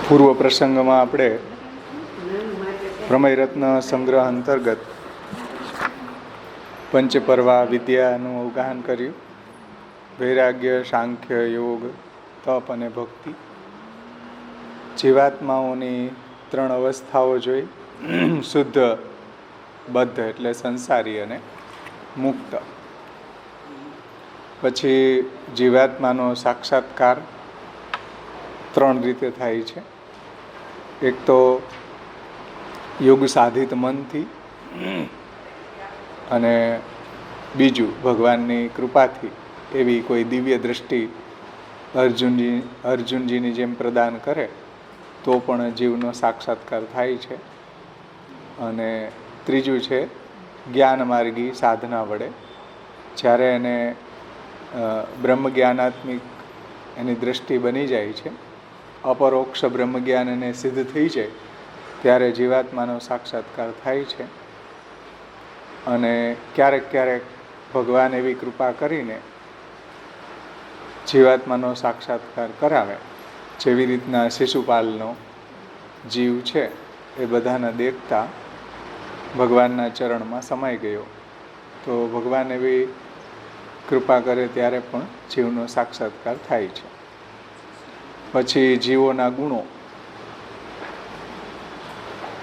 પૂર્વ પ્રસંગમાં આપણે પ્રમેયરત્ન સંગ્રહ અંતર્ગત પંચપર્વા વિદ્યાનું અવગાહન કર્યું. વૈરાગ્ય, સાંખ્ય, યોગ, તપ અને ભક્તિ. જીવાત્માઓની 3 અવસ્થાઓ જોઈ. શુદ્ધ, બદ્ધ એટલે સંસારી અને મુક્ત. પછી જીવાત્માનો સાક્ષાત્કાર 3 રીતે થાય છે. એક તો યોગ સાધિત મનથી, અને બીજું ભગવાનની કૃપાથી એવી કોઈ દિવ્ય દૃષ્ટિ અર્જુનજીની જેમ પ્રદાન કરે તો પણ જીવનો સાક્ષાત્કાર થાય છે. અને ત્રીજું છે જ્ઞાનમાર્ગી સાધના વડે, જ્યારે એને બ્રહ્મ જ્ઞાનાત્મિક એની દૃષ્ટિ બની જાય છે, અપરોક્ષ બ્રહ્મ જ્ઞાન એને સિદ્ધ થઈ જાય, ત્યારે જીવાત્માનો સાક્ષાત્કાર થાય છે. અને ક્યારેક ક્યારેક ભગવાન એવી કૃપા કરીને જીવાત્માનો સાક્ષાત્કાર કરાવે. જેવી રીતના શિશુપાલનો જીવ છે એ બધાને દેખતા ભગવાનના ચરણમાં સમાઈ ગયો, તો ભગવાન એવી કૃપા કરે ત્યારે પણ જીવનો સાક્ષાત્કાર થાય છે. પછી જીવોના ગુણો,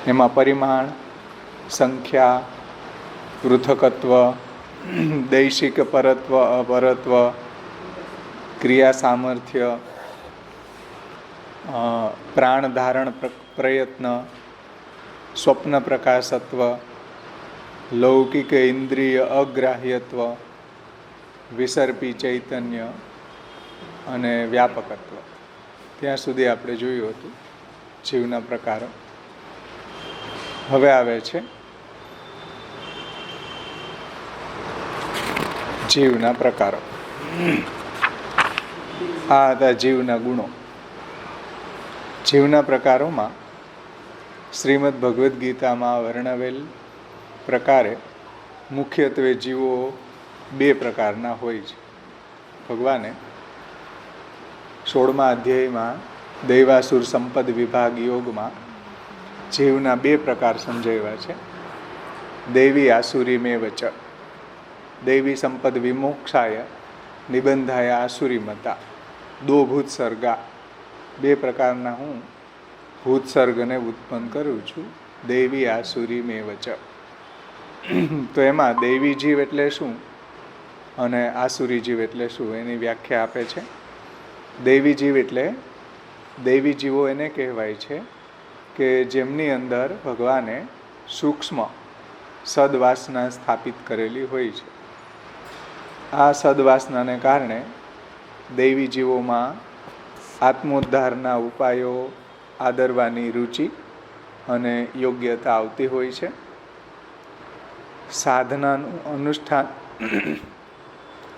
એમાં પરિમાણ, સંખ્યા, પૃથકત્વ, દૈશિક પરત્વ, અપરત્વ, ક્રિયા સામર્થ્ય, પ્રાણ ધારણ પ્રયત્ન, સ્વપ્ન પ્રકાશત્વ, લૌકિક ઇન્દ્રિય અગ્રાહ્યત્વ, વિસર્પી ચૈતન્ય અને વ્યાપકત્વ. ત્યાં સુધી આપણે જોયું હતું જીવના પ્રકારો. હવે આવે છે જીવના પ્રકારો. આ હતા જીવના ગુણો. જીવના પ્રકારોમાં શ્રીમદ ભગવદ્ ગીતામાં વર્ણવેલ પ્રકારે મુખ્યત્વે જીવો 2 પ્રકારના હોય છે. ભગવાને 16મા અધ્યાયમાં દૈવાસુર સંપદ વિભાગ યોગમાં જીવના 2 પ્રકાર સમજાવ્યા છે. દૈવી આસુરી મેવ ચ. દૈવી સંપદ વિમોક્ષાય નિબંધાય આસુરી મતા. 2 ભૂતસર્ગા. 2 પ્રકારના હું ભૂતસર્ગને ઉત્પન્ન કરું છું. દૈવી આસુરી મેવ ચ. તો એમાં દૈવી જીવ એટલે શું અને આસુરી જીવ એટલે શું એની વ્યાખ્યા આપે છે. દૈવી જીવ એટલે, દૈવી જીવો એને કહેવાય છે કે જેમની અંદર ભગવાને સૂક્ષ્મ સદવાસના સ્થાપિત કરેલી હોય છે. આ સદવાસનાને કારણે દૈવી જીવોમાં આત્મોદ્ધારના ઉપાયો આદરવાની રુચિ અને યોગ્યતા આવતી હોય છે.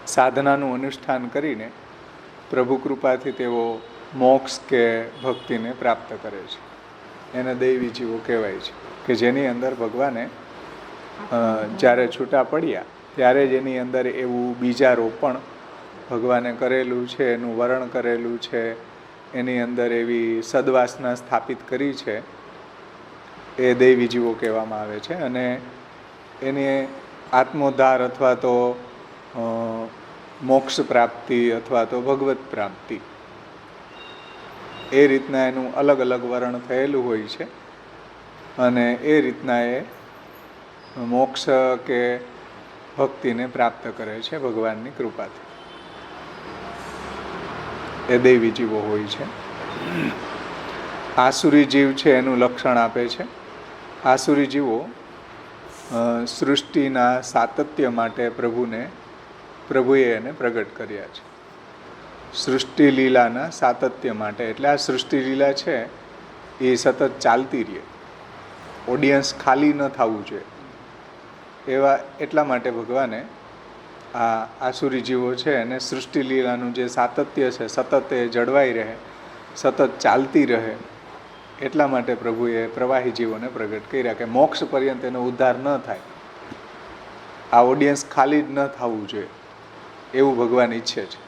સાધનાનું અનુષ્ઠાન કરીને પ્રભુ કૃપાથી તેઓ મોક્ષ કે ભક્તિને પ્રાપ્ત કરે છે. એને દૈવી જીવો કહેવાય છે કે જેની અંદર ભગવાને જ્યારે છૂટા પડ્યા ત્યારે જ એની અંદર એવું બીજારોપણ ભગવાને કરેલું છે, એનું વરણ કરેલું છે, એની અંદર એવી સદવાસના સ્થાપિત કરી છે, એ દૈવી જીવો કહેવામાં આવે છે. અને એને આત્મોદ્ધાર અથવા તો મોક્ષ પ્રાપ્તિ અથવા તો ભગવત પ્રાપ્તિ એ રીતના એનું અલગ અલગ વરણ થયેલું હોય છે. અને એ રીતના એ મોક્ષ કે ભક્તિને પ્રાપ્ત કરે છે ભગવાનની કૃપાથી. એ દૈવી જીવો હોય છે. આસુરી જીવ છે એનું લક્ષણ આપે છે. આસુરી જીવો સૃષ્ટિના સાતત્ય માટે પ્રભુએ એને પ્રગટ કર્યા છે. સૃષ્ટિ લીલાના સાતત્ય માટે. એટલે આ સૃષ્ટિ લીલા છે એ સતત ચાલતી રહે, ઓડિયન્સ ખાલી ન થવું જોઈએ એટલા માટે ભગવાને આ આસુરી જીવો છે એને સૃષ્ટિ લીલાનું જે સાતત્ય છે સતત એ જળવાઈ રહે, સતત ચાલતી રહે, એટલા માટે પ્રભુએ પ્રવાહી જીવોને પ્રગટ કર્યા કે મોક્ષ પર્યંત એનો ઉદ્ધાર ન થાય, આ ઓડિયન્સ ખાલી જ ન થવું જોઈએ એવું ભગવાન ઈચ્છે છે.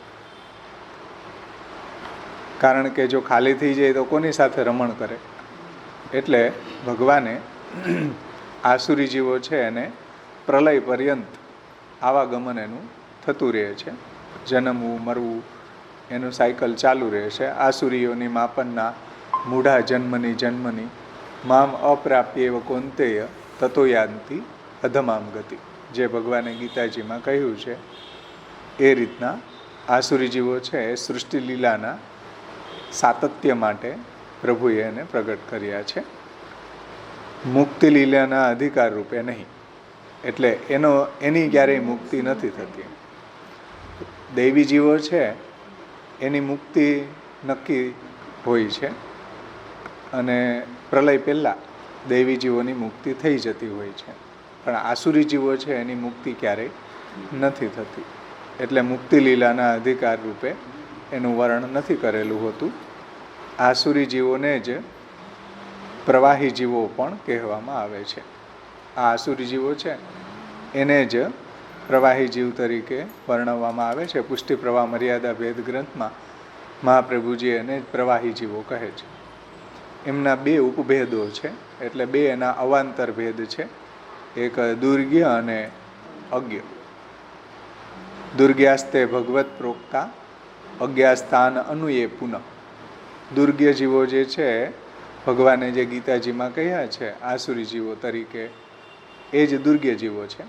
કારણ કે જો ખાલી થઈ જાય તો કોની સાથે રમણ કરે. એટલે ભગવાને આસુરી જીવો છે એને પ્રલય પર્યંત આવાગમન એનું થતું રહે છે. જન્મવું મરવું એનું સાયકલ ચાલુ રહે છે. આસુરીઓની માપનના મૂઢા જન્મની મામ અપ્રાપ્યેવ કોંતેય તતો યાંતિ અધમામ ગતિ, જે ભગવાને ગીતાજીમાં કહ્યું છે એ રીતના આસુરી જીવો છે એ સૃષ્ટિ લીલાના સાતત્ય માટે પ્રભુએ એને પ્રગટ કર્યા છે, મુક્તિ લીલાના અધિકાર રૂપે નહીં. એટલે એની ક્યારેય મુક્તિ નથી થતી. દૈવી જીવો છે એની મુક્તિ નક્કી હોય છે અને પ્રલય પહેલાં દૈવી જીવોની મુક્તિ થઈ જતી હોય છે. પણ આસુરી જીવો છે એની મુક્તિ ક્યારેય નથી થતી. એટલે મુક્તિ લીલાના અધિકાર રૂપે એનું વર્ણન નથી કરેલું હોતું. આસુરી જીવોને જ પ્રવાહી જીવો પણ કહેવામાં આવે છે. આ આસુરી જીવો છે એને જ પ્રવાહી જીવ તરીકે વર્ણવવામાં આવે છે. પુષ્ટિ પ્રવાહ મર્યાદા ભેદ ગ્રંથમાં મહાપ્રભુજી એને જ પ્રવાહી જીવો કહે છે. એમના બે ઉપભેદો છે, એટલે બે એના અવાંતર ભેદ છે. એક દુર્ગ્ય અને અજ્ઞ. દુર્ગ્યાસ્તે ભગવત પ્રોક્તા અજ્ઞાસ્થાન અનુયે પુનઃ. દુર્ગ્ય જીવો જે છે ભગવાને જે ગીતાજીમાં કહ્યા છે આસુરી જીવો તરીકે, એ જ દુર્ગ્ય જીવો છે.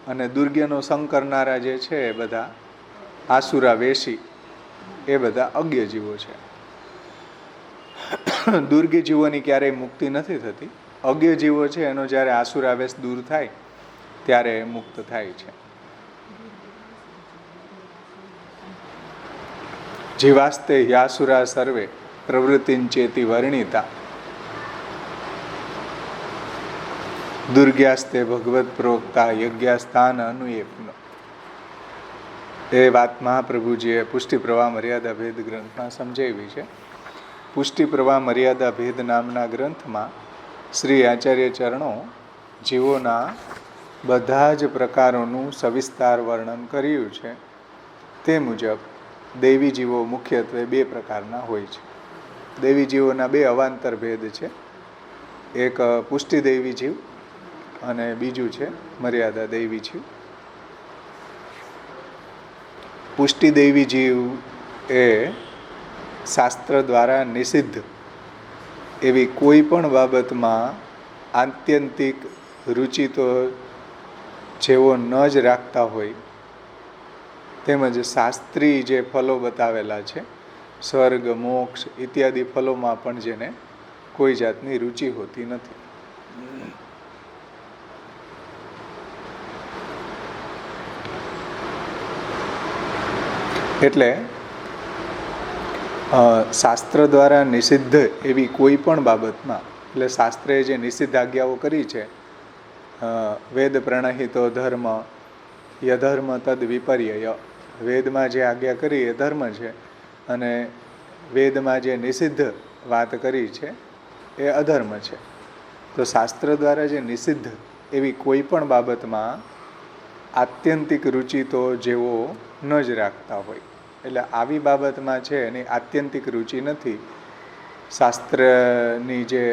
અને દુર્ગ્યનો સંગ કરનારા જે છે એ બધા આસુરા વેશી, એ બધા અજ્ઞ જીવો છે. દુર્ગ્ય જીવોની ક્યારેય મુક્તિ નથી થતી. અજ્ઞ જીવો છે એનો જ્યારે આસુરાવેશ દૂર થાય ત્યારે મુક્ત થાય છે. જીવાસ્તે યાસુરા સર્વે પ્રવૃત્તિંચેતી વર્ણિતા દુર્ગ્યાસ્તે ભગવત પ્રોક્તા યજ્ઞાસ્થાન અનુયે પુનઃ. એ વાત મહાપ્રભુજીએ પુષ્ટિ પ્રવાહ મર્યાદા ભેદ ગ્રંથમાં સમજાવી છે. પુષ્ટિ પ્રવાહ મર્યાદા ભેદ નામના ગ્રંથમાં શ્રી આચાર્ય ચરણો જીવોના બધા જ પ્રકારોનું સવિસ્તાર વર્ણન કર્યું છે. તે મુજબ દૈવી જીવો મુખ્યત્વે બે પ્રકારના હોય છે. દૈવી જીવોના બે અવાંતર ભેદ છે. એક પુષ્ટિ દૈવી જીવ અને બીજું છે મર્યાદા દૈવી જીવ. પુષ્ટિ દૈવી જીવ એ શાસ્ત્ર દ્વારા નિષિદ્ધ એવી કોઈ પણ બાબતમાં આત્યંતિક રુચિ તો જેવો ન જ રાખતા હોય, તેમજ શાસ્ત્રી જે ફલો બતાવેલા છે સ્વર્ગ મોક્ષ ઇત્યાદિ ફલોમાં પણ જેને કોઈ જાતની રુચિ હોતી નથી. એટલે શાસ્ત્ર દ્વારા નિષિદ્ધ એવી કોઈ પણ બાબતમાં, એટલે શાસ્ત્રએ જે નિષિદ્ધ આજ્ઞાઓ કરી છે, વેદ પ્રણહિતો ધર્મ યધર્મ તદ વિપર્યય, વેદમાં જે આજ્ઞા કરી એ ધર્મ છે અને વેદમાં જે નિષિદ્ધ વાત કરી છે એ અધર્મ છે. તો શાસ્ત્ર દ્વારા જે નિષિદ્ધ એવી કોઈ પણ બાબતમાં આત્યંતિક રુચિ તો જેવો ન જ રાખતા હોય, એટલે આવી બાબતમાં છે એની આત્યંતિક રુચિ નથી. શાસ્ત્રની જે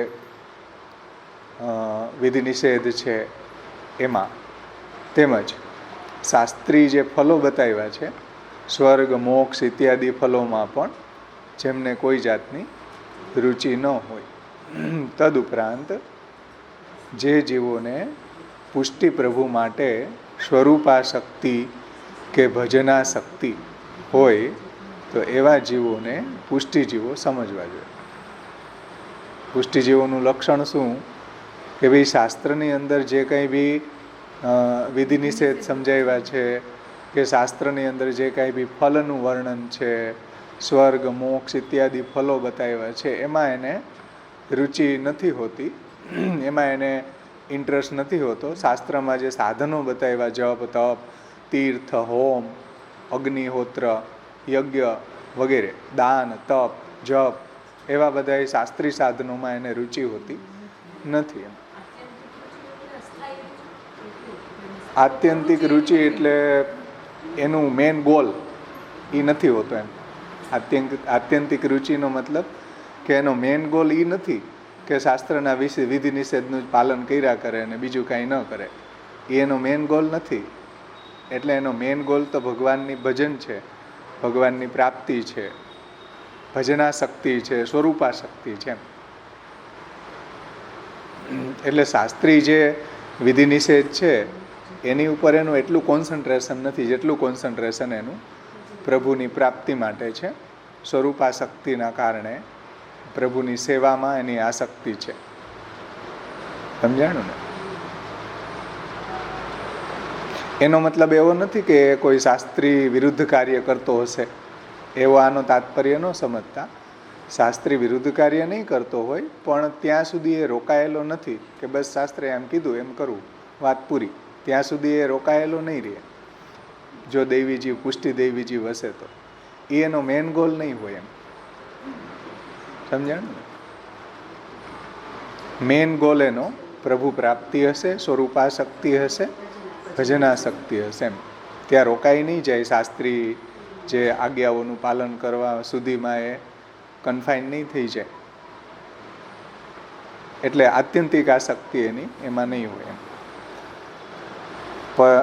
વિધિ નિષેધ છે એમાં, તેમજ શાસ્ત્રી જે ફલો બતાવ્યા છે સ્વર્ગ મોક્ષ ઇત્યાદિ ફલોમાં પણ જેમને કોઈ જાતની રુચિ ન હોય. તદુપરાંત જે જીવોને પુષ્ટિ પ્રભુ માટે સ્વરૂપાશક્તિ કે ભજનાશક્તિ હોય તો એવા જીવોને પુષ્ટિજીવો સમજવા જોઈએ. પુષ્ટિજીવોનું લક્ષણ શું કે ભાઈ શાસ્ત્રની અંદર જે કંઈ બી વિધિ નિષેધ સમજાવ્યા છે કે શાસ્ત્રની અંદર જે કાંઈ બી ફલનું વર્ણન છે, સ્વર્ગ મોક્ષ ઇત્યાદિ ફલો બતાવ્યા છે, એમાં એને રુચિ નથી હોતી, એમાં એને ઇન્ટરેસ્ટ નથી હોતો. શાસ્ત્રમાં જે સાધનો બતાવ્યા જપ તપ તીર્થ હોમ અગ્નિહોત્ર યજ્ઞ વગેરે દાન તપ જપ એવા બધા શાસ્ત્રી સાધનોમાં એને રુચિ હોતી નથી. આત્યંતિક રુચિ એટલે એનું મેન ગોલ એ નથી હોતો. એમ આત્યંતિક રુચિનો મતલબ કે એનો મેઇન ગોલ એ નથી કે શાસ્ત્રના વિધિ નિષેધનું જ પાલન કર્યા કરે અને બીજું કાંઈ ન કરે. એનો મેઇન ગોલ નથી. એટલે એનો મેઇન ગોલ તો ભગવાનની ભજન છે, ભગવાનની પ્રાપ્તિ છે, ભજનાશક્તિ છે, સ્વરૂપાશક્તિ છે. એટલે શાસ્ત્રી જે વિધિ નિષેધ છે એની ઉપર એનું એટલું કોન્સન્ટ્રેશન નથી જેટલું કોન્સન્ટ્રેશન એનું પ્રભુની પ્રાપ્તિ માટે છે. સ્વરૂપાશક્તિના કારણે પ્રભુની સેવામાં એની આસક્તિ છે. સમજાણું ને? એનો મતલબ એવો નથી કે કોઈ શાસ્ત્રી વિરુદ્ધ કાર્ય કરતો હશે એવો આનો તાત્પર્ય ન સમજતા. શાસ્ત્રી વિરુદ્ધ કાર્ય નહીં કરતો હોય પણ ત્યાં સુધી એ રોકાયેલો નથી કે બસ શાસ્ત્રે એમ કીધું એમ કરવું, વાત પૂરી. ત્યાં સુધી એ રોકાયેલો નહીં રહે. જો દૈવી જીવ, પુષ્ટિ દૈવી જીવ હશે તો એ એનો મેઇન ગોલ નહીં હોય. એમ સમજાણું? મેઇન ગોલ એનો પ્રભુ પ્રાપ્તિ હશે, સ્વરૂપાશક્તિ હશે, ભજનાશક્તિ હશે. એમ ત્યાં રોકાઈ નહીં જાય. શાસ્ત્રી જે આજ્ઞાઓનું પાલન કરવા સુધીમાં એ કન્ફાઇન નહીં થઈ જાય. એટલે આત્યંતિક આસક્તિ એની એમાં નહીં હોય. એમ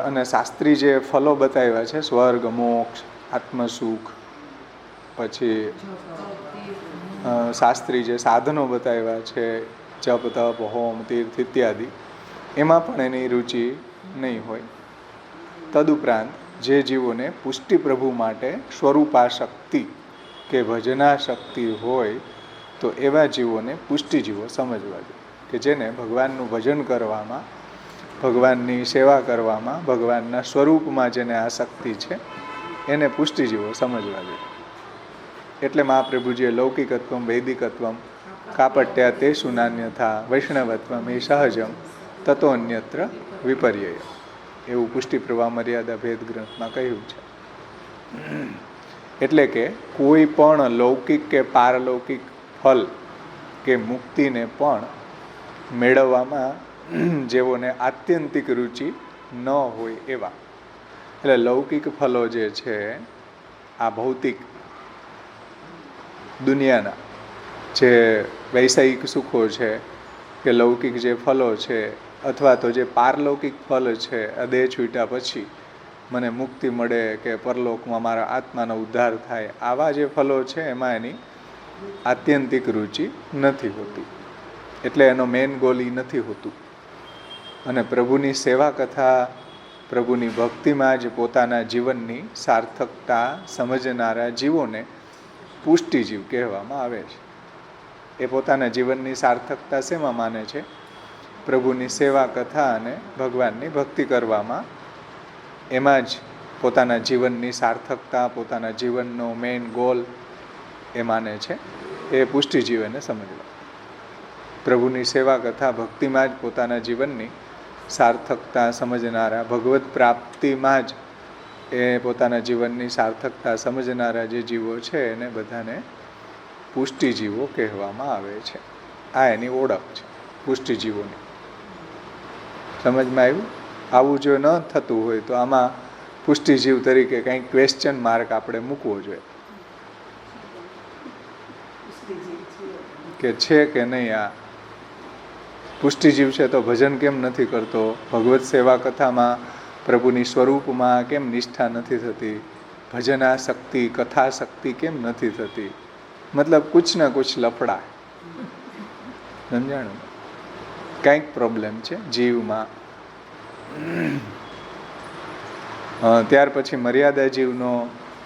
અને શાસ્ત્રી જે ફલો બતાવ્યા છે, સ્વર્ગ, મોક્ષ, આત્મસુખ, પછી શાસ્ત્રી જે સાધનો બતાવ્યા છે, જપ, તપ, હોમ, તીર્થ ઇત્યાદિ, એમાં પણ એની રુચિ નહીં હોય. તદુપરાંત જે જીવોને પુષ્ટિ પ્રભુ માટે સ્વરૂપાશક્તિ કે ભજનાશક્તિ હોય તો એવા જીવોને પુષ્ટિ જીવો સમજવા જોઈએ, કે જેને ભગવાનનું ભજન કરવામાં, ભગવાનની સેવા કરવામાં, ભગવાનના સ્વરૂપમાં જેને આસક્તિ છે એને પુષ્ટિ જીવો સમજવા જોઈએ. એટલે મહાપ્રભુજીએ લૌકિકત્વમ વૈદિકત્વમ કાપટ્યા તે સુનાન્યથા વૈષ્ણવત્વમ એ સહજમ તતો અન્યત્ર વિપર્યય એવું પુષ્ટિ પ્રવાહ મર્યાદા ભેદ ગ્રંથમાં કહ્યું છે. એટલે કે કોઈ પણ લૌકિક કે પારલૌકિક ફલ કે મુક્તિને પણ મેળવવામાં જેઓને આત્યંતિક રુચિ ન હોય એવા. એટલે લૌકિક ફલો જે છે, આ ભૌતિક દુનિયાના જે વૈષયિક સુખો છે કે લૌકિક જે ફલો છે, અથવા તો જે પારલૌકિક ફલ છે, આ દેહ છૂટ્યા પછી મને મુક્તિ મળે કે પરલોકમાં મારા આત્માનો ઉદ્ધાર થાય, આવા જે ફલો છે એમાં એની આત્યંતિક રુચિ નથી હોતી. એટલે એનો મેઇન ગોલ એ નથી હોતું. અને પ્રભુની સેવા કથા, પ્રભુની ભક્તિમાં જ પોતાના જીવનની સાર્થકતા સમજનારા જીવોને પુષ્ટિજીવ કહેવામાં આવે છે. એ પોતાના જીવનની સાર્થકતા શેમાં માને છે? પ્રભુની સેવા કથા અને ભગવાનની ભક્તિ કરવામાં. એમાં જ પોતાના જીવનની સાર્થકતા, પોતાના જીવનનો મેઇન ગોલ એ માને છે. એ પુષ્ટિજીવ એને સમજવા. પ્રભુની સેવા કથા ભક્તિમાં જ પોતાના જીવનની સાર્થકતા સમજનારા, ભગવત પ્રાપ્તિમાં જ એ પોતાના જીવનની સાર્થકતા સમજનારા જે જીવો છે એને બધાને પુષ્ટિજીવો કહેવામાં આવે છે. આ એની ઓળખ છે પુષ્ટિજીવોની. સમજમાં આવ્યું? આવું જો ન થતું હોય તો આમાં પુષ્ટિજીવ તરીકે કંઈક ક્વેશ્ચન માર્ક આપણે મૂકવો જોઈએ કે છે કે નહીં આ પુષ્ટિજીવ છે તો ભજન કેમ નથી કરતો, ભગવત સેવા કથામાં પ્રભુની સ્વરૂપમાં કેમ નિષ્ઠા નથી થતી, ભજનાશક્તિ, કથાશક્તિ કેમ નથી થતી. મતલબ કુછ ના કુછ લફડા. સમજાણું? કંઈક પ્રોબ્લેમ છે જીવમાં. ત્યાર પછી મર્યાદા જીવનો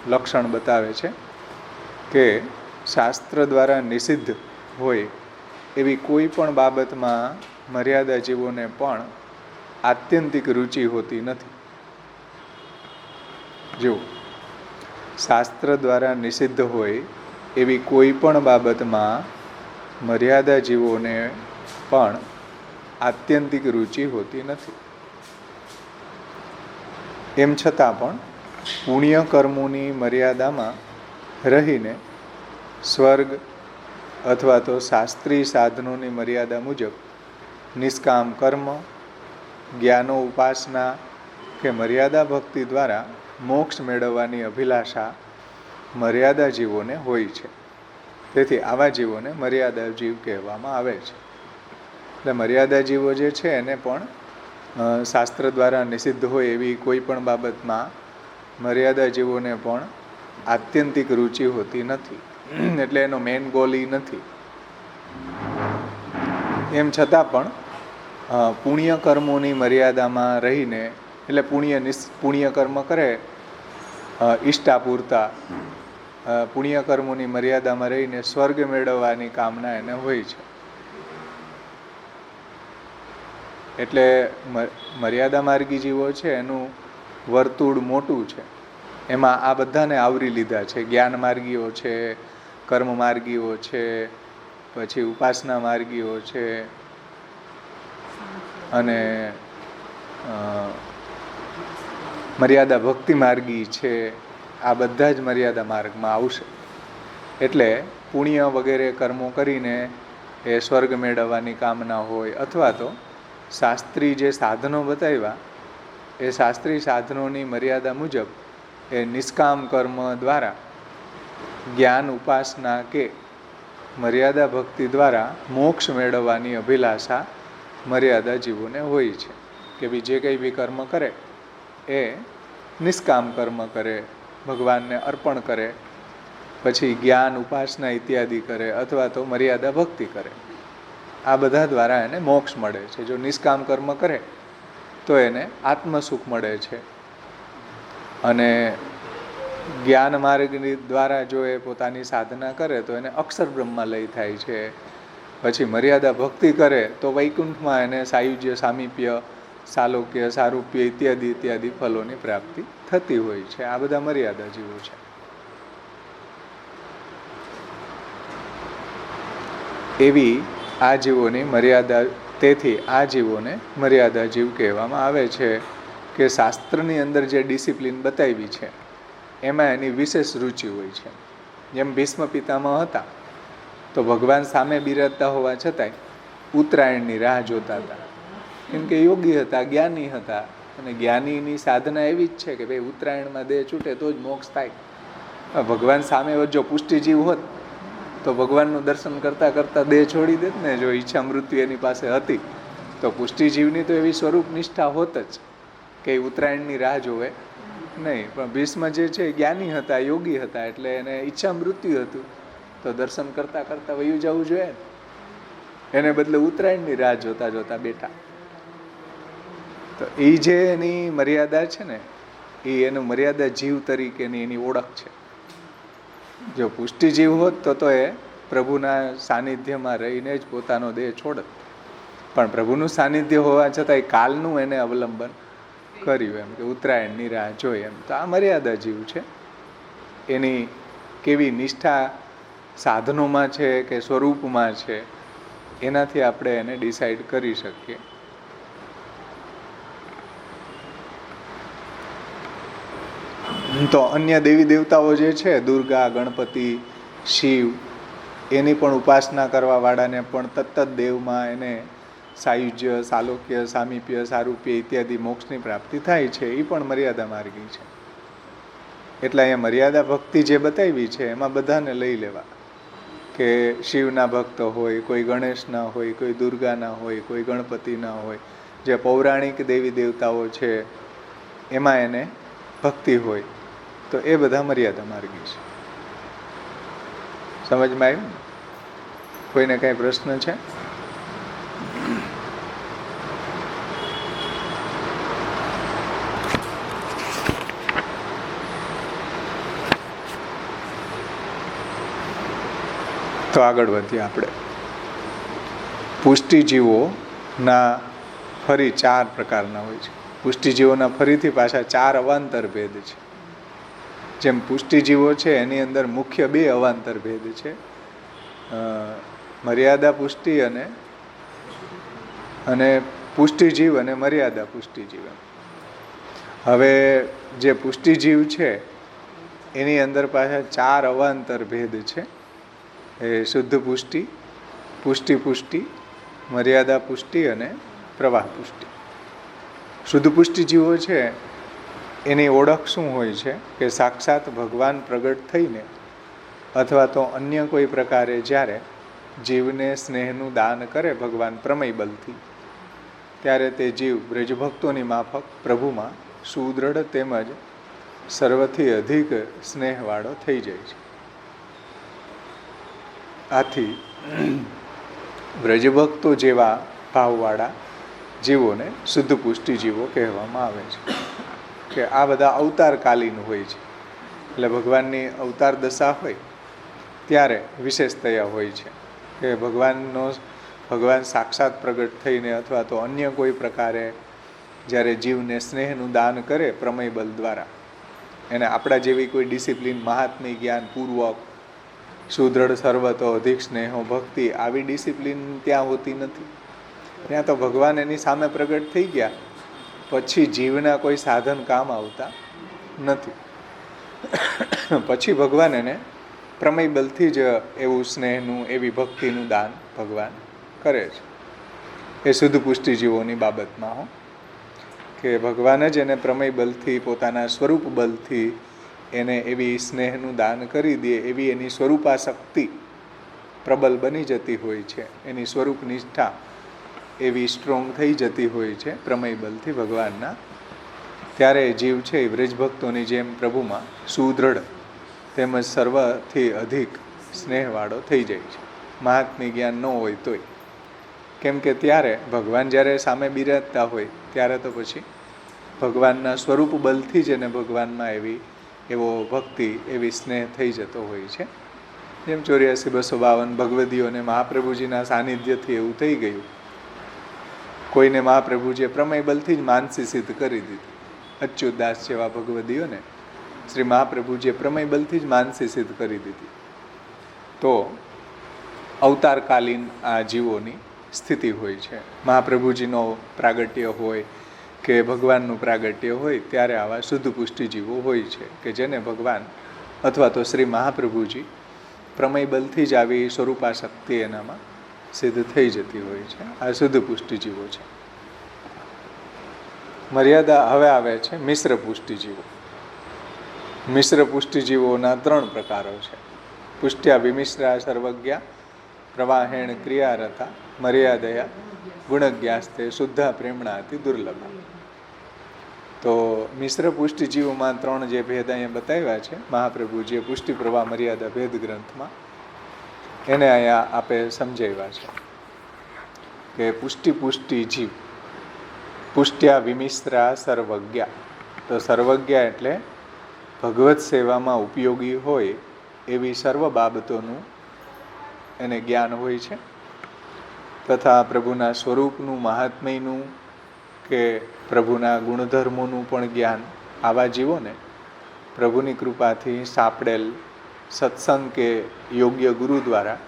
લક્ષણ બતાવે છે કે શાસ્ત્ર દ્વારા નિષિદ્ધ હોય એવી કોઈ પણ બાબતમાં મર્યાદા જીવોને પણ આત્યંતિક રુચિ હોતી નથી. જો શાસ્ત્ર દ્વારા નિષિદ્ધ હોય એવી કોઈ પણ બાબતમાં મર્યાદા જીવોને પણ આત્યંતિક રુચિ હોતી નથી. એમ છતાં પણ પુણ્ય કર્મોની મર્યાદામાં રહીને સ્વર્ગ અથવા તો શાસ્ત્રીય સાધનોની મર્યાદા મુજબ નિષ્કામ કર્મ, જ્ઞાનો ઉપાસના કે મર્યાદા ભક્તિ દ્વારા મોક્ષ મેળવવાની અભિલાષા મર્યાદા જીવોને હોય છે. તેથી આવા જીવોને મર્યાદા જીવ કહેવામાં આવે છે. એટલે મર્યાદા જીવો જે છે એને પણ શાસ્ત્ર દ્વારા નિષિદ્ધ હોય એવી કોઈ પણ બાબતમાં મર્યાદા જીવોને પણ આત્યંતિક રુચિ હોતી નથી. એટલે એનો મેન ગોલ એ નથી. એમ છતાં પણ પુણ્ય કર્મોની મર્યાદામાં રહીને, એટલે પુણ્ય કર્મ કરે ઈષ્ટા પૂરતા, પુણ્ય કર્મોની મર્યાદામાં રહીને સ્વર્ગ મેળવવાની કામના એને હોય છે. એટલે મર્યાદા માર્ગી જીવો છે એનું વર્તુળ મોટું છે. એમાં આ બધાને આવરી લીધા છે. જ્ઞાન માર્ગીઓ છે, કર્મ માર્ગીઓ છે, પછી ઉપાસના માર્ગીઓ છે, અને મર્યાદા ભક્તિ માર્ગી છે. આ બધા જ મર્યાદા માર્ગમાં આવશે. એટલે પુણ્ય વગેરે કર્મો કરીને એ સ્વર્ગ મેળવવાની કામના હોય, અથવા તો શાસ્ત્રી જે સાધનો બતાવ્યા એ શાસ્ત્રી સાધનોની મર્યાદા મુજબ એ નિષ્કામ કર્મ દ્વારા જ્ઞાન ઉપાસના કે મર્યાદા ભક્તિ દ્વારા મોક્ષ મેળવવાની અભિલાષા મર્યાદા જીવોને હોય છે. કે બી જે કંઈ બી કર્મ કરે એ નિષ્કામ કર્મ કરે, ભગવાનને અર્પણ કરે, પછી જ્ઞાન ઉપાસના ઇત્યાદિ કરે, અથવા તો મર્યાદા ભક્તિ કરે. આ બધા દ્વારા એને મોક્ષ મળે છે. જો નિષ્કામ કર્મ કરે તો એને આત્મસુખ મળે છે, અને જ્ઞાન માર્ગ દ્વારા જો એ પોતાની સાધના કરે તો એને અક્ષર બ્રહ્માલય થાય છે. પછી મર્યાદા ભક્તિ કરે તો વૈકુંઠમાં એને સાયુજ્ય, સામીપ્ય, સાલોક્ય, સારૂપ્ય ઇત્યાદિ ઇત્યાદિ ફલોની પ્રાપ્તિ થતી હોય છે. આ બધા મર્યાદા જીવો છે. એવી આ જીવોની મર્યાદા, તેથી આ જીવોને મર્યાદા જીવ કહેવામાં આવે છે. કે શાસ્ત્રની અંદર જે ડિસિપ્લિન બતાવી છે એમાં એની વિશેષ રુચિ હોય છે. જેમ ભીષ્મ પિતામહ હતા તો ભગવાન સામે બિરાજતા હોવા છતાંય ઉત્તરાયણની રાહ જોતા હતા. કેમ કે યોગી હતા, જ્ઞાની હતા, અને જ્ઞાનીની સાધના એવી જ છે કે ભાઈ ઉત્તરાયણમાં દેહ છૂટે તો જ મોક્ષ થાય. ભગવાન સામે જો પુષ્ટિજીવ હોત તો ભગવાનનું દર્શન કરતાં કરતાં દેહ છોડી દેત ને. જો ઈચ્છા મૃત્યુ એની પાસે હતી તો પુષ્ટિજીવની તો એવી સ્વરૂપ નિષ્ઠા હોત જ કે ઉત્તરાયણની રાહ જોવે નહીં. પણ ભીષ્મ જે છે જ્ઞાની હતા, યોગી હતા, એટલે એને ઈચ્છા મૃત્યુ હતું તો દર્શન કરતાં કરતાં વયું જવું જોઈએ. એને બદલે ઉત્તરાયણની રાહ જોતા જોતા બેઠા. તો એ જે એની મર્યાદા છે ને, એ એનું મર્યાદા જીવ તરીકેની એની ઓળખ છે. જો પુષ્ટિજીવ હોત તો એ પ્રભુના સાનિધ્યમાં રહીને જ પોતાનો દેહ છોડત. પણ પ્રભુનું સાનિધ્ય હોવા છતાંય કાલનું એને અવલંબન કર્યું, એમ કે ઉત્તરાયણની રાહ જોઈ. એમ તો આ મર્યાદા જીવ છે. એની કેવી નિષ્ઠા સાધનોમાં છે કે સ્વરૂપમાં છે એનાથી આપણે એને ડિસાઈડ કરી શકીએ. તો અન્ય દેવી દેવતાઓ જે છે, દુર્ગા, ગણપતિ, શિવ, એની પણ ઉપાસના કરવા વાળાને પણ તત્ત દેવમાં એને સાયુજ્ય, સાલોક્ય, સામીપ્ય, સારૂપ્ય ઇત્યાદિ મોક્ષની પ્રાપ્તિ થાય છે. એ પણ મર્યાદા માર્ગી છે. એટલે અહીંયા મર્યાદા ભક્તિ જે બતાવી છે એમાં બધાને લઈ લેવા. કે શિવના ભક્ત હોય, કોઈ ગણેશના હોય, કોઈ દુર્ગાના હોય, કોઈ ગણપતિના હોય, જે પૌરાણિક દેવી દેવતાઓ છે એમાં એને ભક્તિ હોય, તો એ બધા મર્યાદા માર્ગી છે. સમજમાં આવ્યું? કોઈને કાંઈ પ્રશ્ન છે? તો આગળ વધીએ આપણે. પુષ્ટિજીવોના ફરી 4 પ્રકારના હોય છે. પુષ્ટિજીવોના ફરીથી પાછા 4 અવાંતર ભેદ છે. જેમ પુષ્ટિજીવો છે એની અંદર મુખ્ય 2 અવાંતર ભેદ છે, મર્યાદા પુષ્ટિ અને પુષ્ટિજીવ અને મર્યાદા પુષ્ટિજીવ. હવે જે પુષ્ટિજીવ છે એની અંદર પાછા 4 અવાંતર ભેદ છે. એ શુદ્ધ પુષ્ટિ, પુષ્ટિ પુષ્ટિ, મર્યાદા પુષ્ટિ અને પ્રવાહ પુષ્ટિ. શુદ્ધ પુષ્ટિજીવો છે એની ઓળખ શું હોય છે કે સાક્ષાત ભગવાન પ્રગટ થઈને અથવા તો અન્ય કોઈ પ્રકારે જ્યારે જીવને સ્નેહનું દાન કરે ભગવાન પ્રમેય બલથી, ત્યારે તે જીવ બ્રજભક્તોની માફક પ્રભુમાં સુદૃઢ તેમજ સર્વથી અધિક સ્નેહવાળો થઈ જાય છે. આથી બ્રજભક્તો જેવા ભાવવાળા જીવોને શુદ્ધ પુષ્ટિ જીવો કહેવામાં આવે છે. કે આ બધા અવતારકાલીન હોય છે, એટલે ભગવાનની અવતાર દશા હોય ત્યારે વિશેષતયા હોય છે કે ભગવાન સાક્ષાત પ્રગટ થઈને અથવા તો અન્ય કોઈ પ્રકારે જ્યારે જીવને સ્નેહનું દાન કરે પ્રમેય બલ દ્વારા, એને આપણા જેવી કોઈ ડિસિપ્લિન, મહાત્મ્ય જ્ઞાન પૂર્વક સુદૃઢ સર્વતો અધિક સ્નેહો ભક્તિ આવી ડિસિપ્લિન ત્યાં હોતી નથી. ત્યાં તો ભગવાન એની સામે પ્રગટ થઈ ગયા પછી જીવના કોઈ સાધન કામ આવતા નથી. પછી ભગવાન એને પ્રમેય બલથી જ એવું સ્નેહનું, એવી ભક્તિનું દાન ભગવાન કરે છે. એ શુદ્ધ પુષ્ટિ જીવોની બાબતમાં હો, કે ભગવાન જ એને પ્રમેય બલથી, પોતાના સ્વરૂપ બલથી એને એવી સ્નેહનું દાન કરી દે, એવી એની સ્વરૂપાશક્તિ પ્રબલ બની જતી હોય છે, એની સ્વરૂપ નિષ્ઠા એવી સ્ટ્રોંગ થઈ જતી હોય છે પ્રમેય બલથી ભગવાનના. ત્યારે જીવ છે એ બ્રજભક્તોની જેમ પ્રભુમાં સુદૃઢ તેમજ સર્વથી અધિક સ્નેહવાળો થઈ જાય છે, મહાત્મ્ય જ્ઞાન ન હોય તોય. કેમ કે ત્યારે ભગવાન જ્યારે સામે બિરાજતા હોય ત્યારે તો પછી ભગવાનના સ્વરૂપ બલથી જ એને ભગવાનમાં એવો ભક્તિ, એવી સ્નેહ થઈ જતો હોય છે. જેમ 84-252 ભગવદીઓને મહાપ્રભુજીના સાનિધ્યથી એવું થઈ ગયું. કોઈને મહાપ્રભુજીએ પ્રમેય બલથી જ માનસી સિદ્ધ કરી દીધી. અચ્યુતદાસ જેવા ભગવદીઓને શ્રી મહાપ્રભુજીએ પ્રમેય બલથી જ માનસી સિદ્ધ કરી દીધી. તો અવતારકાલીન આ જીવોની સ્થિતિ હોય છે. મહાપ્રભુજીનો પ્રાગટ્ય હોય કે ભગવાનનું પ્રાગટ્ય હોય ત્યારે આવા શુદ્ધ પુષ્ટિ જીવો હોય છે કે જેને ભગવાન અથવા તો શ્રી મહાપ્રભુજી પ્રમેય બલથી જ આવી સ્વરૂપાશક્તિ એનામાં સિદ્ધ થઈ જતી હોય છે. આ શુદ્ધ પુષ્ટિ જીવો છે. મર્યાદા હવે આવે છે મિશ્ર પુષ્ટિ જીવો. મિશ્ર પુષ્ટિ જીવોના 3 પ્રકારો છે. પુષ્ટ્યા વિમિશ્રા સર્વજ્ઞા પ્રવાહેણ ક્રિયારતા મર્યાદયા ગુણજ્ઞાસ્તે શુદ્ધા પ્રેમણાતિ દુર્લભા. તો મિશ્ર પુષ્ટિ જીવોમાં 3 જે ભેદ અહીંયા બતાવ્યા છે મહાપ્રભુજીએ પુષ્ટિ પ્રવાહ મર્યાદા ભેદ ગ્રંથમાં, એને અહીંયા આપે સમજાવ્યા છે કે પુષ્ટિ જીવ પુષ્ટ્યા વિમિશ્રા સર્વજ્ઞા. તો સર્વજ્ઞા એટલે ભગવત સેવામાં ઉપયોગી હોય એવી સર્વ બાબતોનું એને જ્ઞાન હોય છે, તથા પ્રભુના સ્વરૂપનું, મહાત્મ્યનું કે પ્રભુના ગુણધર્મોનું પણ જ્ઞાન આવા જીવોને પ્રભુની કૃપાથી સાંપડેલ સત્સંગ કે યોગ્ય ગુરુ દ્વારા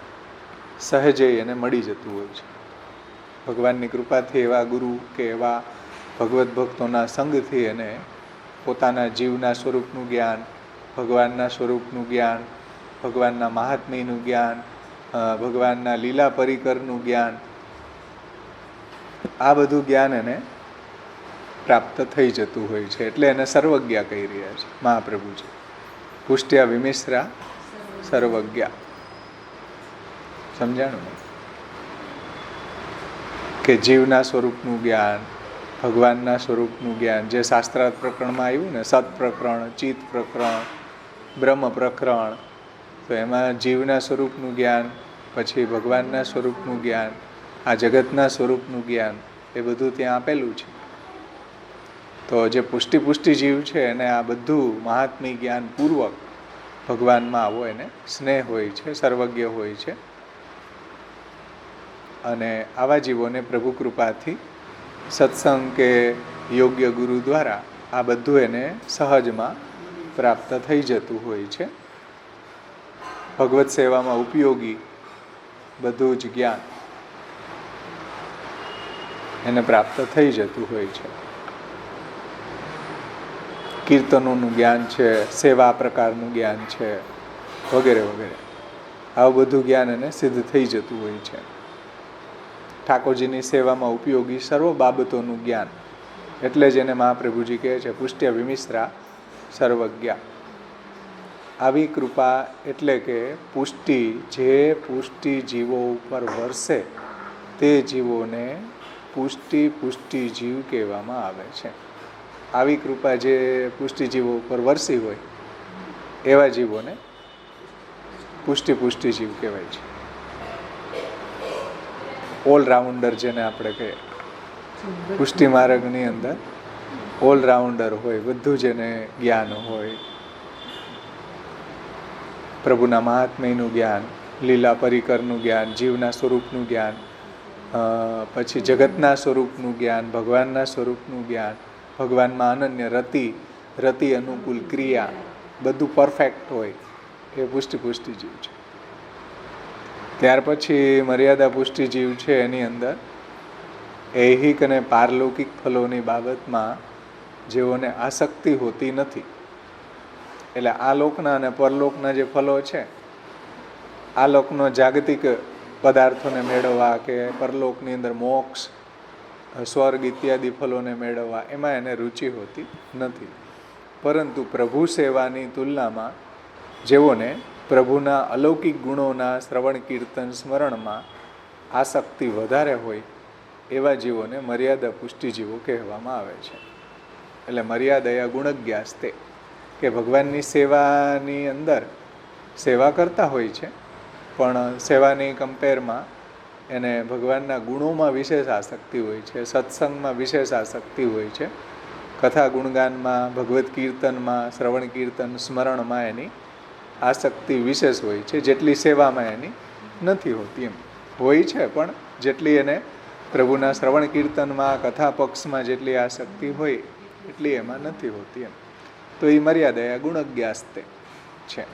સહેજે એને મળી જતું હોય છે. ભગવાનની કૃપાથી એવા ગુરુ કે એવા ભગવત ભક્તોના સંગથી એને પોતાના જીવના સ્વરૂપનું જ્ઞાન, ભગવાનના સ્વરૂપનું જ્ઞાન, ભગવાનના મહાત્મ્યનું જ્ઞાન, ભગવાનના લીલા પરિકરનું જ્ઞાન, આ બધું જ્ઞાન એને પ્રાપ્ત થઈ જતું હોય છે. એટલે એને સર્વજ્ઞા કહી રહ્યા છે મહાપ્રભુજી. પુષ્ટ્યા વિમિશ્રા સર્વજ્ઞા. સમજાણું ને? કે જીવના સ્વરૂપનું જ્ઞાન, ભગવાનના સ્વરૂપનું જ્ઞાન, જે શાસ્ત્રાર્થ પ્રકરણમાં આવ્યું ને, સત પ્રકરણ, ચિત્ત પ્રકરણ, બ્રહ્મ પ્રકરણ, તો એમાં જીવના સ્વરૂપનું જ્ઞાન, પછી ભગવાનના સ્વરૂપનું જ્ઞાન, આ જગતના સ્વરૂપનું જ્ઞાન, એ બધું ત્યાં આપેલું છે. તો જે પુષ્ટિ જીવ છે એને આ બધું મહાત્મ્ય જ્ઞાન પૂર્વક ભગવાનમાં આવો એને સ્નેહ હોય છે, સર્વજ્ઞ હોય છે. અને આવા જીવોને પ્રભુ કૃપાથી સત્સંગ કે યોગ્ય ગુરુ દ્વારા આ બધું એને સહજમાં પ્રાપ્ત થઈ જતું હોય છે. ભગવત સેવામાં ઉપયોગી બધું જ જ્ઞાન એને પ્રાપ્ત થઈ જતું હોય છે. કીર્તનોનું જ્ઞાન છે, સેવા પ્રકારનું જ્ઞાન છે, વગેરે વગેરે, આવું બધું જ્ઞાન એને સિદ્ધ થઈ જતું હોય છે. ઠાકોરજીની સેવામાં ઉપયોગી સર્વ બાબતોનું જ્ઞાન એટલે જ એને મહાપ્રભુજી કહે છે પુષ્ટ્ય વિમિશ્રા સર્વજ્ઞા. આવી કૃપા એટલે કે પુષ્ટિ, જે પુષ્ટિ જીવો ઉપર વરસે તે જીવોને પુષ્ટિ જીવ કહેવામાં આવે છે. આવી કૃપા જે પુષ્ટિ જીવો ઉપર વરસી હોય એવા જીવોને પુષ્ટિ જીવ કહેવાય છે. ઓલરાઉન્ડર જેને આપણે કહીએ, પુષ્ટિ માર્ગની અંદર ઓલરાઉન્ડર હોય, બધું જેને જ્ઞાન હોય, પ્રભુના મહાત્મ્યનું જ્ઞાન, લીલા પરિકરનું જ્ઞાન, જીવના સ્વરૂપનું જ્ઞાન, પછી જગતના સ્વરૂપનું જ્ઞાન, ભગવાનના સ્વરૂપનું જ્ઞાન, ભગવાનમાં અનન્ય રતિ અનુકૂળ ક્રિયા, બધું પરફેક્ટ હોય એ પુષ્ટિ જીવ છે. ત્યાર પછી મર્યાદા પુષ્ટિ જીવ છે, એની અંદર ઐહિક અને પારલૌકિક ફલોની બાબતમાં જેઓને આસક્તિ હોતી નથી. એટલે આ લોકના અને પરલોકના જે ફલો છે, આ લોકનો જાગતિક પદાર્થોને મેળવવા કે પરલોકની અંદર મોક્ષ, સ્વર્ગ ઇત્યાદિ ફલોને મેળવવા, એમાં એને રુચિ હોતી નથી. પરંતુ પ્રભુ સેવાની તુલનામાં જેઓને પ્રભુના અલૌકિક ગુણોના શ્રવણ કીર્તન સ્મરણમાં આસક્તિ વધારે હોય એવા જીવોને મર્યાદા પુષ્ટિ જીવો કહેવામાં આવે છે. એટલે મર્યાદયા ગુણજ્ઞાસ્તે, કે ભગવાનની સેવાની અંદર સેવા કરતા હોય છે, પણ સેવાની કમ્પેરમાં એને ભગવાનના ગુણોમાં વિશેષ આસક્તિ હોય છે, સત્સંગમાં વિશેષ આસક્તિ હોય છે, કથા ગુણગાનમાં, ભગવદ્ કીર્તનમાં, શ્રવણ કીર્તન સ્મરણમાં એની આસક્તિ વિશેષ હોય છે, જેટલી સેવામાં એની નથી હોતી. એમ હોય છે, પણ જેટલી એને પ્રભુના શ્રવણ કીર્તનમાં, કથા પક્ષમાં જેટલી આસક્તિ હોય એટલી એમાં નથી હોતી. એમ તો એ મર્યાદા ગુણજ્ઞાસ્તે છે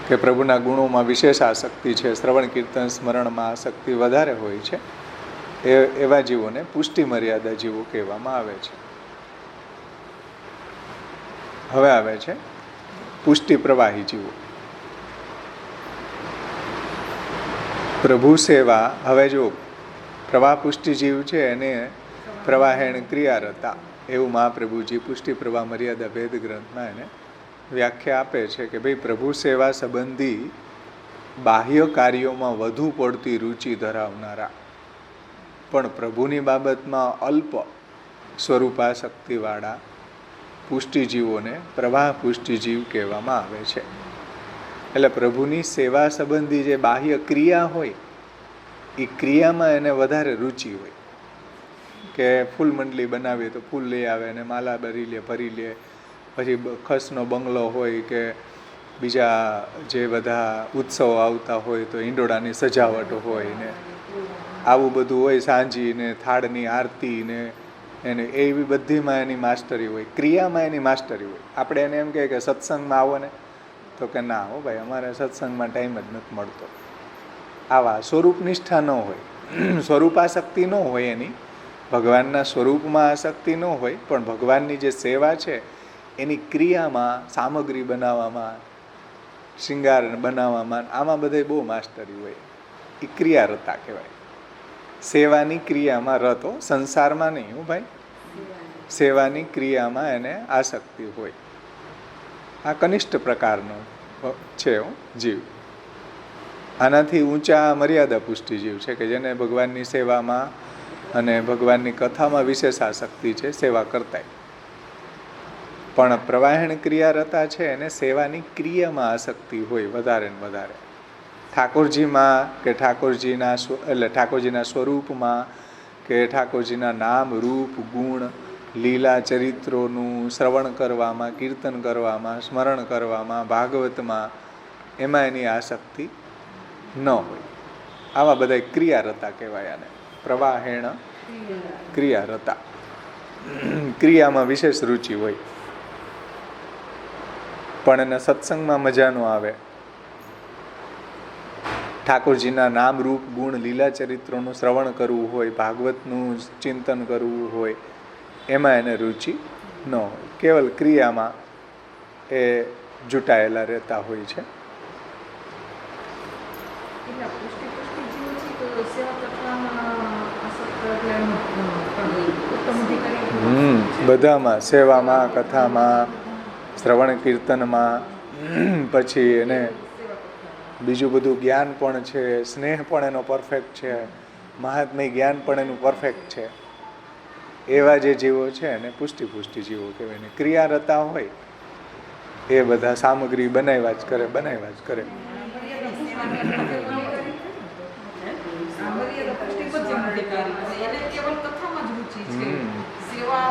કે પ્રભુના ગુણોમાં વિશેષ આસક્તિ છે, શ્રવણ કીર્તન સ્મરણમાં આસક્તિ વધારે હોય છે, એવા જીવોને પુષ્ટિ મર્યાદા જીવો કહેવામાં આવે છે. હવે આવે છે પુષ્ટિ પ્રવાહી જીવો. પ્રભુ સેવા, હવે જો પ્રવાહ પુષ્ટિ જીવ છે એને પ્રવાહેણ ક્રિયારતા એવું મહાપ્રભુજી પુષ્ટિ પ્રવાહ મર્યાદા ભેદ ગ્રંથમાં એને વ્યાખ્યા આપે છે કે ભાઈ પ્રભુ સેવા સંબંધી બાહ્ય કાર્યોમાં વધુ પડતી રુચિ ધરાવનારા, પણ પ્રભુની બાબતમાં અલ્પ સ્વરૂપાસક્તિવાળા પુષ્ટિજીવોને પ્રવાહ પુષ્ટિજીવ કહેવામાં આવે છે. એટલે પ્રભુની સેવા સંબંધી જે બાહ્ય ક્રિયા હોય એ ક્રિયામાં એને વધારે રુચિ હોય. કે ફૂલ મંડલી બનાવીએ તો ફૂલ લઈ આવે અને માલા ભરી લે, પછી ખસનો બંગલો હોય કે બીજા જે બધા ઉત્સવો આવતા હોય તો ઈંડોળાની સજાવટ હોય ને આવું બધું હોય, સાંજી ને થાળની આરતી ને એને એવી બધીમાં એની માસ્ટરી હોય, ક્રિયામાં એની માસ્ટરી હોય. આપણે એને એમ કહે કે સત્સંગમાં આવો ને, તો કે ના હો ભાઈ, અમારે સત્સંગમાં ટાઈમ જ નથી મળતો. આવા સ્વરૂપ નિષ્ઠા ન હોય, સ્વરૂપાસક્તિ ન હોય એની, ભગવાનના સ્વરૂપમાં આસક્તિ ન હોય, પણ ભગવાનની જે સેવા છે એની ક્રિયામાં, સામગ્રી બનાવવામાં, શૃંગાર બનાવવામાં, આમાં બધે બહુ માસ્ટરી હોય. એ ક્રિયારતા કહેવાય. સેવાની ક્રિયામાં રતો, સંસારમાં નહીં હું ભાઈ, સેવાની ક્રિયામાં એને આસક્તિ હોય. આ કનિષ્ઠ પ્રકારનો છે જીવ. આનાથી ઊંચા મર્યાદા પુષ્ટિ જીવ છે કે જેને ભગવાનની સેવામાં અને ભગવાનની કથામાં વિશેષ આસક્તિ છે, સેવા કરતા. પણ પ્રવાહણ ક્રિયારતા છે એને સેવાની ક્રિયામાં આસક્તિ હોય વધારે ને વધારે. ઠાકોરજીમાં કે ઠાકોરજીના સ્વરૂપમાં કે ઠાકોરજીના નામ, રૂપ, ગુણ, લીલા ચરિત્રોનું શ્રવણ કરવામાં, કીર્તન કરવામાં, સ્મરણ કરવામાં, ભાગવતમાં, એમાં એની આસક્તિ ન હોય. આવા બધા ક્રિયારતા કહેવાય. આને પ્રવાહેણ ક્રિયારતા, ક્રિયામાં વિશેષ રુચિ હોય. પણ એને સત્સંગમાં મજા ન આવે. ઠાકોરજીના નામ, રૂપ, ગુણ, લીલા ચરિત્રોનું શ્રવણ કરવું હોય, ભાગવતનું ચિંતન કરવું હોય, એમાં એને રુચિ ન હોય. કેવલ ક્રિયામાં એ જુટાયેલા રહેતા હોય છે. બધામાં, સેવામાં, કથામાં, શ્રવણ કીર્તનમાં, પછી એને બીજું બધું જ્ઞાન પણ છે, સ્નેહ પણ એનો પરફેક્ટ છે, મહાત્મ્ય જ્ઞાન પણ એનું પરફેક્ટ છે. એવા જે જીવો છે એને પુષ્ટિ જીવો કહેવાય. ને ક્રિયારતા હોય એ બધા સામગ્રી બનાવ્યા જ કરે.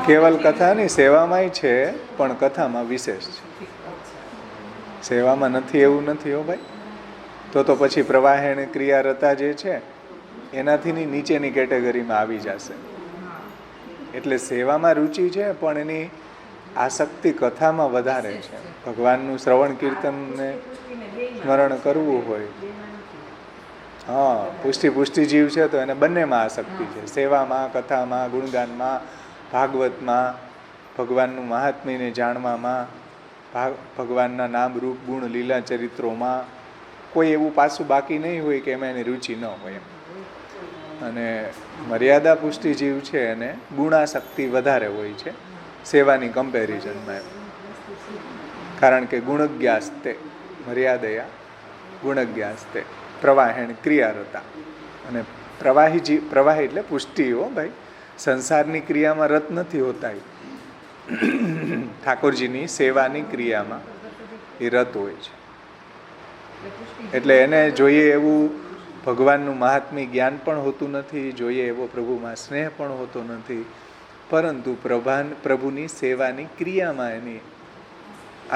કેવલ કથાની સેવામાં છે, પણ કથામાં વિશેષ છે. સેવામાં નથી એવું નથી હો ભાઈ. તો પછી પ્રવાહેણ ક્રિયારતા જે છે એનાથી નીચેની કેટેગરીમાં આવી જશે. એટલે સેવામાં રુચિ છે, પણ એની આસક્તિ કથામાં વધારે છે. ભગવાનનું શ્રવણ કીર્તનને સ્મરણ કરવું હોય, હા, પુષ્ટિ જીવ છે તો એને બંનેમાં આસક્તિ છે. સેવામાં, કથામાં, ગુણગાનમાં, ભાગવતમાં, ભગવાનનું મહાત્મ્યને જાણવામાં, ભગવાનના નામ રૂપ ગુણ લીલા ચરિત્રોમાં કોઈ એવું પાછું બાકી નહીં હોય કે એમાં એની રુચિ ન હોય. અને મર્યાદા પુષ્ટિ જીવ છે એને ગુણાશક્તિ વધારે હોય છે સેવાની કમ્પેરિઝનમાં. કારણ કે ગુણજ્ઞાસ્તે મર્યાદયા ગુણજ્ઞાસ્તે પ્રવાહેણ ક્રિયારતા. અને પ્રવાહી એટલે પુષ્ટિ હો ભાઈ, સંસારની ક્રિયામાં રત નથી હોતા. ઠાકોરજીની સેવાની ક્રિયામાં એ રત હોય છે. એટલે એને જોઈએ એવું ભગવાનનું મહાત્મ્ય જ્ઞાન પણ હોતું નથી, જોઈએ એવો પ્રભુમાં સ્નેહ પણ હોતો નથી, પરંતુ પ્રભુની સેવાની ક્રિયામાં એની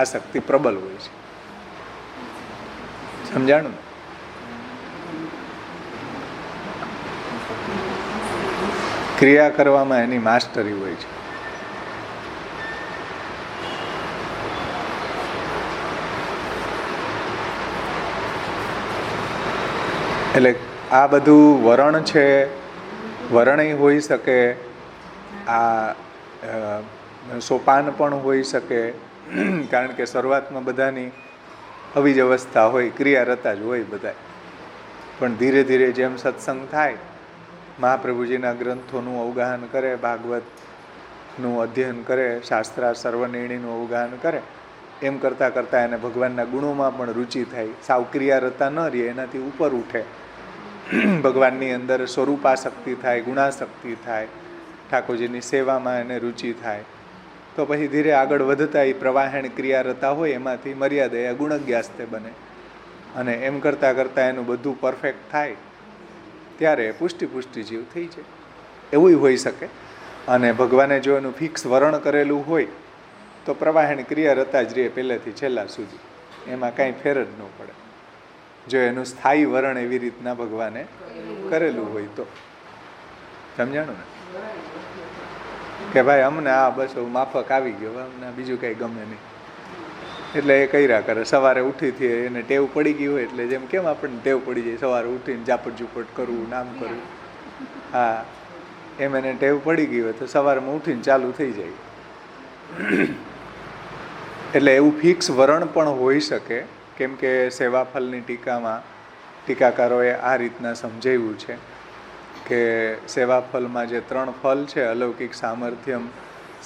આસક્તિ પ્રબળ હોય છે. સમજાણું? ક્રિયા કરવામાં એની માસ્ટરી હોય છે. એટલે આ બધું વરણ છે, વરણય હોઈ શકે, આ સોપાન પણ હોઈ શકે. કારણ કે શરૂઆતમાં બધાની આવી જ અવસ્થા હોય, ક્રિયારતા જ હોય બધા. પણ ધીરે ધીરે જેમ સત્સંગ થાય, મહાપ્રભુજીના ગ્રંથોનું અવગાહન કરે, ભાગવતનું અધ્યયન કરે, શાસ્ત્રા સર્વનિર્ણયનું અવગાહન કરે, એમ કરતાં કરતાં એને ભગવાનના ગુણોમાં પણ રુચિ થાય. સાવ ક્રિયારતા ન રહે, એનાથી ઉપર ઉઠે. ભગવાનની અંદર સ્વરૂપાશક્તિ થાય, ગુણાશક્તિ થાય, ઠાકોરજીની સેવામાં એને રુચિ થાય. તો પછી ધીરે આગળ વધતા એ પ્રવાહેણ ક્રિયારતા હોય એમાંથી મર્યાદા ગુણજ્ઞાસ્તે બને. અને એમ કરતાં કરતાં એનું બધું પરફેક્ટ થાય ત્યારે પુષ્ટિ જીવ થઈ જાય. એવું હોઈ શકે. અને ભગવાને જો એનું ફિક્સ વરણ કરેલું હોય તો પ્રવાહેણ ક્રિયારતા જ રહે પહેલેથી છેલ્લા સુધી, એમાં કાંઈ ફેર જ ન પડે. જો એનું સ્થાયી વરણ એવી રીતના ભગવાને કરેલું હોય તો. સમજાણું ને? કે ભાઈ અમને આ બસ માફક આવી ગયો, અમને બીજું કંઈ ગમે નહીં, એટલે એ કર્યા કરે. સવારે ઉઠીથી એને ટેવ પડી ગઈ હોય, એટલે જેમ કેમ આપણને ટેવ પડી જાય સવારે ઉઠીને ઝાપટ ઝૂપટ કરવું, નામ કરવું, હા, એમ એને ટેવ પડી ગઈ હોય તો સવારમાં ઉઠીને ચાલુ થઈ જાય. એટલે એવું ફિક્સ વરણ પણ હોઈ શકે. કેમ કે સેવાફલની ટીકામાં ટીકાકારોએ આ રીતના સમજાવ્યું છે કે સેવાફલમાં જે 3 ફલ છે, અલૌકિક સામર્થ્યમ,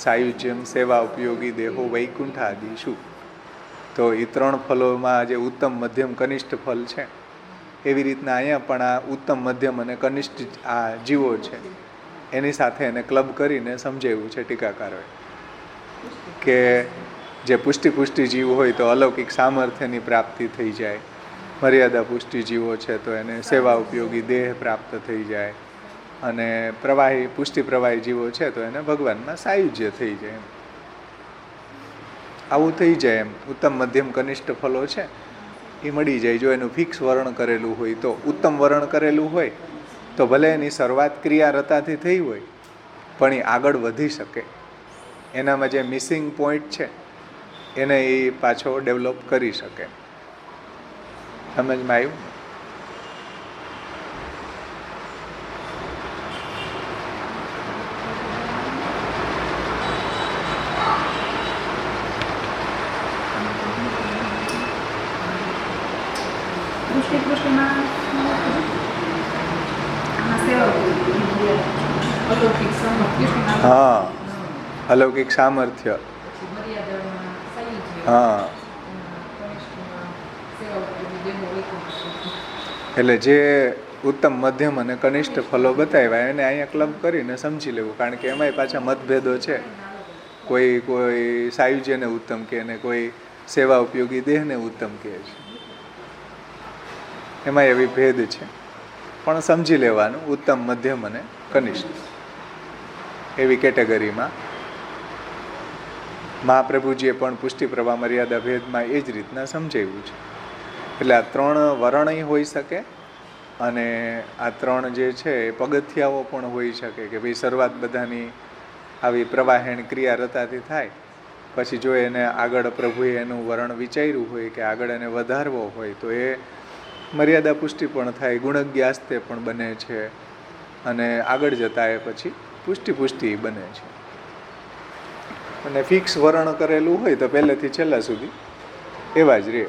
સાયુજ્યમ, સેવા ઉપયોગી દેહો વૈકુંઠાદિશુ, તો એ 3 ફલોમાં જે ઉત્તમ મધ્યમ કનિષ્ઠ ફલ છે, એવી રીતના અહીંયા પણ આ ઉત્તમ મધ્યમ અને કનિષ્ઠ આ જીવો છે એની સાથે એને ક્લબ કરીને સમજાવ્યું છે ટીકાકારોએ કે જે પુષ્ટિ જીવ હોય તો અલૌકિક સામર્થ્યની પ્રાપ્તિ થઈ જાય, મર્યાદા પુષ્ટિ જીવો છે તો એને સેવા ઉપયોગી દેહ પ્રાપ્ત થઈ જાય, અને પુષ્ટિ પ્રવાહી જીવો છે તો એને ભગવાનમાં સાયુજ્ય થઈ જાય. આવું થઈ જાય. એમ ઉત્તમ મધ્યમ કનિષ્ઠ ફલો છે એ મળી જાય જો એનું ફિક્સ વરણ કરેલું હોય તો. ઉત્તમ વરણ કરેલું હોય તો ભલે એની શરૂઆત ક્રિયારતાથી થઈ હોય પણ એ આગળ વધી શકે. એનામાં જે મિસિંગ પોઈન્ટ છે એને એ પાછો ડેવલપ કરી શકે. સમજમાં આવ્યું? હા, અલૌકિક સામર્થ્ય. હા, એટલે જે ઉત્તમ, મધ્યમ અને કનિષ્ઠ ફલો બતાવ્યા એને અહીંયા ક્લબ કરીને સમજી લેવું, કારણ કે એમાંય પાછા મતભેદો છે. કોઈ સાયુજ્યને ઉત્તમ કહે ને કોઈ સેવા ઉપયોગી દેહને ઉત્તમ કહે છે. એમાં એવી ભેદ છે, પણ સમજી લેવાનું ઉત્તમ, મધ્યમ અને કનિષ્ઠ એવી કેટેગરીમાં. મહાપ્રભુજીએ પણ પુષ્ટિ પ્રવાહ મર્યાદા ભેદમાં એ જ રીતના સમજાવ્યું છે. એટલે આ 3 વરણય હોઈ શકે અને આ 3 જે છે એ પગથિયાઓ પણ હોઈ શકે કે ભાઈ શરૂઆત બધાની આવી પ્રવાહેણ ક્રિયા રતાથી થાય, પછી જો એને આગળ પ્રભુએ એનું વરણ વિચાર્યું હોય કે આગળ એને વધારવો હોય તો એ મર્યાદા પુષ્ટિ પણ થાય, ગુણજ્ઞાસ્તે પણ બને છે અને આગળ જતાં એ પછી પુષ્ટિ બને છે. અને ફિક્સ વરણ કરેલું હોય તો પહેલેથી છેલ્લા સુધી એવા જ રહે,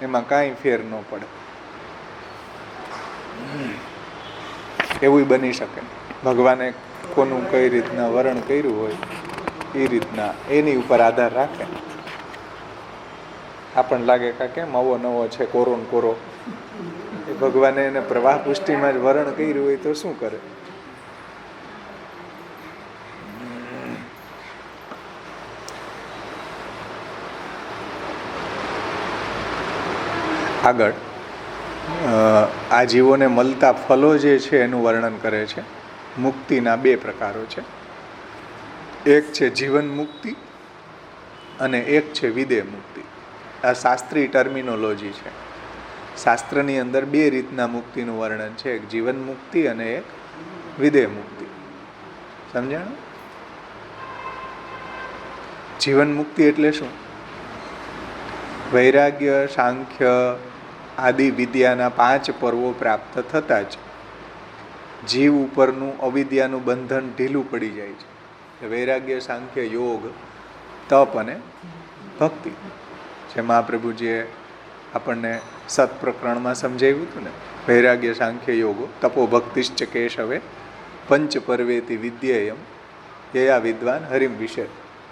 એમાં કાંઈ ફેર ન પડે. એવું બની શકે. ભગવાને કોનું કઈ રીતના વરણ કર્યું હોય એ રીતના એની ઉપર આધાર રાખે. આપણને લાગે કે કેમ આવો નવો છે કોરો ને કોરો, એ ભગવાને એને પ્રવાહ પુષ્ટિમાં જ વરણ કર્યું હોય તો શું કરે. આગળ આ જીવોને મળતા ફલો જે છે એનું વર્ણન કરે છે. મુક્તિના 2 પ્રકારો છે. એક છે જીવન મુક્તિ અને એક છે વિદેહ મુક્તિ. આ શાસ્ત્રીય ટર્મિનોલોજી છે. શાસ્ત્રની અંદર 2 રીતના મુક્તિનું વર્ણન છે, એક જીવન મુક્તિ અને એક વિદેહ મુક્તિ. સમજાણું? જીવન મુક્તિ એટલે શું? વૈરાગ્ય, સાંખ્ય આદિ વિદ્યાના 5 પર્વો પ્રાપ્ત થતાં જ જીવ ઉપરનું અવિદ્યાનું બંધન ઢીલું પડી જાય છે. વૈરાગ્ય, સાંખ્ય, યોગ, તપ અને ભક્તિ. જે મહાપ્રભુજીએ આપણને સત્પ્રકરણમાં સમજાવ્યું હતું ને, વૈરાગ્ય, સાંખ્ય, યોગો તપો ભક્તિશ્ચ કેશવે પંચ પર્વેતિ વિદ્યેયમ યયા વિદ્વાન હરિમ વિશે.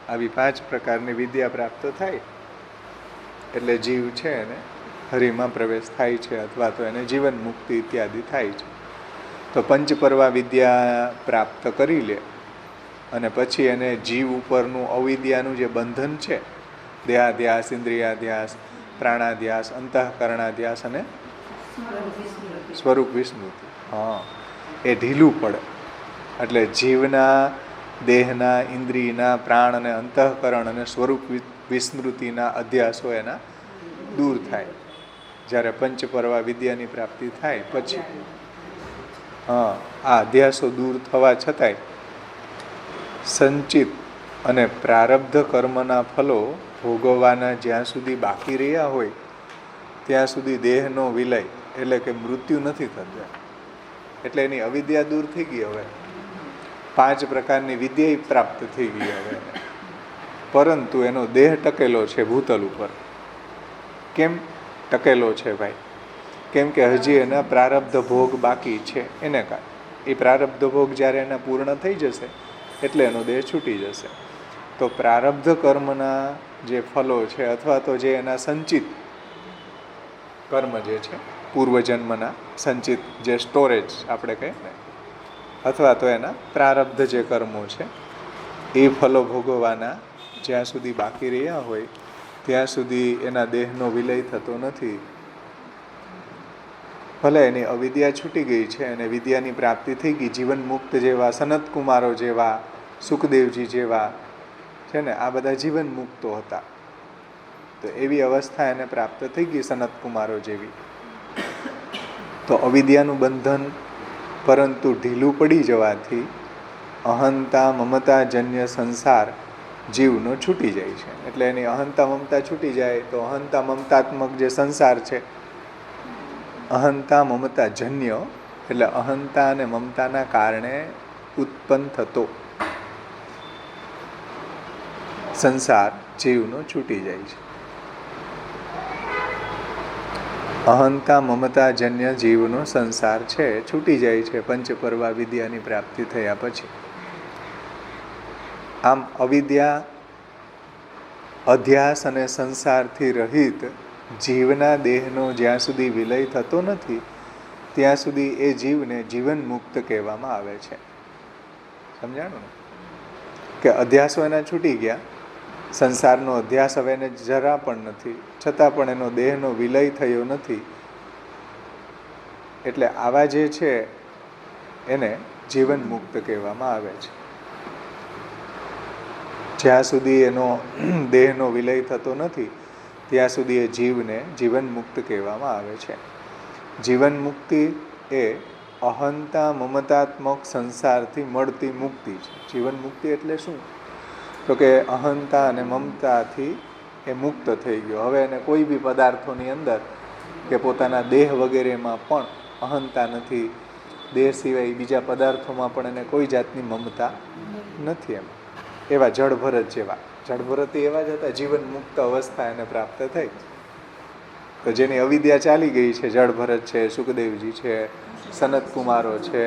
આવી 5 પ્રકારની વિદ્યા પ્રાપ્ત થાય એટલે જીવ છે એને હરિમાં પ્રવેશ થાય છે, અથવા તો એને જીવન મુક્તિ ઇત્યાદિ થાય છે. તો પંચપર્વા વિદ્યા પ્રાપ્ત કરી લે અને પછી એને જીવ ઉપરનું અવિદ્યાનું જે બંધન છે, દેહાધ્યાસ, ઇન્દ્રિયાધ્યાસ, પ્રાણાધ્યાસ, અંતઃકરણાધ્યાસ અને સ્વરૂપ વિસ્મૃતિ, એ ઢીલું પડે. એટલે જીવના દેહના, ઇન્દ્રિયના, પ્રાણ અને અંતઃકરણ અને સ્વરૂપ વિસ્મૃતિના અધ્યાસો એના દૂર થાય. જ્યારે પંચપર્વા વિદ્યાની પ્રાપ્તિ થાય પછી આ અધ્યાસો દૂર થવા છતાંય સંચિત અને પ્રારબ્ધ કર્મના ફલો ભોગવવાના જ્યાં સુધી બાકી રહ્યા હોય ત્યાં સુધી દેહનો વિલય એટલે કે મૃત્યુ નથી થતું. એટલે એની અવિદ્યા દૂર થઈ ગઈ. હવે 5 પ્રકારની વિદ્યા પ્રાપ્ત થઈ ગઈ હવે, પરંતુ એનો દેહ ટકેલો છે ભૂતલ ઉપર. કેમ ટકેલો છે ભાઈ? કેમ કે હજી એના પ્રારબ્ધ ભોગ બાકી છે. એને કારણે એ પ્રારબ્ધ ભોગ જ્યારે એના પૂર્ણ થઈ જશે એટલે એનો દેહ છૂટી જશે. તો પ્રારબ્ધ કર્મના જે ફલો છે અથવા તો જે એના સંચિત કર્મ જે છે, પૂર્વજન્મના સંચિત જે સ્ટોરેજ આપણે કહીએ ને, અથવા તો એના પ્રારબ્ધ જે કર્મો છે એ ફલો ભોગવવાના જ્યાં સુધી બાકી રહ્યા હોય ત્યાં સુધી એના દેહનો વિલય થતો નથી. ભલે એની અવિદ્યા છૂટી ગઈ છે અને વિદ્યાની પ્રાપ્તિ થઈ ગઈ, જીવન મુક્ત જેવા સનતકુમારો જેવા, સુખદેવજી જેવા છે ને, આ બધા જીવન મુક્તો હતા. તો એવી અવસ્થા એને પ્રાપ્ત થઈ ગઈ સનતકુમારો જેવી. તો અવિદ્યાનું બંધન પરંતુ ઢીલું પડી જવાથી અહંતા મમતાજન્ય સંસાર જીવનો છૂટી જાય છે. એટલે એની અહંતા મમતા છૂટી જાય તો અહંતા મમતાત્મક જે સંસાર છે, અહંતા મમતા જન્ય એટલે અહંતા અને મમતાના કારણે ઉત્પન્ન થતો સંસાર જીવનો છૂટી જાય છે. અહંતા મમતાજન્ય જીવનો સંસાર છે છૂટી જાય છે પંચપર્વા વિદ્યાની પ્રાપ્તિ થયા પછી. આમ અવિદ્યા, અધ્યાસ અને સંસારથી રહિત જીવના દેહનો જ્યાં સુધી વિલય થતો નથી ત્યાં સુધી એ જીવને જીવન મુક્ત કહેવામાં આવે છે. સમજાણું ને? કે અધ્યાસો એના છૂટી ગયા, સંસારનો અધ્યાસ હવે એને જરા પણ નથી, છતાં પણ એનો દેહનો વિલય થયો નથી. એટલે આવા જે છે એને જીવન મુક્ત કહેવામાં આવે છે. જ્યાં સુધી એનો દેહનો વિલય થતો નથી ત્યાં સુધી એ જીવને જીવન મુક્ત કહેવામાં આવે છે. જીવન મુક્તિ એ અહંતા મમતાત્મક સંસારથી મળતી મુક્તિ છે. જીવન મુક્તિ એટલે શું? તો કે અહંતા અને મમતાથી એ મુક્ત થઈ ગયો. હવે એને કોઈ બી પદાર્થોની અંદર કે પોતાના દેહ વગેરેમાં પણ અહંતા નથી, દેહ સિવાય બીજા પદાર્થોમાં પણ એને કોઈ જાતની મમતા નથી. એવા જળભરત જેવા, જળભરત એવા જ હતા, જીવન મુક્ત અવસ્થા એને પ્રાપ્ત થઈ. તો જેની અવિદ્યા ચાલી ગઈ છે, જળભરત છે, સુખદેવજી છે, સનતકુમારો છે,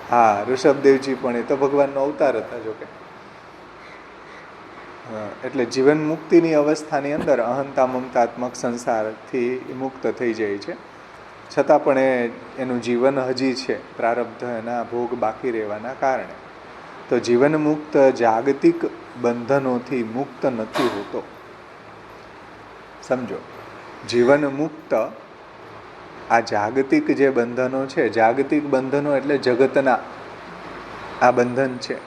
હા ઋષભદેવજી પણ એ તો ભગવાનનો અવતાર હતા જોકે. એટલે જીવન મુક્તિની અવસ્થાની અંદર અહંતા મમતાત્મક સંસારથી મુક્ત થઈ જાય છે. છતાં પણ એનું જીવન હજી છે, પ્રારબ્ધ એના ભોગ બાકી રહેવાના કારણે. તો જીવન મુક્ત જાગતિક બંધનોથી મુક્ત નથી હોતો. સમજો, જીવન મુક્ત આ જાગતિક જે બંધનો છે, જાગતિક બંધનો એટલે જગતના આ બંધન છે,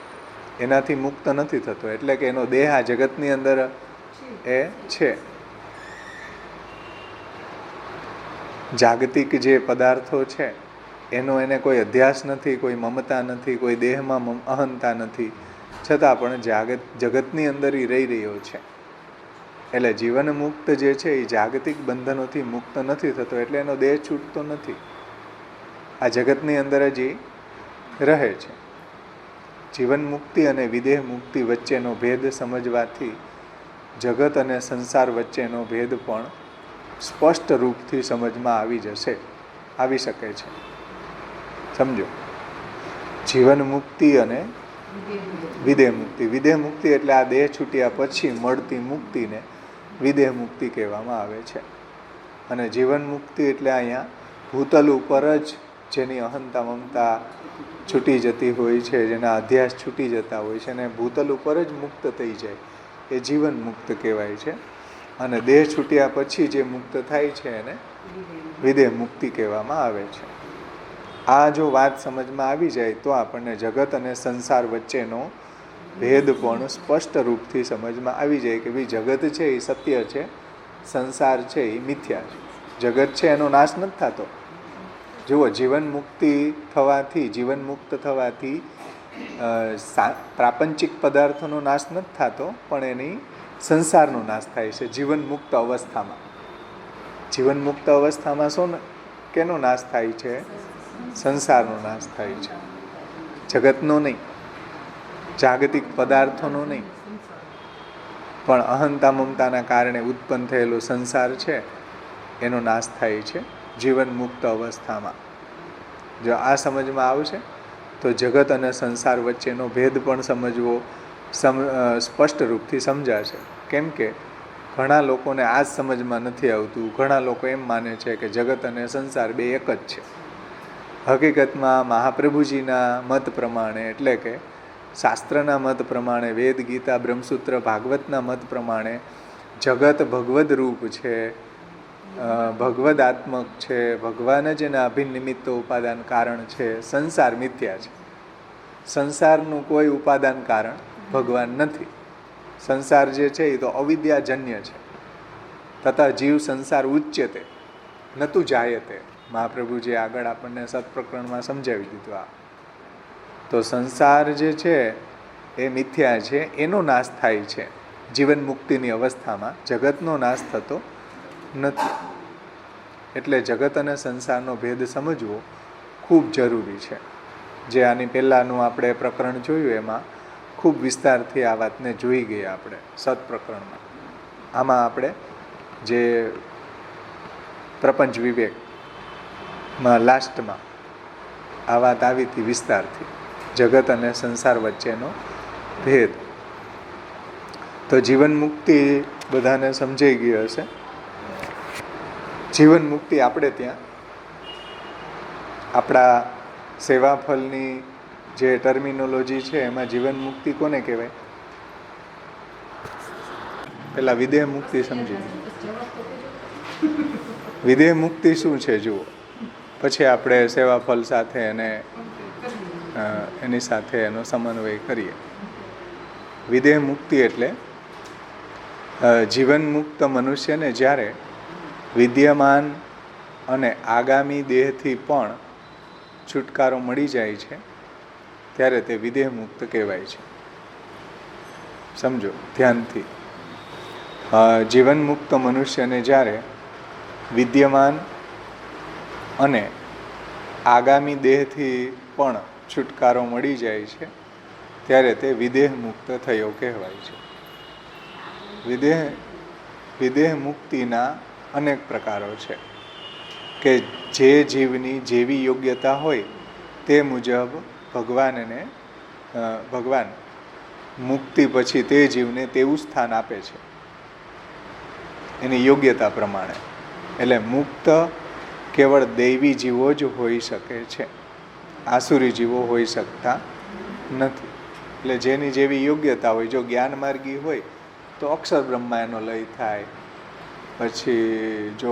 એનાથી મુક્ત નથી થતો. એટલે કે એનો દેહ આ જગતની અંદર એ છે. જાગતિક જે પદાર્થો છે એનો એને કોઈ અધ્યાસ નથી, કોઈ મમતા નથી, કોઈ દેહમાં અહંતા નથી, છતાં પણ જગતની અંદર એ રહી રહ્યો છે. એટલે જીવન મુક્ત જે છે એ જાગતિક બંધનોથી મુક્ત નથી થતો, એટલે એનો દેહ છૂટતો નથી, આ જગતની અંદર જ રહે છે. જીવન મુક્તિ અને વિદેહ મુક્તિ વચ્ચેનો ભેદ સમજવાથી જગત અને સંસાર વચ્ચેનો ભેદ પણ સ્પષ્ટ રૂપથી સમજમાં આવી શકે છે. સમજો, જીવન મુક્તિ અને વિદેહ મુક્તિ. વિદેહ મુક્તિ એટલે આ દેહ છૂટ્યા પછી મળતી મુક્તિને વિદેહ મુક્તિ કહેવામાં આવે છે. અને જીવન મુક્તિ એટલે અહીંયા ભૂતલ ઉપર જ જેની અહંતા મમતા છૂટી જતી હોય છે, જેના અધ્યાસ છૂટી જતા હોય છે, અને ભૂતલ ઉપર જ મુક્ત થઈ જાય એ જીવન મુક્ત કહેવાય છે. અને દેહ છૂટ્યા પછી જે મુક્ત થાય છે એને વિદેહ મુક્તિ કહેવામાં આવે છે. આ જો વાત સમજમાં આવી જાય તો આપણને જગત અને સંસાર વચ્ચેનો ભેદ પણ સ્પષ્ટ રૂપથી સમજમાં આવી જાય કે ભાઈ જગત છે એ સત્ય છે, સંસાર છે એ મિથ્યા છે. જગત છે એનો નાશ નથી થતો. જુઓ, જીવન મુક્ત થવાથી પ્રાપંચિક પદાર્થોનો નાશ નથી થતો, પણ એની સંસારનો નાશ થાય છે જીવન મુક્ત અવસ્થામાં. જીવન મુક્ત અવસ્થામાં કેનો નાશ થાય છે? સંસારનો નાશ થાય છે, જગતનો નહીં, જાગતિક પદાર્થોનો નહીં, પણ અહંતા મમતાના કારણે ઉત્પન્ન થયેલો સંસાર છે એનો નાશ થાય છે જીવન મુક્ત અવસ્થામાં. જો આ સમજમાં આવશે તો જગત અને સંસાર વચ્ચેનો ભેદ પણ સમજવો સ્પષ્ટ રૂપથી સમજાશે. કેમ કે ઘણા લોકોને આ જ સમજમાં નથી આવતું. ઘણા લોકો એમ માને છે કે જગત અને સંસાર બે એક જ છે. હકીકતમાં મહાપ્રભુજીના મત પ્રમાણે, એટલે કે શાસ્ત્રના મત પ્રમાણે, વેદ ગીતા બ્રહ્મસૂત્ર ભાગવતના મત પ્રમાણે જગત ભગવદ રૂપ છે, ભગવદાત્મક છે, ભગવાન જ એના અભિન્ન નિમિત્તો ઉપાદાન કારણ છે. સંસાર મિથ્યા છે. સંસારનું કોઈ ઉપાદાન કારણ ભગવાન નથી. સંસાર જે છે એ તો અવિદ્યાજન્ય છે. તથા જીવ સંસાર ઉચ્યતે નતું જાયતે. મહાપ્રભુજી આગળ આપણને સત્પ્રકરણમાં સમજાવી દીધું. આ તો સંસાર જે છે એ મિથ્યા છે, એનો નાશ થાય છે જીવન મુક્તિની અવસ્થામાં. જગતનો નાશ થતો નથી. એટલે જગત અને સંસારનો ભેદ સમજવો ખૂબ જરૂરી છે. જે આની પહેલાંનું આપણે પ્રકરણ જોયું એમાં ખૂબ વિસ્તારથી આ વાતને જોઈ ગયા આપણે સત્પ્રકરણમાં. આમાં આપણે જે પ્રપંચ વિવેકમાં લાસ્ટમાં આ વાત આવી હતી વિસ્તારથી, જગત અને સંસાર વચ્ચેનો ભેદ. તો જીવન મુક્તિ બધાને સમજાઈ ગઈ હશે. જીવન મુક્તિ આપણે ત્યાં આપણા સેવાફલની જે ટર્મિનોલોજી છે એમાં જીવન મુક્તિ કોને કહેવાય? પેલા વિદેહ મુક્તિ સમજી. વિદેહ મુક્તિ શું છે જુઓ, પછી આપણે સેવાફલ સાથે એની સાથે એનો સમન્વય કરીએ. વિદેહ મુક્તિ એટલે જીવન મુક્ત મનુષ્યને જ્યારે વિદ્યમાન અને આગામી દેહથી પણ છુટકારો મળી જાય છે ત્યારે તે વિદેહ મુક્ત કહેવાય છે. સમજો ધ્યાનથી. જીવન મુક્ત મનુષ્યને જ્યારે વિદ્યમાન અને આગામી દેહથી પણ છુટકારો મળી જાય છે ત્યારે તે વિદેહ મુક્ત થયો કહેવાય છે. વિદેહ મુક્તિના અનેક પ્રકારો છે કે જે જીવની જેવી યોગ્યતા હોય તે મુજબ ભગવાન મુક્તિ પછી તે જીવને તેવું સ્થાન આપે છે એની યોગ્યતા પ્રમાણે. એટલે મુક્ત કેવળ દૈવી જીવો જ હોઈ શકે છે, આસુરી જીવો હોઈ શકતા નથી. એટલે જેની જેવી યોગ્યતા હોય, જો જ્ઞાન માર્ગી હોય તો અક્ષર બ્રહ્મા એનો લય થાય. પછી જો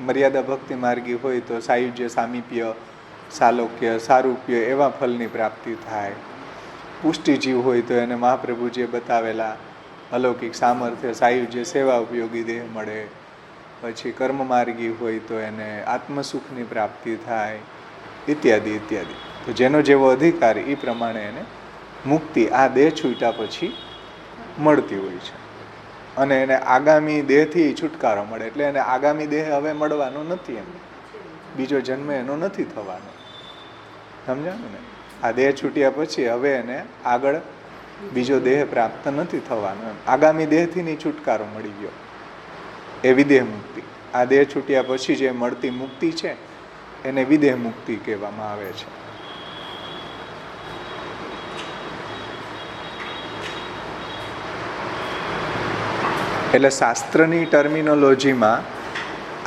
મર્યાદા ભક્તિ માર્ગી હોય તો સાયુજ્ય, સામીપ્ય, સાલોક્ય, સારૂપ્ય એવા ફલની પ્રાપ્તિ થાય. પુષ્ટિજીવ હોય તો એને મહાપ્રભુજીએ બતાવેલા અલૌકિક સામર્થ્ય, સાયુજ્ય, સેવા ઉપયોગી દેહ મળે. પછી કર્મ માર્ગી હોય તો એને આત્મસુખની પ્રાપ્તિ થાય, ઇત્યાદિ ઇત્યાદિ. તો જેનો જેવો અધિકાર એ પ્રમાણે એને મુક્તિ આ દેહ છૂટ્યા પછી મળતી હોય છે. અને એને આગામી દેહથી છુટકારો મળે. એટલે એને આગામી દેહ હવે મળવાનો નથી, એમ બીજો જન્મ એનો નથી થવાનો. સમજાણું ને? આ દેહ છૂટ્યા પછી હવે એને આગળ બીજો દેહ પ્રાપ્ત નથી થવાનો. એમ આગામી દેહથી ની છુટકારો મળી ગયો, એ વિદેહ મુક્તિ. આ દેહ છૂટ્યા પછી જે મળતી મુક્તિ છે એને વિદેહ મુક્તિ કહેવામાં આવે છે. એટલે શાસ્ત્રની ટર્મિનોલોજીમાં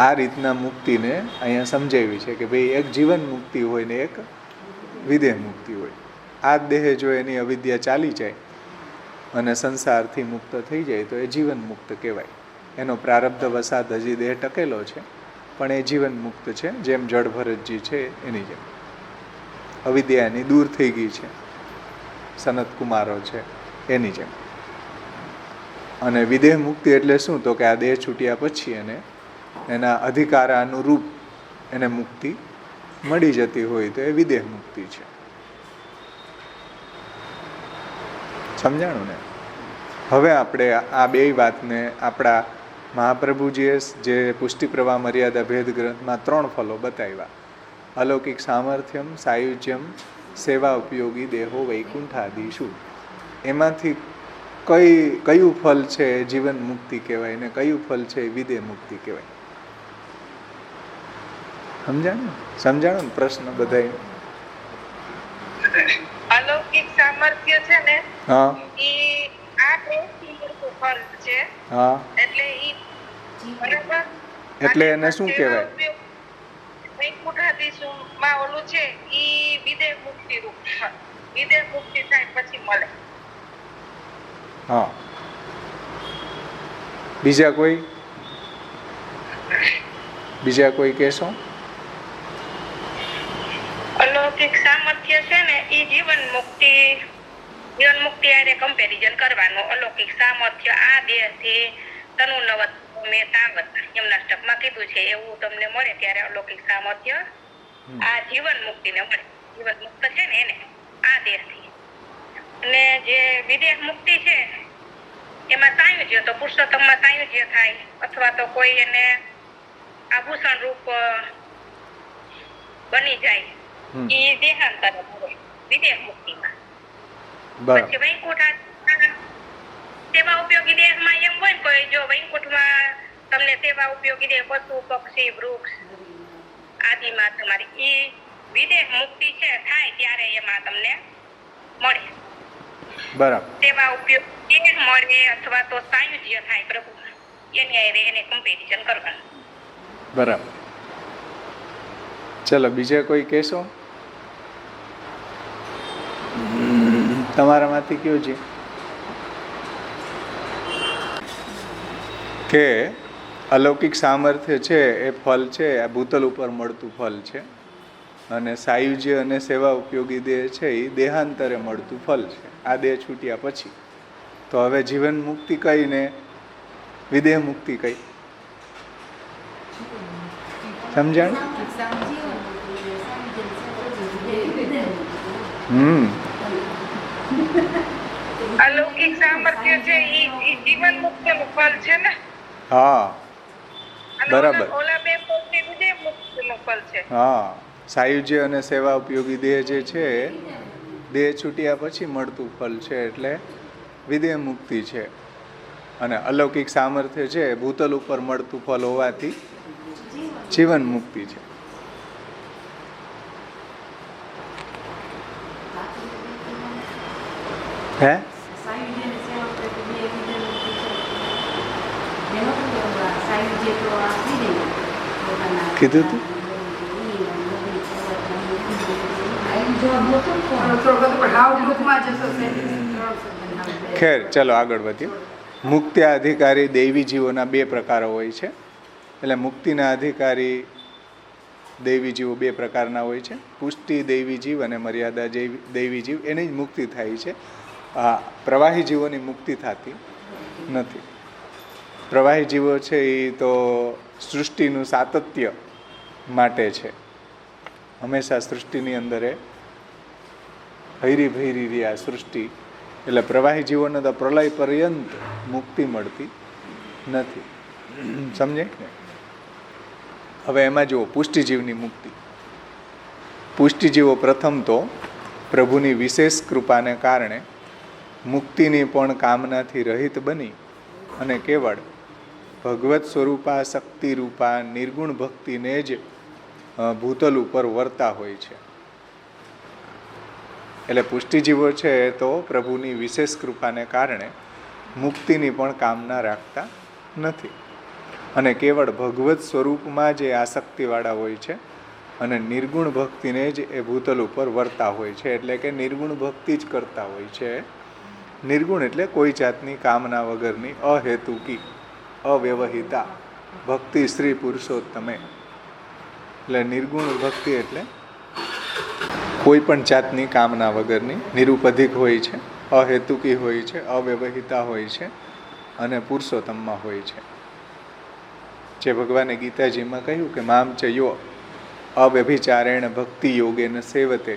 આ રીતના મુક્તિને અહીંયા સમજાવી છે કે ભાઈ એક જીવન મુક્તિ હોય ને એક વિદેહ મુક્તિ હોય. આ દેહ જો એની અવિદ્યા ચાલી જાય અને સંસારથી મુક્ત થઈ જાય તો એ જીવન મુક્ત કહેવાય. એનો પ્રારબ્ધ વસાત હજી દેહ ટકેલો છે પણ એ જીવન મુક્ત છે, જેમ જળ ભરતજી છે એની જેમ. અવિદ્યા એની દૂર થઈ ગઈ છે, સનત કુમારો છે એની જેમ. અને વિદેહ મુક્તિ એટલે શું? તો કે આ દેહ છૂટ્યા પછી એને એના અધિકાર અનુરૂપ એને મુક્તિ મળી જતી હોય તો એ વિદેહ મુક્તિ છે. સમજાણું ને? હવે આપણે આ બે વાતને આપણા મહાપ્રભુજીએ જે પુષ્ટિ પ્રવાહ મર્યાદા ભેદ ગ્રંથમાં 3 ફલો બતાવ્યા: અલૌકિક સામર્થ્યમ, સાયુજ્યમ, સેવા ઉપયોગી દેહો વૈકુંઠાદિષુ. એમાંથી કયું ફલ છે જીવન મુક્તિ કહેવાય ને કયું ફલ છે વિદેહ મુક્તિ કહેવાય? સમજાણું ને પ્રશ્ન બધાય? અલૌકિક સામર્થ્ય છે ને, હા, ઈ આ દેહથી ફળ છે. હા, એટલે ઈ બરાબર. એટલે એને શું કહેવાય? વૈકુંઠાદિષુ માં ઓલું છે ઈ વિદેહ મુક્તિ રૂપ. વિદેહ મુક્તિ થાય પછી મળે. હા. બીજા કોઈ કહેશો? અલૌકિક સામર્થ્ય છે ને ઈ જીવન મુક્તિ આરે કમ્પેરિઝન કરવાનું. અલૌકિક સામર્થ્ય આ દેહથી તનુ નવત મેં તાવત એમના સ્ટકમાં કીધું છે એવું તમને મળે ત્યારે અલૌકિક સામર્થ્ય આ જીવન મુક્તિને મળે. જીવન મુક્ત છે ને એને આ દેહથી. અને જે વિદેહ મુક્તિ છે એમાં સાયુજ્ય, તો પુરુષોત્તમમાં સાયુજ્ય થાય અથવા તો કોઈ એને આભૂષણ રૂપ બની જાય ઈ દેહાંતર હોય વિદેહ મુક્તિમાં. પછી વૈકુંઠ સેવા ઉપયોગી દેહમાં એમ હોય કોઈ જો વૈકુંઠમાં તમને સેવા ઉપયોગી દેહ પશુ પક્ષી વૃક્ષ આદિમાં તમારી ઈ વિદેહ મુક્તિ છે થાય ત્યારે એમાં તમને મળે. બરાબર. સેવા ઉપયોગી દેહ મળે અથવા તો સાયુજ્ય થાય પ્રભુ એની હારે એને કમ્પેરિઝન કરવાનું. બરાબર. ચલો બીજે કોઈ કહેશો? તમારામાંથી કયો છે કે અલૌકિક સામર્થ્ય છે એ ફલ છે, આ ભૂતલ ઉપર મળતું ફલ છે, અને સાયુજ્ય અને સેવા ઉપયોગી દેહ છે એ દેહાંતરે મળતું ફલ છે. આ દેહ છૂટ્યા પછી તો હવે જીવન મુક્તિ કઈ ને વિદેહ મુક્તિ કઈ? સમજણ? અલૌકિક સામર્થ્ય છે ઈ જીવન મુક્તિનું ફળ છે ને? હા, અને બરાબર. ઓલા બે ફળથી વિદેહ મુક્તિનું ફળ છે. હા, સાયુજ્ય અને સેવા ઉપયોગી દેહ જે છે દેહ છૂટ્યા પછી મળતું ફલ છે એટલે વિદેહ મુક્તિ છે. અને અલૌકિક સામર્થ્ય છે ભૂતલ ઉપર મળતું ફલ હોવાથી જીવન મુક્તિ છે. હે? કીધું તું? ખેર, ચલો આગળ વધીએ. મુક્તિ અધિકારી દૈવી જીવોના બે પ્રકારો હોય છે. એટલે મુક્તિના અધિકારી દૈવી જીવો બે પ્રકારના હોય છે. પુષ્ટિ દૈવી જીવ અને મર્યાદા દૈવી જીવ, એની જ મુક્તિ થાય છે. આ પ્રવાહી જીવોની મુક્તિ થતી નથી. પ્રવાહી જીવો છે એ તો સૃષ્ટિનું સાતત્ય માટે છે. હંમેશા સૃષ્ટિની અંદર એ ભૈરી ભૈરી રહી આ સૃષ્ટિ. એટલે પ્રવાહી જીવોને તો પ્રલય પર્યંત મુક્તિ મળતી નથી. સમજે ને? હવે એમાં જુઓ પુષ્ટિજીવની મુક્તિ. પુષ્ટિજીવો પ્રથમ તો પ્રભુની વિશેષ કૃપાને કારણે મુક્તિની પણ કામનાથી રહિત બની અને કેવળ ભગવત સ્વરૂપા શક્તિ રૂપા નિર્ગુણ ભક્તિને જ ભૂતલ ઉપર વર્તા હોય છે. એટલે પુષ્ટિજીવો છે તો પ્રભુની વિશેષ કૃપાને કારણે મુક્તિની પણ કામના રાખતા નથી અને કેવળ ભગવત સ્વરૂપમાં જે આસક્તિવાળા હોય છે અને નિર્ગુણ ભક્તિને જ એ ભૂતલ ઉપર વર્તા હોય છે. એટલે કે નિર્ગુણ ભક્તિ જ કરતા હોય છે. નિર્ગુણ એટલે કોઈ જાતની કામના વગરની અહેતુકી અવ્યવહિતા ભક્તિ શ્રી પુરુષોત્તમે. એટલે નિર્ગુણ ભક્તિ એટલે કોઈ પણ જાતની કામના વગરની, નિરુપધિક હોય છે, અહેતુકી હોય છે, અવ્યવહિતા હોય છે અને પુરુષોત્તમમાં હોય છે. જે ભગવાને ગીતાજીમાં કહ્યું કે મામ ચ યો અવ્યભિચારેણ ભક્તિ યોગેન સેવતે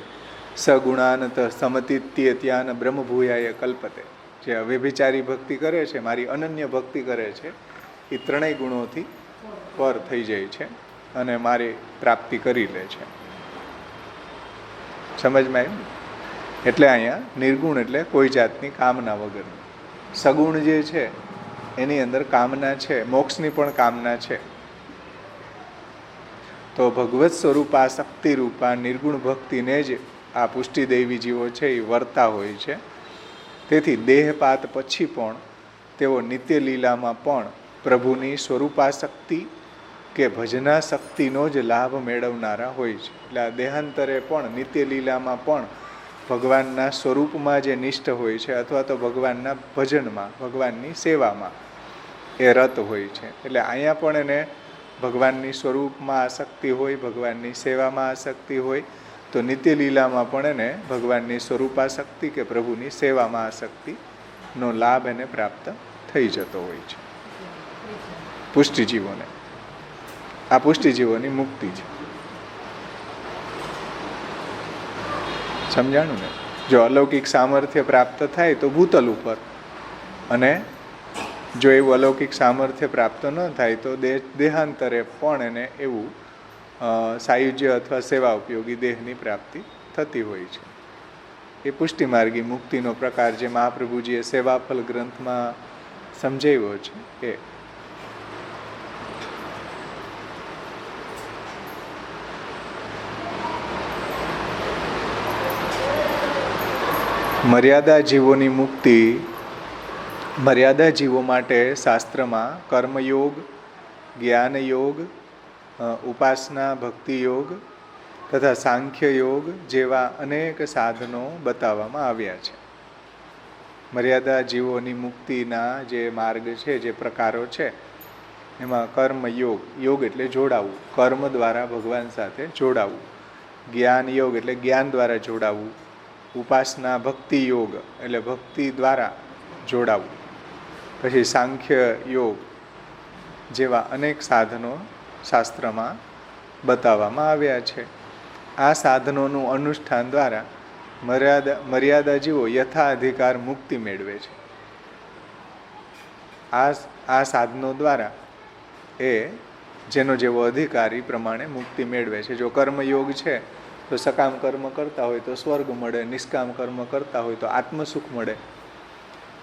સગુણાનત સમતિત્યત્યાન બ્રહ્મભૂયાય કલ્પતે. જે અવ્યભિચારી ભક્તિ કરે છે, મારી અનન્ય ભક્તિ કરે છે, એ ત્રણેય ગુણોથી પર થઈ જાય છે અને મારી પ્રાપ્તિ કરી લે છે. સમજમાં આવ્યું? એટલે અહીંયા નિર્ગુણ એટલે કોઈ જાતની કામના વગરની. સગુણ જે છે એની અંદર કામના છે, મોક્ષની પણ કામના છે. તો ભગવત સ્વરૂપા શક્તિ રૂપા નિર્ગુણ ભક્તિને જ આ પુષ્ટિદેવી જીવો છે એ વર્તા હોય છે. તેથી દેહપાત પછી પણ તેઓ નિત્ય લીલામાં પણ પ્રભુની સ્વરૂપાશક્તિ કે ભજના શક્તિનો જ લાભ મેળવનારા હોય છે. એટલે આ દેહાંતરે પણ નિત્ય લીલામાં પણ ભગવાનના સ્વરૂપમાં જે નિષ્ઠ હોય છે અથવા તો ભગવાનના ભજનમાં, ભગવાનની સેવામાં એ રત હોય છે. એટલે અહીંયા પણ એને ભગવાનની સ્વરૂપમાં આસક્તિ હોય, ભગવાનની સેવામાં આસક્તિ હોય, તો નિત્ય લીલામાં પણ એને ભગવાનની સ્વરૂપાશક્તિ કે પ્રભુની સેવામાં આસક્તિનો લાભ એને પ્રાપ્ત થઈ જતો હોય છે પુષ્ટિજીવોને. આ પુષ્ટિજીવોની મુક્તિ છે. સમજાણું ને? જો અલૌકિક સામર્થ્ય પ્રાપ્ત થાય તો ભૂતલ ઉપર, અને જો એવું અલૌકિક સામર્થ્ય પ્રાપ્ત ન થાય તો દેહાંતરે પણ એને એવું સાયુજ્ય અથવા સેવા ઉપયોગી દેહની પ્રાપ્તિ થતી હોય છે. એ પુષ્ટિમાર્ગી મુક્તિનો પ્રકાર જે મહાપ્રભુજીએ સેવાફલ ગ્રંથમાં સમજાવ્યો છે એ. મર્યાદા જીવોની મુક્તિ, મર્યાદા જીવો માટે શાસ્ત્રમાં કર્મયોગ, જ્ઞાનયોગ, ઉપાસના ભક્તિ યોગ તથા સાંખ્ય યોગ જેવા અનેક સાધનો બતાવવામાં આવ્યા છે. મર્યાદા જીવોની મુક્તિના જે માર્ગ છે, જે પ્રકારો છે, એમાં કર્મયોગ, યોગ એટલે જોડાવું, કર્મ દ્વારા ભગવાન સાથે જોડાવું. જ્ઞાન યોગ એટલે જ્ઞાન દ્વારા જોડાવું. ઉપાસના ભક્તિ યોગ એટલે ભક્તિ દ્વારા જોડાવું. પછી સાંખ્ય યોગ જેવા અનેક સાધનો શાસ્ત્રમાં બતાવવામાં આવ્યા છે. આ સાધનોનું અનુષ્ઠાન દ્વારા મર્યાદા જીવો યથાઅધિકાર મુક્તિ મેળવે છે. આ સાધનો દ્વારા એ જેનો જેવો અધિકાર એ પ્રમાણે મુક્તિ મેળવે છે. જો કર્મયોગ છે તો સકામ કર્મ કરતા હોય તો સ્વર્ગ મળે, નિષ્કામ કર્મ કરતા હોય તો આત્મસુખ મળે.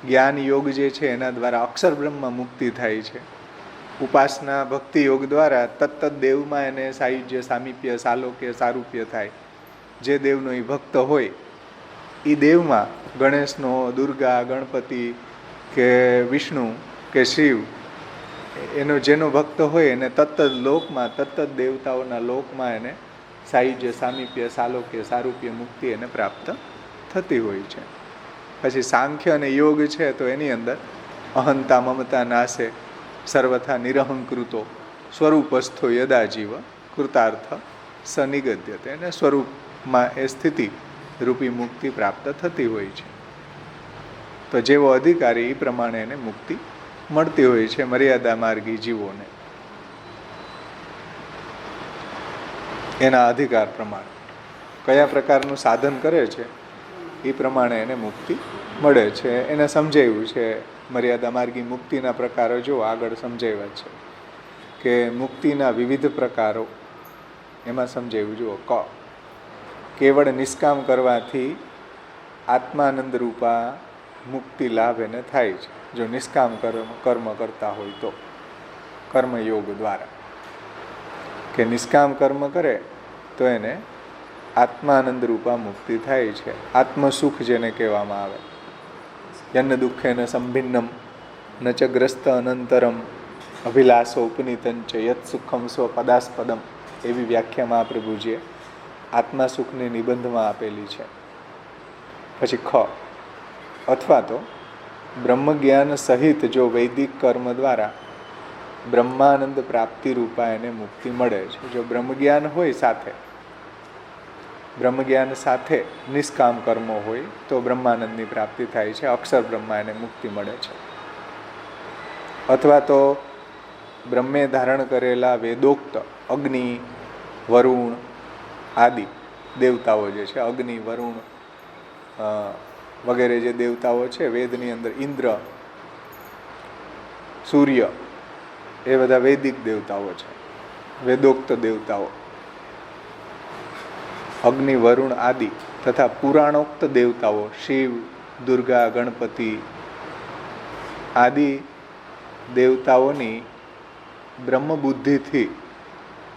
જ્ઞાન યોગ જે છે એના દ્વારા અક્ષર બ્રહ્મમાં મુક્તિ થાય છે. ઉપાસના ભક્તિ યોગ દ્વારા તત્ત દેવમાં એને સાયુજ્ય, સામીપ્ય, સાલોક્ય, સારૂપ્ય થાય. જે દેવનો એ ભક્ત હોય એ દેવમાં ગણેશનો, દુર્ગા, ગણપતિ કે વિષ્ણુ કે શિવ, એનો જેનો ભક્ત હોય એને તત્ત લોકમાં, તત્ત દેવતાઓના લોકમાં એને સાયુજ્ય, સામીપ્ય, સાલોક્ય, સારૂપ્ય મુક્તિ એને પ્રાપ્ત થતી હોય છે. પછી સાંખ્ય અને યોગ છે તો એની અંદર અહંતા મમતા નાશે, સર્વથા નિરહંકૃતો, સ્વરૂપસ્થો યદા જીવ કૃતાર્થ સનિગદ્યતે, એને સ્વરૂપમાં એ સ્થિતિ રૂપી મુક્તિ પ્રાપ્ત થતી હોય છે. તો જેવો અધિકારી એ પ્રમાણે એને મુક્તિ મળતી હોય છે મર્યાદા માર્ગી જીવોને, એના અધિકાર પ્રમાણે. કયા પ્રકારનું સાધન કરે છે એ પ્રમાણે એને મુક્તિ મળે છે. એને સમજાવ્યું છે મર્યાદા માર્ગી મુક્તિના પ્રકારો જો આગળ સમજાવ્યા છે કે મુક્તિના વિવિધ પ્રકારો એમાં સમજાવ્યું. જુઓ, કેવળ નિષ્કામ કરવાથી આત્માનંદ રૂપા મુક્તિ લાભ એને થાય છે. જો નિષ્કામ કર્મ કરતા હોય તો કર્મયોગ દ્વારા, કે નિષ્કામ કર્મ કરે તો એને આત્માનંદ રૂપા મુક્તિ થાય છે. આત્મસુખ જેને કહેવામાં આવે. યન્ન દુઃખેન સંભિન્નમ ન ચ ગ્રસ્ત અનંતરમ અભિલાષો ઉપનીતંચ યત સુખમ સ્વપદાસ્પદમ, એવી વ્યાખ્યા મહાપ્રભુજીએ આત્મા સુખની નિબંધમાં આપેલી છે. પછી અથવા તો બ્રહ્મજ્ઞાન સહિત જો વૈદિક કર્મ દ્વારા બ્રહ્માનંદ પ્રાપ્તિ રૂપા એને મુક્તિ મળે છે. જો બ્રહ્મજ્ઞાન હોય સાથે, બ્રહ્મજ્ઞાન સાથે નિષ્કામ કર્મો હોય તો બ્રહ્માનંદની પ્રાપ્તિ થાય છે, અક્ષર બ્રહ્મા એને મુક્તિ મળે છે. અથવા તો બ્રહ્મે ધારણ કરેલા વેદોક્ત અગ્નિ, વરુણ આદિ દેવતાઓ જે છે, અગ્નિ, વરુણ વગેરે જે દેવતાઓ છે વેદની અંદર, ઇન્દ્ર, સૂર્ય, એ બધા વૈદિક દેવતાઓ છે, વેદોક્ત દેવતાઓ. અગ્નિ, વરુણ આદિ તથા પુરાણોક્ત દેવતાઓ શિવ, દુર્ગા, ગણપતિ આદિ દેવતાઓની બ્રહ્મ બુદ્ધિથી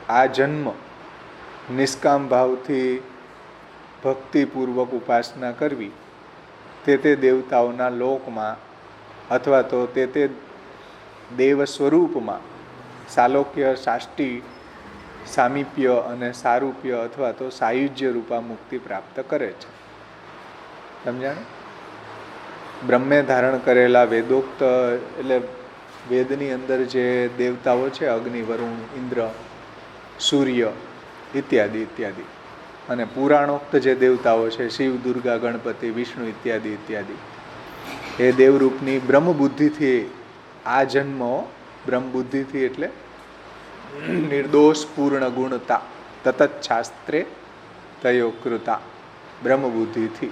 આ જન્મ નિષ્કામ ભાવથી ભક્તિપૂર્વક ઉપાસના કરવી, તે દેવતાઓના લોકમાં અથવા તો તે દેવ સ્વરૂપમાં સાલોક્ય, સાષ્ટી, સામીપ્ય અને સારૂપ્ય અથવા તો સાયુજ્ય રૂપા મુક્તિ પ્રાપ્ત કરે છે. સમજાણે? બ્રહ્મે ધારણ કરેલા વેદોક્ત એટલે વેદની અંદર જે દેવતાઓ છે, અગ્નિ, વરુણ, ઇન્દ્ર, સૂર્ય ઇત્યાદિ ઇત્યાદિ, અને પુરાણોક્ત જે દેવતાઓ છે શિવ, દુર્ગા, ગણપતિ, વિષ્ણુ ઇત્યાદિ ઇત્યાદિ, એ દેવરૂપની બ્રહ્મ બુદ્ધિથી આ જન્મો, બ્રહ્મ બુદ્ધિથી એટલે નિર્દોષ પૂર્ણ ગુણતા, તતત શાસ્ત્રે તયો કૃતા, બ્રહ્મ બુદ્ધિથી.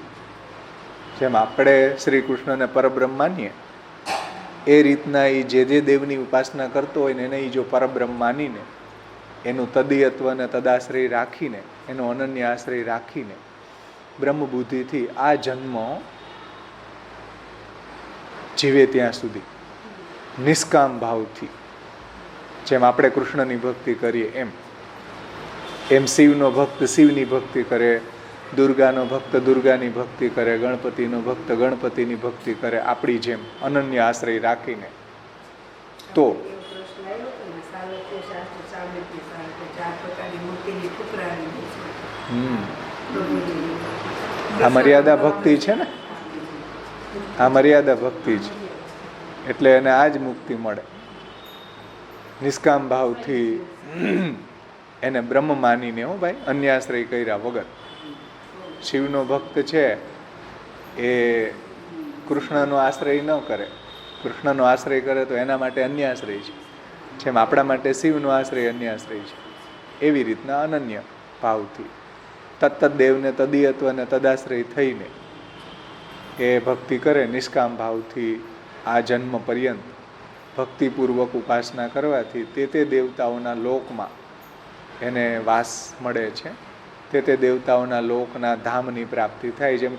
જેમ આપણે શ્રી કૃષ્ણને પરબ્રહ્મ માનીએ એ રીતના એ જે દેવની ઉપાસના કરતો હોય ને એને એ જો પરબ્રહ્મ માનીને એનું તદીયત્વ અને તદાશ્રય રાખીને, એનો અનન્ય આશ્રય રાખીને બ્રહ્મ બુદ્ધિથી આ જન્મ જીવે ત્યાં સુધી નિષ્કામ ભાવથી, જેમ આપણે કૃષ્ણની ભક્તિ કરીએ એમ શિવનો ભક્ત શિવની ભક્તિ કરે, દુર્ગાનો ભક્ત દુર્ગાની ભક્તિ કરે, ગણપતિનો ભક્ત ગણપતિની ભક્તિ કરે, આપણી જેમ અનન્ય આશ્રય રાખીને. તો આ મર્યાદા ભક્તિ છે ને, આ મર્યાદા ભક્તિ છે. એટલે એને આ જ મુક્તિ મળે. નિષ્કામ ભાવથી એને બ્રહ્મ માનીને, હો ભાઈ, અન્યાશ્રય કર્યા વગર. શિવનો ભક્ત છે એ કૃષ્ણનો આશ્રય ન કરે. કૃષ્ણનો આશ્રય કરે તો એના માટે અન્યાશ્રય છે. જેમ આપણા માટે શિવનો આશ્રય અન્યાશ્રય છે, એવી રીતના અનન્ય ભાવથી તત્ત દેવને તદીયત્વ અને તદાશ્રય થઈને એ ભક્તિ કરે. નિષ્કામ ભાવથી આ જન્મ પર્યંત ભક્તિપૂર્વક ઉપાસના કરવાથી તે દેવતાઓના લોકમાં એને વાસ મળે છે. તે દેવતાઓના લોકના ધામની પ્રાપ્તિ થાય. જેમ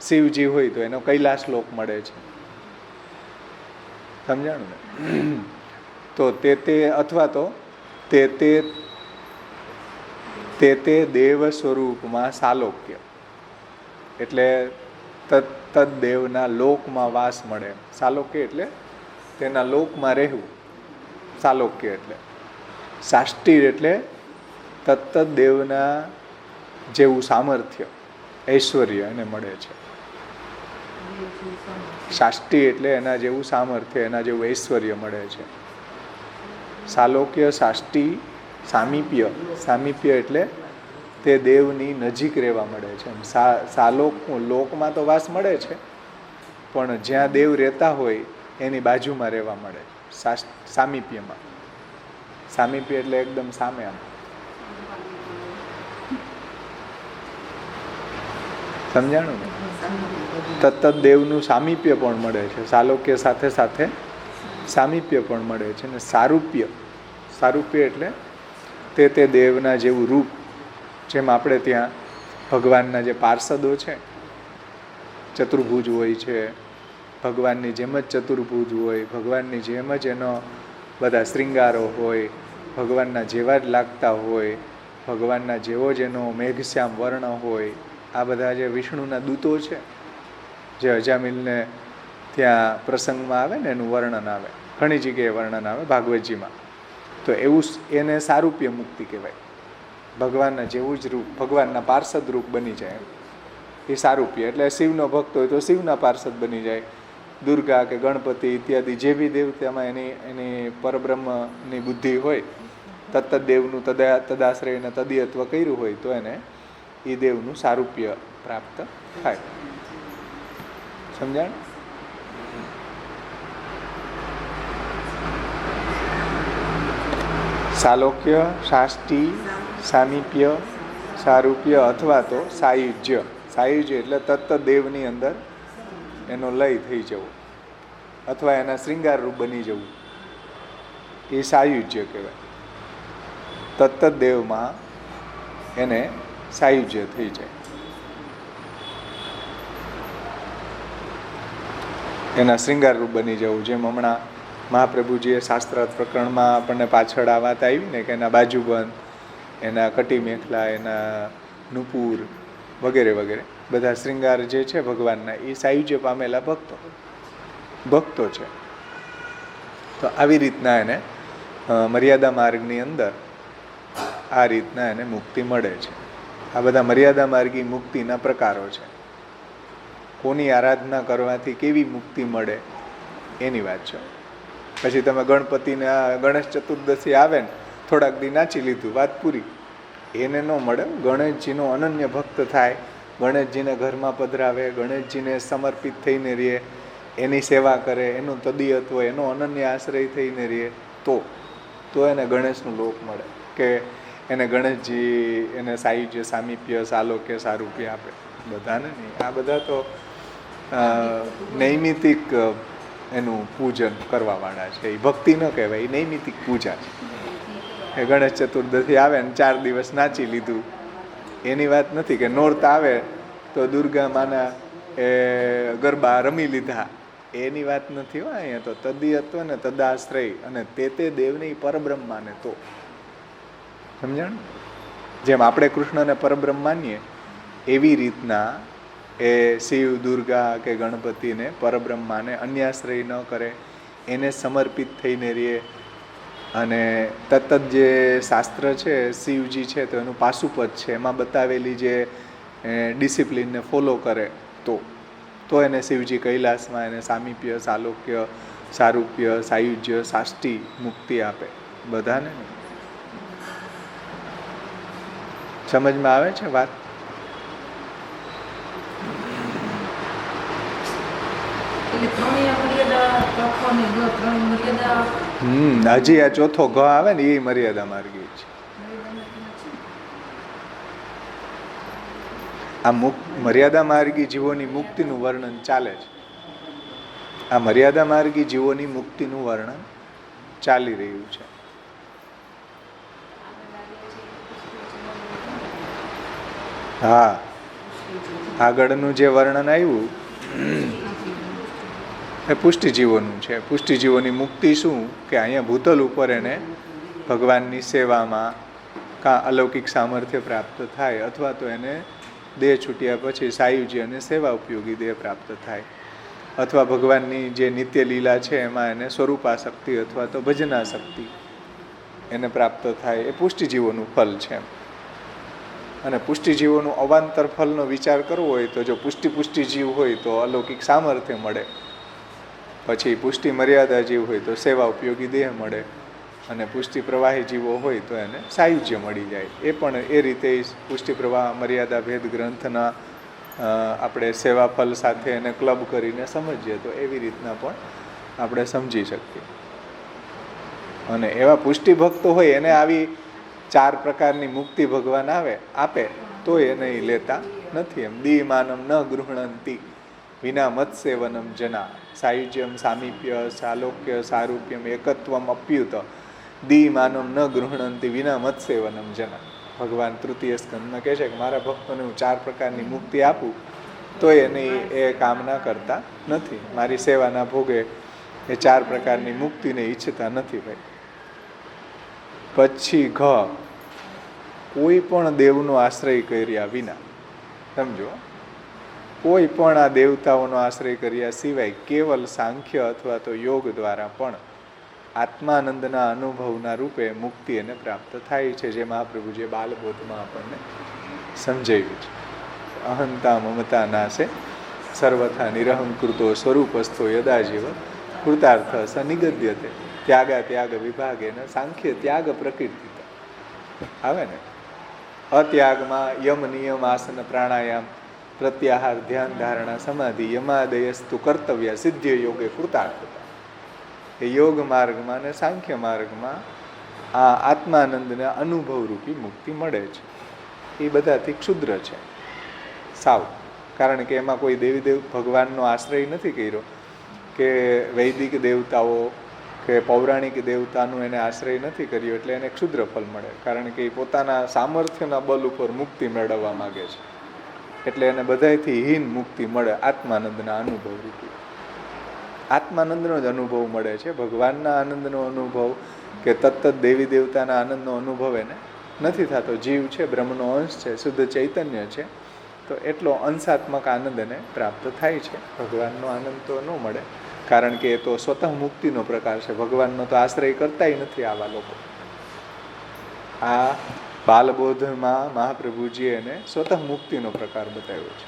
શિવજી હોય તો એનો કૈલાસ લોક મળે છે. સમજાણું ને? તો અથવા તો તે દેવ સ્વરૂપમાં સાલોક્ય, એટલે તદ દેવના લોકમાં વાસ મળે. સાલોક્ય એટલે તેના લોકમાં રહેવું. સાલોક્ય એટલે સાષ્ટી, એટલે તત્ત દેવના જેવું સામર્થ્ય, ઐશ્વર્ય એને મળે છે. સાષ્ટી એટલે એના જેવું સામર્થ્ય, એના જેવું ઐશ્વર્ય મળે છે. સાલોક્ય, સાષ્ટી, સામીપ્ય. સામીપ્ય એટલે તે દેવની નજીક રહેવા મળે છે. લોકમાં તો વાસ મળે છે, પણ જ્યાં દેવ રહેતા હોય એની બાજુમાં રહેવા મળે. સામીપ્યમાં. સામીપ્ય એટલે એકદમ સામે. આમ સમજાણું ને? તત્ત દેવનું સામીપ્ય પણ મળે છે. સાલોક્ય સાથે સાથે સામીપ્ય પણ મળે છે. ને સારૂપ્ય, સારૂપ્ય એટલે તે દેવના જેવું રૂપ. જેમ આપણે ત્યાં ભગવાનના જે પાર્ષદો છે, ચતુર્ભુજ હોય છે, ભગવાનની જેમ જ ચતુર્ભુજ હોય, ભગવાનની જેમ જ એનો બધા શ્રૃંગારો હોય, ભગવાનના જેવા જ લાગતા હોય, ભગવાનના જેવો જ એનો મેઘશ્યામ વર્ણ હોય. આ બધા જે વિષ્ણુના દૂતો છે, જે અજામિલને ત્યાં પ્રસંગમાં આવે ને એનું વર્ણન આવે, ઘણી જગ્યાએ વર્ણન આવે ભાગવતજીમાં. તો એવું એને સારૂપ્ય મુક્તિ કહેવાય. ભગવાનના જેવું જ રૂપ, ભગવાનના પાર્ષદ રૂપ બની જાય એ સારૂપ્ય. એટલે શિવનો ભક્ત હોય તો શિવના પાર્ષદ બની જાય. દુર્ગા કે ગણપતિ ઇત્યાદિ જે બી દેવતામાં એની પરબ્રહ્મની બુદ્ધિ હોય, તત્ત દેવનું તદાશ્રય અને તદીયત્વ કર્યું હોય તો એને એ દેવનું સારૂપ્ય પ્રાપ્ત થાય. સમજાણ? સાલોક્ય, સાષ્ટી, સામીપ્ય, સારૂપ્ય અથવા તો સાયુજ્ય. સાયુજ્ય એટલે તત્ત દેવની અંદર એનો લય થઈ જવો અથવા એના શ્રૃંગાર રૂપ બની જવું, એ સાયુજ્ય કહેવાય. તત્ત દેવમાં એને સાયુજ્ય થઈ જાય, એના શ્રૃંગાર રૂપ બની જવું. જેમ હમણાં મહાપ્રભુજીએ શાસ્ત્રાર્થ પ્રકરણમાં આપણને પાછળ આ વાત આવી ને કે એના બાજુબંધ, એના કટી મેખલા, એના નુપુર વગેરે વગેરે બધા શ્રૃંગાર જે છે ભગવાનના, એ સાયુજ્ય પામેલા ભક્તો છે. તો આવી રીતના એને મર્યાદા માર્ગની અંદર આ રીતના એને મુક્તિ મળે છે. આ બધા મર્યાદા માર્ગી મુક્તિના પ્રકારો છે. કોની આરાધના કરવાથી કેવી મુક્તિ મળે એની વાત છે. પછી તમે ગણપતિને ગણેશ ચતુર્દશી આવે ને થોડાક દી નાચી લીધું, વાત પૂરી. એને ન મળે. ગણેશજીનો અનન્ય ભક્ત થાય, ગણેશજીને ઘરમાં પધરાવે, ગણેશજીને સમર્પિત થઈને રહે, એની સેવા કરે, એનું તદીયત્વ, એનો અનન્ય આશ્રય થઈને રહે, તો એને ગણેશનું લોક મળે. કે એને ગણેશજી એને સાયુજ્ય, સામીપ્ય, સાલોક્ય, સારૂપ્ય આપે. બધાને નહીં. આ બધા તો નૈમિતિક એનું પૂજન કરવાવાળા છે. એ ભક્તિ ન કહેવાય, એ નૈમિતિક પૂજા છે. એ ગણેશ ચતુર્દશી આવે ને 4 દિવસ નાચી લીધું એની વાત નથી. કે નોરતા આવે તો દુર્ગા માના ગરબા રમી લીધા એની વાત નથી. હો અહીંયા તો તદીયત્વ ને તદાશ્રય અને તે દેવની પરબ્રહ્મ માને તો. સમજાણ? જેમ આપણે કૃષ્ણને પરબ્રહ્મ માનીએ એવી રીતના એ શિવ, દુર્ગા કે ગણપતિને, પરબ્રહ્માને અન્યાશ્રય ન કરે, એને સમર્પિત થઈને રહે. અને તત્ત જે શાસ્ત્ર છે, શિવજી છે તો એનું પાશુપત છે, એમાં બતાવેલી જે ડિસિપ્લિનને ફોલો કરે તો એને શિવજી કૈલાસમાં એને સામીપ્ય, સાલોક્ય, સારૂપ્ય, સાયુજ્ય, સાષ્ટી મુક્તિ આપે બધાને. સમજમાં આવે છે વાત? હજી આ ચોથો ઘ આવે ને એ મર્યાદા માર્ગી છે. આ મર્યાદા માર્ગી જીવોની મુક્તિનું વર્ણન ચાલે છે. આ મર્યાદા માર્ગી જીવોની મુક્તિનું વર્ણન ચાલી રહ્યું છે. હા, આગળનું જે વર્ણન આવ્યું એ પુષ્ટિજીવોનું છે. પુષ્ટિજીવોની મુક્તિ શું કે અહીંયા ભૂતલ ઉપર એને ભગવાનની સેવામાં કાં અલૌકિક સામર્થ્ય પ્રાપ્ત થાય, અથવા તો એને દેહ છૂટ્યા પછી સાયુજી અને સેવા ઉપયોગી દેહ પ્રાપ્ત થાય, અથવા ભગવાનની જે નિત્ય લીલા છે એમાં એને સ્વરૂપાશક્તિ અથવા તો ભજનાશક્તિ એને પ્રાપ્ત થાય. એ પુષ્ટિજીવોનું ફલ છે. અને પુષ્ટિજીવોનું અવાંતર ફલનો વિચાર કરવો હોય તો જો પુષ્ટિ જીવ હોય તો અલૌકિક સામર્થ્ય મળે, પછી પુષ્ટિ મર્યાદા જીવ હોય તો સેવા ઉપયોગી દેહ મળે, અને પુષ્ટિ પ્રવાહી જીવો હોય તો એને સાયુજ્ય મળી જાય. એ પણ એ રીતે પુષ્ટિ પ્રવાહ મર્યાદા ભેદ ગ્રંથના આપણે સેવા ફલ સાથે એને ક્લબ કરીને સમજીએ તો એવી રીતના પણ આપણે સમજી શકીએ. અને એવા પુષ્ટિ ભક્તો હોય એને આવી 4 પ્રકારની મુક્તિ ભગવાન આપે તો એને લેતા નથી. એમ દીમાનમ ન ગૃહણંતી વિના મત્સેવનમ જના સાયુજ્યમ સામીપ્ય સાલોક્ય સારૂપ્યમ એકત્વમ અપ્યુત દીમાનમ ન ગૃહણંતી વિના મત્સેવનમ જના. ભગવાન તૃતીય સ્કંદમાં કહે છે કે મારા ભક્તોને હું 4 પ્રકારની મુક્તિ આપું તો એની એ કામના કરતા નથી, મારી સેવાના ભોગે એ 4 પ્રકારની મુક્તિને ઈચ્છતા નથી. ભાઈ પછી કોઈ પણ દેવનો આશ્રય કર્યા વિના, સમજો, કોઈ પણ આ દેવતાઓનો આશ્રય કર્યા સિવાય કેવલ સાંખ્ય અથવા તો યોગ દ્વારા પણ આત્માનંદના અનુભવના રૂપે મુક્તિ એને પ્રાપ્ત થાય છે. જે મહાપ્રભુજીએ બાલબોધમાં આપણને સમજાવ્યું છે. અહંતા મમતા નાશે સર્વથા નિરહંકૃતો સ્વરૂપસ્થો યદા જીવ કૃતાર્થ સ નિગદ્યતે ત્યાગા ત્યાગ વિભાગેન સાંખ્ય ત્યાગ પ્રકૃતિ આવે ને. અત્યાગમાં યમ નિયમ આસન પ્રાણાયામ પ્રત્યાહાર ધ્યાન ધારણા સમાધિ યમાદયસ્તુ કર્તવ્ય સિદ્ધ્ય યોગે કૃતાર્થતા. એ યોગ માર્ગમાં અને સાંખ્ય માર્ગમાં આ આત્માનંદને અનુભવરૂપી મુક્તિ મળે છે. એ બધાથી ક્ષુદ્ર છે સાવ, કારણ કે એમાં કોઈ દેવી ભગવાનનો આશ્રય નથી કર્યો, કે વૈદિક દેવતાઓ કે પૌરાણિક દેવતાનું એને આશ્રય નથી કર્યો, એટલે એને ક્ષુદ્ર ફલ મળે. કારણ કે એ પોતાના સામર્થ્યના બલ ઉપર મુક્તિ મેળવવા માગે છે, એટલે એને બધાયથી હીન મુક્તિ મળે આત્માનંદના અનુભવ રૂપી. આત્માનંદનો જ અનુભવ મળે છે, ભગવાનના આનંદનો અનુભવ કે તત્ત દેવી દેવતાના આનંદનો અનુભવ એને નથી થતો. જીવ છે, બ્રહ્મનો અંશ છે, શુદ્ધ ચૈતન્ય છે, તો એટલો અંશાત્મક આનંદ એને પ્રાપ્ત થાય છે. ભગવાનનો આનંદ તો ન મળે, કારણ કે એ તો સ્વતઃ મુક્તિનો પ્રકાર છે. ભગવાનનો તો આશ્રય કરતાય નથી આવા લોકો. આ બાલબોધમાં મહાપ્રભુજીએ એને સ્વતઃ મુક્તિનો પ્રકાર બતાવ્યો છે,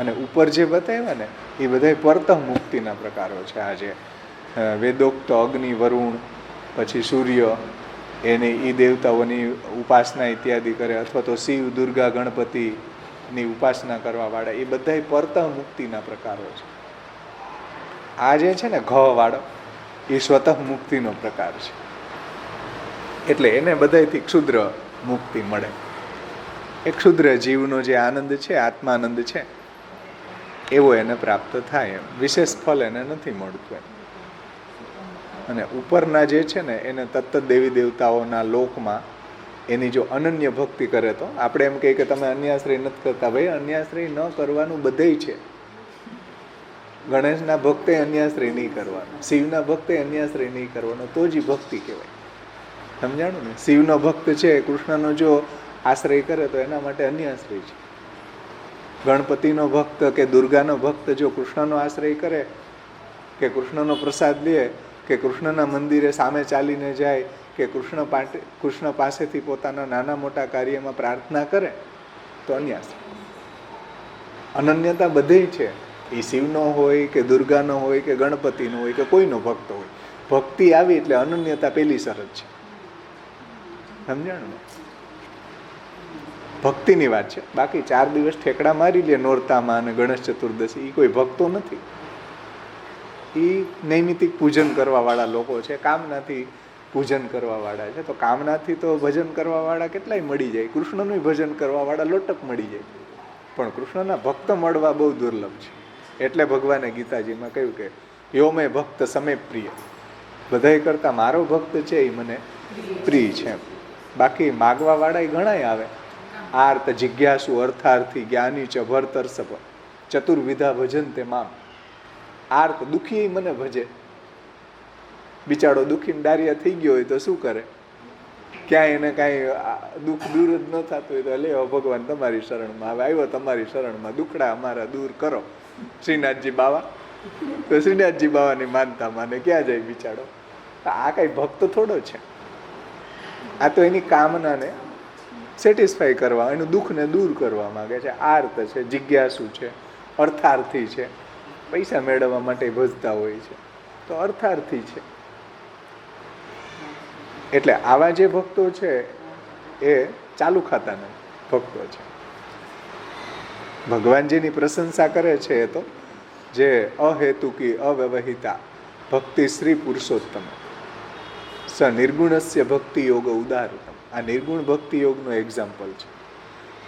અને ઉપર જે બતાવ્યા ને એ બધા પરતઃ મુક્તિના પ્રકારો છે. આ જે વેદોક્ત અગ્નિ, વરુણ, પછી સૂર્ય, એને એ દેવતાઓની ઉપાસના ઇત્યાદિ કરે, અથવા તો શિવ, દુર્ગા, ગણપતિની ઉપાસના કરવાવાળા, એ બધા પરતઃ મુક્તિના પ્રકારો છે. આ જે છે ને ઘ વાળો એ સ્વતઃ મુક્તિનો પ્રકાર છે, એટલે એને બધાથી ક્ષુદ્ર મુક્તિ મળે. એ ક્ષુદ્ર જીવનો જે આનંદ છે, આત્માનંદ છે, એવો એને પ્રાપ્ત થાય. એમ વિશેષ ફલ એને નથી મળતું એમ. અને ઉપરના જે છે ને એને તત્ત દેવી દેવતાઓના લોકમાં એની જો અનન્ય ભક્તિ કરે તો આપણે એમ કહીએ કે તમે અન્યાશ્રય નથી કરતા. ભાઈ અન્યાશ્રય ન કરવાનું બધેય છે. ગણેશના ભક્તે અન્યાશ્રય નહીં કરવાનો, શિવના ભક્તે અન્યાશ્રય નહીં કરવાનો, તો જ ભક્તિ કહેવાય. સમજાણું ને? શિવનો ભક્ત છે, કૃષ્ણનો જો આશ્રય કરે તો એના માટે અન્યાશ્રય છે. ગણપતિનો ભક્ત કે દુર્ગાનો ભક્ત જો કૃષ્ણનો આશ્રય કરે, કે કૃષ્ણનો પ્રસાદ લે, કે કૃષ્ણના મંદિરે સામે ચાલીને જાય, કે કૃષ્ણ પાસેથી પોતાના નાના મોટા કાર્યમાં પ્રાર્થના કરે, તો અન્યાશ્રય. અનન્યતા બધે છે. એ શિવનો હોય કે દુર્ગાનો હોય કે ગણપતિનો હોય કે કોઈનો ભક્ત હોય, ભક્તિ આવી એટલે અનન્યતા પેલી શરત છે. સમજાણું ને? ભક્તિની વાત છે. બાકી 4 દિવસ ઠેકડા મારી લે નોરતામાં અને ગણેશ ચતુર્દશી, એ કોઈ ભક્તો નથી. એ નૈમિતિક પૂજન કરવાવાળા લોકો છે, કામનાથી પૂજન કરવાવાળા છે. તો કામનાથી તો ભજન કરવાવાળા કેટલાય મળી જાય, કૃષ્ણનું ભજન કરવાવાળા લોટક મળી જાય, પણ કૃષ્ણના ભક્ત મળવા બહુ દુર્લભ છે. એટલે ભગવાને ગીતાજીમાં કહ્યું કે યો મેં ભક્ત સમે પ્રિય, બધાય કરતાં મારો ભક્ત છે એ મને પ્રિય છે. બાકી માગવાવાળા ઘણાય આવે. આર્ત જિજ્ઞાસુ અર્થાર્થી જ્ઞાની ચ ભરતર્ષભ ચતુર્વિધા ભજન તે મામ. આર્ત દુઃખી મને ભજે. બિચારો દુઃખીને ડારિયા થઈ ગયો હોય તો શું કરે? ક્યાંય એને કાંઈ દુઃખ દૂર જ ન થતું હોય તો લે ભગવાન તમારી શરણમાં, હવે આવ્યો તમારી શરણમાં, દુખડા અમારા દૂર કરો શ્રીનાથજી બાવા. તો શ્રીનાથજી બાવાની માનતા માને ક્યાં જાય બિચારો? આ કઈ ભક્ત થોડો છે. આ તો એની કામનાને સેટિસ્ફાય કરવા, એનું દુઃખને દૂર કરવા માંગે છે. આર્ત છે, જિજ્ઞાસુ છે, અર્થાર્થી છે, પૈસા મેળવવા માટે ભજતા હોય છે, તો અર્થાર્થી છે. એટલે આવા જે ભક્તો છે એ ચાલુ ખાતાના ભક્તો છે. ભગવાન જેની પ્રશંસા કરે છે એ તો જે અહેતુકી અવ્યવહિતા ભક્તિ શ્રી પુરુષોત્તમ સ નિર્ગુણસ્ય ભક્તિ યોગ ઉદાહૃતમ. આ નિર્ગુણ ભક્તિ યોગનો એક્ઝામ્પલ છે.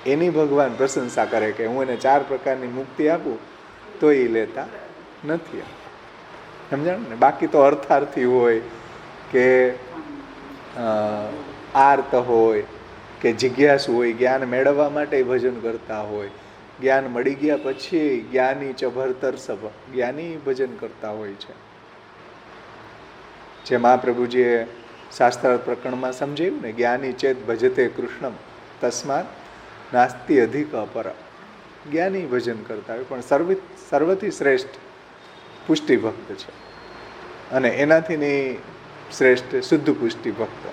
એની ભગવાન પ્રશંસા કરે કે હું એને 4 પ્રકારની મુક્તિ આપું તો એ લેતા નથી. સમજાણ ને? બાકી તો અર્થાર્થી હોય કે આર્ત હોય કે જિજ્ઞાસુ હોય, જ્ઞાન મેળવવા માટે ભજન કરતા હોય, જ્ઞાન મળી ગયા પછી જ્ઞાની ચ ભરતર્ષભ જ્ઞાની ભજન કરતા હોય છે. જે મહાપ્રભુજીએ શાસ્ત્ર પ્રકરણમાં સમજાવ્યું ને, જ્ઞાની ચેત ભજતે કૃષ્ણમ તસ્માત નાસ્તિ અધિક અપર. જ્ઞાની ભજન કરતા હોય, પણ સર્વથી શ્રેષ્ઠ પુષ્ટિ ભક્ત છે. અને એનાથી શ્રેષ્ઠ શુદ્ધ પુષ્ટિ ભક્ત,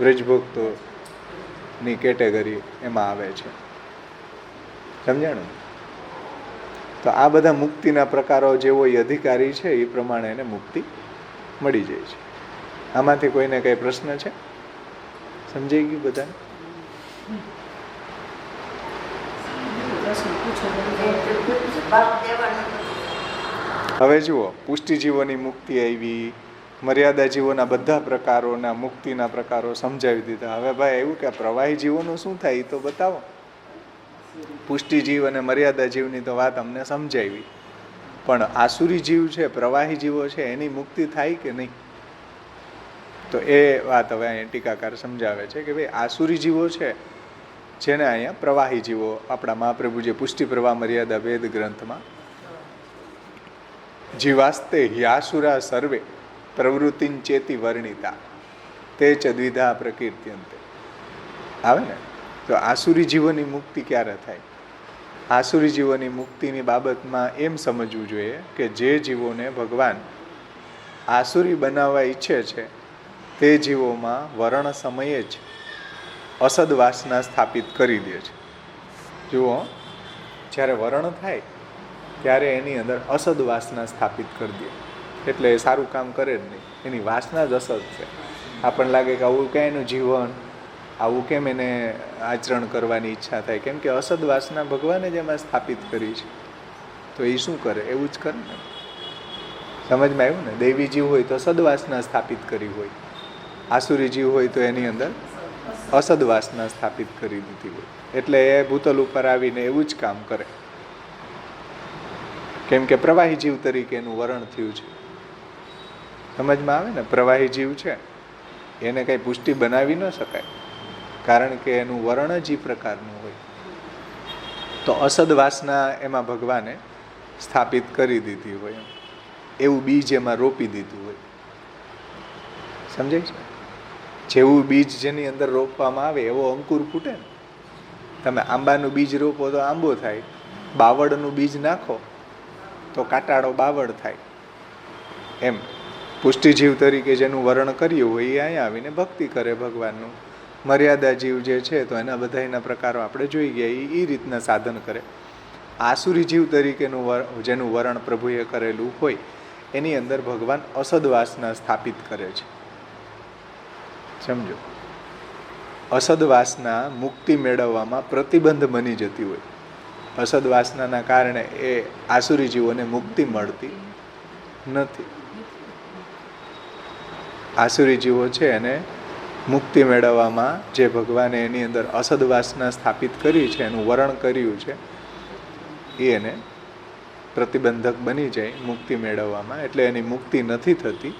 વ્રજભક્તોની કેટેગરી એમાં આવે છે. સમજાણું? તો આ બધા મુક્તિના પ્રકારો જેવો એ અધિકારી છે એ પ્રમાણે એને મુક્તિ મળી જાય છે. આમાંથી કોઈને કઈ પ્રશ્ન છે? સમજાઈ ગયું બધાને? હવે જુઓ, પુષ્ટિ જીવોની મુક્તિ આવી, મર્યાદા જીવોના બધા પ્રકારોના મુક્તિના પ્રકારો સમજાવી દીધા. હવે ભાઈ એવું કે પ્રવાહી જીવોનું શું થાય એ તો બતાવો. પુષ્ટિ જીવ અને મર્યાદા જીવની તો વાત અમને સમજાવી, પણ આસુરી જીવ છે, પ્રવાહી જીવો છે, એની મુક્તિ થાય કે નહીં? તો એ વાત હવે અહીંયા ટીકાકાર સમજાવે છે કે ભાઈ આસુરી જીવો છે જેને અહીંયા પ્રવાહી જીવો, આપણા મહાપ્રભુજીએ પુષ્ટિ પ્રવાહ મર્યાદા વેદ ગ્રંથમાં જીવાસ્તે યાસુરા સર્વે પ્રવૃત્તિન ચેતી વર્ણિતા તે ચ દ્વિધા પ્રકીર્ત્યંતે આવે ને. તો આસુરી જીવોની મુક્તિ ક્યારે થાય? આસુરી જીવોની મુક્તિની બાબતમાં એમ સમજવું જોઈએ કે જે જીવોને ભગવાન આસુરી બનાવવા ઈચ્છે છે તે જીવોમાં વર્ણ સમયે જ અસદ વાસના સ્થાપિત કરી દે છે. જુઓ, જ્યારે વર્ણ થાય ત્યારે એની અંદર અસદ વાસના સ્થાપિત કરી દે, એટલે એ સારું કામ કરે જ નહીં. એની વાસના જ અસદ છે. આપણને લાગે કે આવું ક્યાં એનું જીવન, આવું કેમ એને આચરણ કરવાની ઈચ્છા થાય? કેમ કે અસદ વાસના ભગવાને જ એમાં સ્થાપિત કરી છે. તો એ શું કરે? એવું જ કરે ને. સમજમાં આવ્યું ને? દૈવી જીવ હોય તો સદવાસના સ્થાપિત કરી હોય, આસુરી જીવ હોય તો એની અંદર અસદ વાસના સ્થાપિત કરી દીધી હોય. એટલે એ ભૂતલ ઉપર આવીને એવું જ કામ કરે. કેમ કે પ્રવાહી જીવ તરીકે એનું વરણ થયું છે. સમજમાં આવે ને? પ્રવાહી જીવ છે એને કંઈ પુષ્ટિ બનાવી ન શકાય, કારણ કે એનું વરણ જ એ પ્રકારનું હોય. તો અસદ વાસના એમાં ભગવાને સ્થાપિત કરી દીધી હોય, એવું બીજ એમાં રોપી દીધું હોય. સમજાય છે? જેવું બીજ જેની અંદર રોપવામાં આવે એવો અંકુર ફૂટે ને. તમે આંબાનું બીજ રોપો તો આંબો થાય, બાવળનું બીજ નાખો તો કાંટાળો બાવળ થાય. એમ પુષ્ટિજીવ તરીકે જેનું વર્ણન કર્યું હોય એ અહીંયા આવીને ભક્તિ કરે ભગવાનનું. મર્યાદા જીવ જે છે તો એના બધા એના પ્રકારો આપણે જોઈ ગયા, એ રીતના સાધન કરે. આસુરી જીવ તરીકેનું જેનું વર્ણન પ્રભુએ કરેલું હોય એની અંદર ભગવાન અસદવાસના સ્થાપિત કરે છે. સમજો, અસદવાસના મુક્તિ મેળવવામાં પ્રતિબંધ બની જતી હોય. અસદવાસનાના કારણે એ આસુરી જીવોને મુક્તિ મળતી નથી. આસુરી જીવો છે એને મુક્તિ મેળવવામાં જે ભગવાને એની અંદર અસદવાસના સ્થાપિત કરી છે, એનું વર્ણન કર્યું છે, એ એને પ્રતિબંધક બની જાય મુક્તિ મેળવવામાં, એટલે એની મુક્તિ નથી થતી.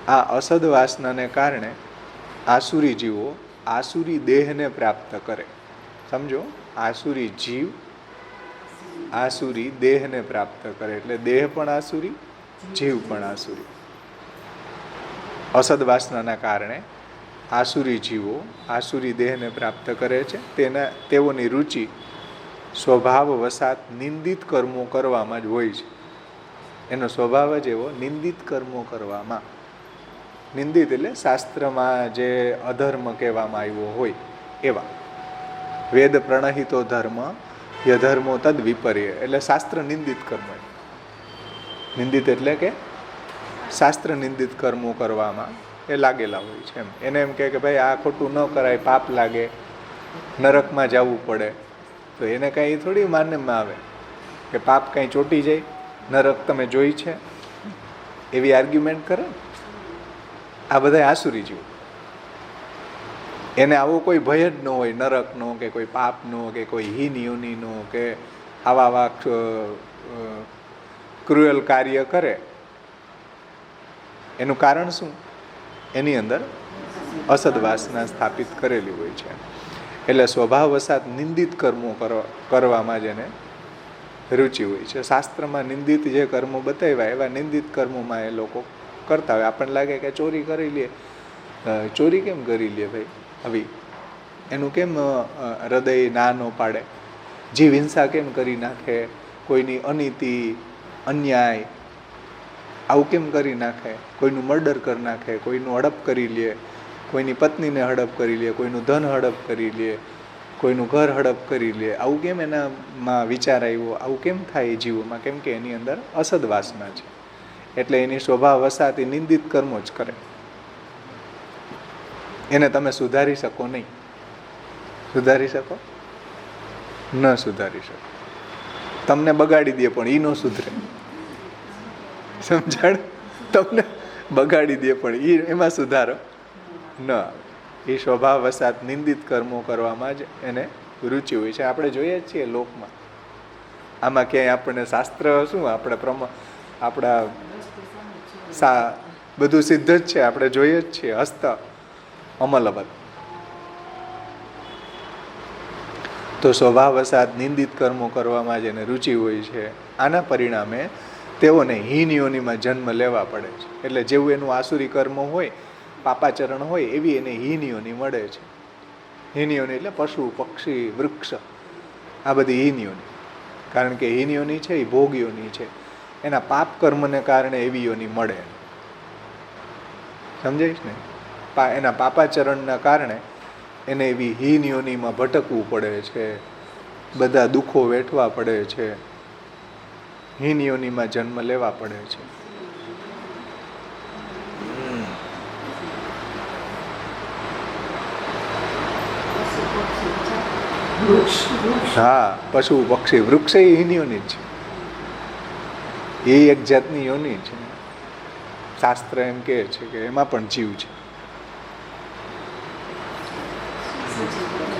આ અસદવાસનાને કારણે આસુરી જીવો આસુરી દેહને પ્રાપ્ત કરે. સમજો, આસુરી જીવ આસુરી દેહને પ્રાપ્ત કરે, એટલે દેહ પણ આસુરી, જીવ પણ આસુરી. અસદવાસનાના કારણે આસુરી જીવો આસુરી દેહને પ્રાપ્ત કરે છે. તેઓની રુચિ સ્વભાવ વસાત નિંદિત કર્મો કરવામાં જ હોય છે. એનો સ્વભાવ જ એવો નિંદિત કર્મો કરવામાં. નિંદિત એટલે શાસ્ત્રમાં જે અધર્મ કહેવામાં આવ્યો હોય એવા. વેદ પ્રણહિતો ધર્મ યધર્મો તદ વિપર્ય, એટલે શાસ્ત્ર નિંદિત કર્મ. નિંદિત એટલે કે શાસ્ત્ર નિંદિત કર્મો કરવામાં એ લાગેલા હોય છે. એને એમ કહે કે ભાઈ આ ખોટું ન કરાય, પાપ લાગે, નરકમાં જવું પડે, તો એને કાંઈ થોડી માન્યમાં આવે કે પાપ કાંઈ ચોંટી જાય, નરક તમે જોઈ છે, એવી આર્ગ્યુમેન્ટ કરે. આ બધા આસુરી જીવ, એને આવો કોઈ ભય જ ન હોય નરકનો કે કોઈ પાપનો કે કોઈ હીન યોનિનો કે આવા ક્રુઅલ કાર્ય કરે. એનું કારણ શું? એની અંદર અસદવાસના સ્થાપિત કરેલી હોય છે. એટલે સ્વભાવવશાત નિંદિત કર્મો કરવામાં જ એને રુચિ હોય છે. શાસ્ત્રમાં નિંદિત જે કર્મો બતાવ્યા એવા નિંદિત કર્મોમાં એ લોકો કરતા હોય. આપણને લાગે કે ચોરી કરી લે, ચોરી કેમ કરી લે ભાઈ, આવી એનું કેમ હૃદય ના ન પાડે, જીવ હિંસા કેમ કરી નાખે, કોઈની અનીતિ અન્યાય આવું કેમ કરી નાખે, કોઈનું મર્ડર કરી નાખે, કોઈનું હડપ કરી લે, કોઈની પત્નીને હડપ કરી લે, કોઈનું ધન હડપ કરી લે, કોઈનું ઘર હડપ કરી લે, આવું કેમ એનામાં વિચાર આવ્યો, આવું કેમ થાય એ જીવોમાં? કેમ કે એની અંદર અસદવાસના છે. એટલે એની સ્વભાવ વસાતી નિંદિત કર્મો જ કરે. એને તમે સુધારી શકો નહીં. સુધારી શકો? ન સુધારી શકો. તમને બગાડી દે પણ એ ન સુધરે. સમજાણ? તમને બગાડી દે પણ એમાં સુધારો ન આવે. એ સ્વભાવ વસાત નિંદિત કર્મો કરવામાં જ એને રુચિ હોય છે. આપણે જોઈએ જ છીએ લોકમાં. આમાં ક્યાંય આપણને શાસ્ત્ર શું આપણા બધું સિદ્ધ જ છે, આપણે જોઈએ જ છીએ. હસ્ત અમલબત. તો સ્વભાવવશાત નિંદિત કર્મો કરવામાં જ એને રુચિ હોય છે. આના પરિણામે તેઓને હીન યોનિમાં જન્મ લેવા પડે છે. એટલે જેવું એનું આસુરી કર્મ હોય, પાપાચરણ હોય, એવી એને હીન યોનિ મળે છે. હીન યોનિ એટલે પશુ, પક્ષી, વૃક્ષ, આ બધી હીન યોનિ. કારણ કે હીન યોનિ છે એ ભોગ યોનિ છે. એના પાપ કર્મને કારણે એવી યોનિ મળે. સમજાઈશ ને? એના પાપાચરણના કારણે એને એવી હીન યોનિમાં ભટકવું પડે છે, બધા દુઃખો વેઠવા પડે છે, હીન યોનિમાં જન્મ લેવા પડે છે. હા, પશુ પક્ષી વૃક્ષ એ હીન યોનિ જ છે. એ એક જાતની યોનિ છે. શાસ્ત્ર એમ કહે છે કે એમાં પણ જીવ છે.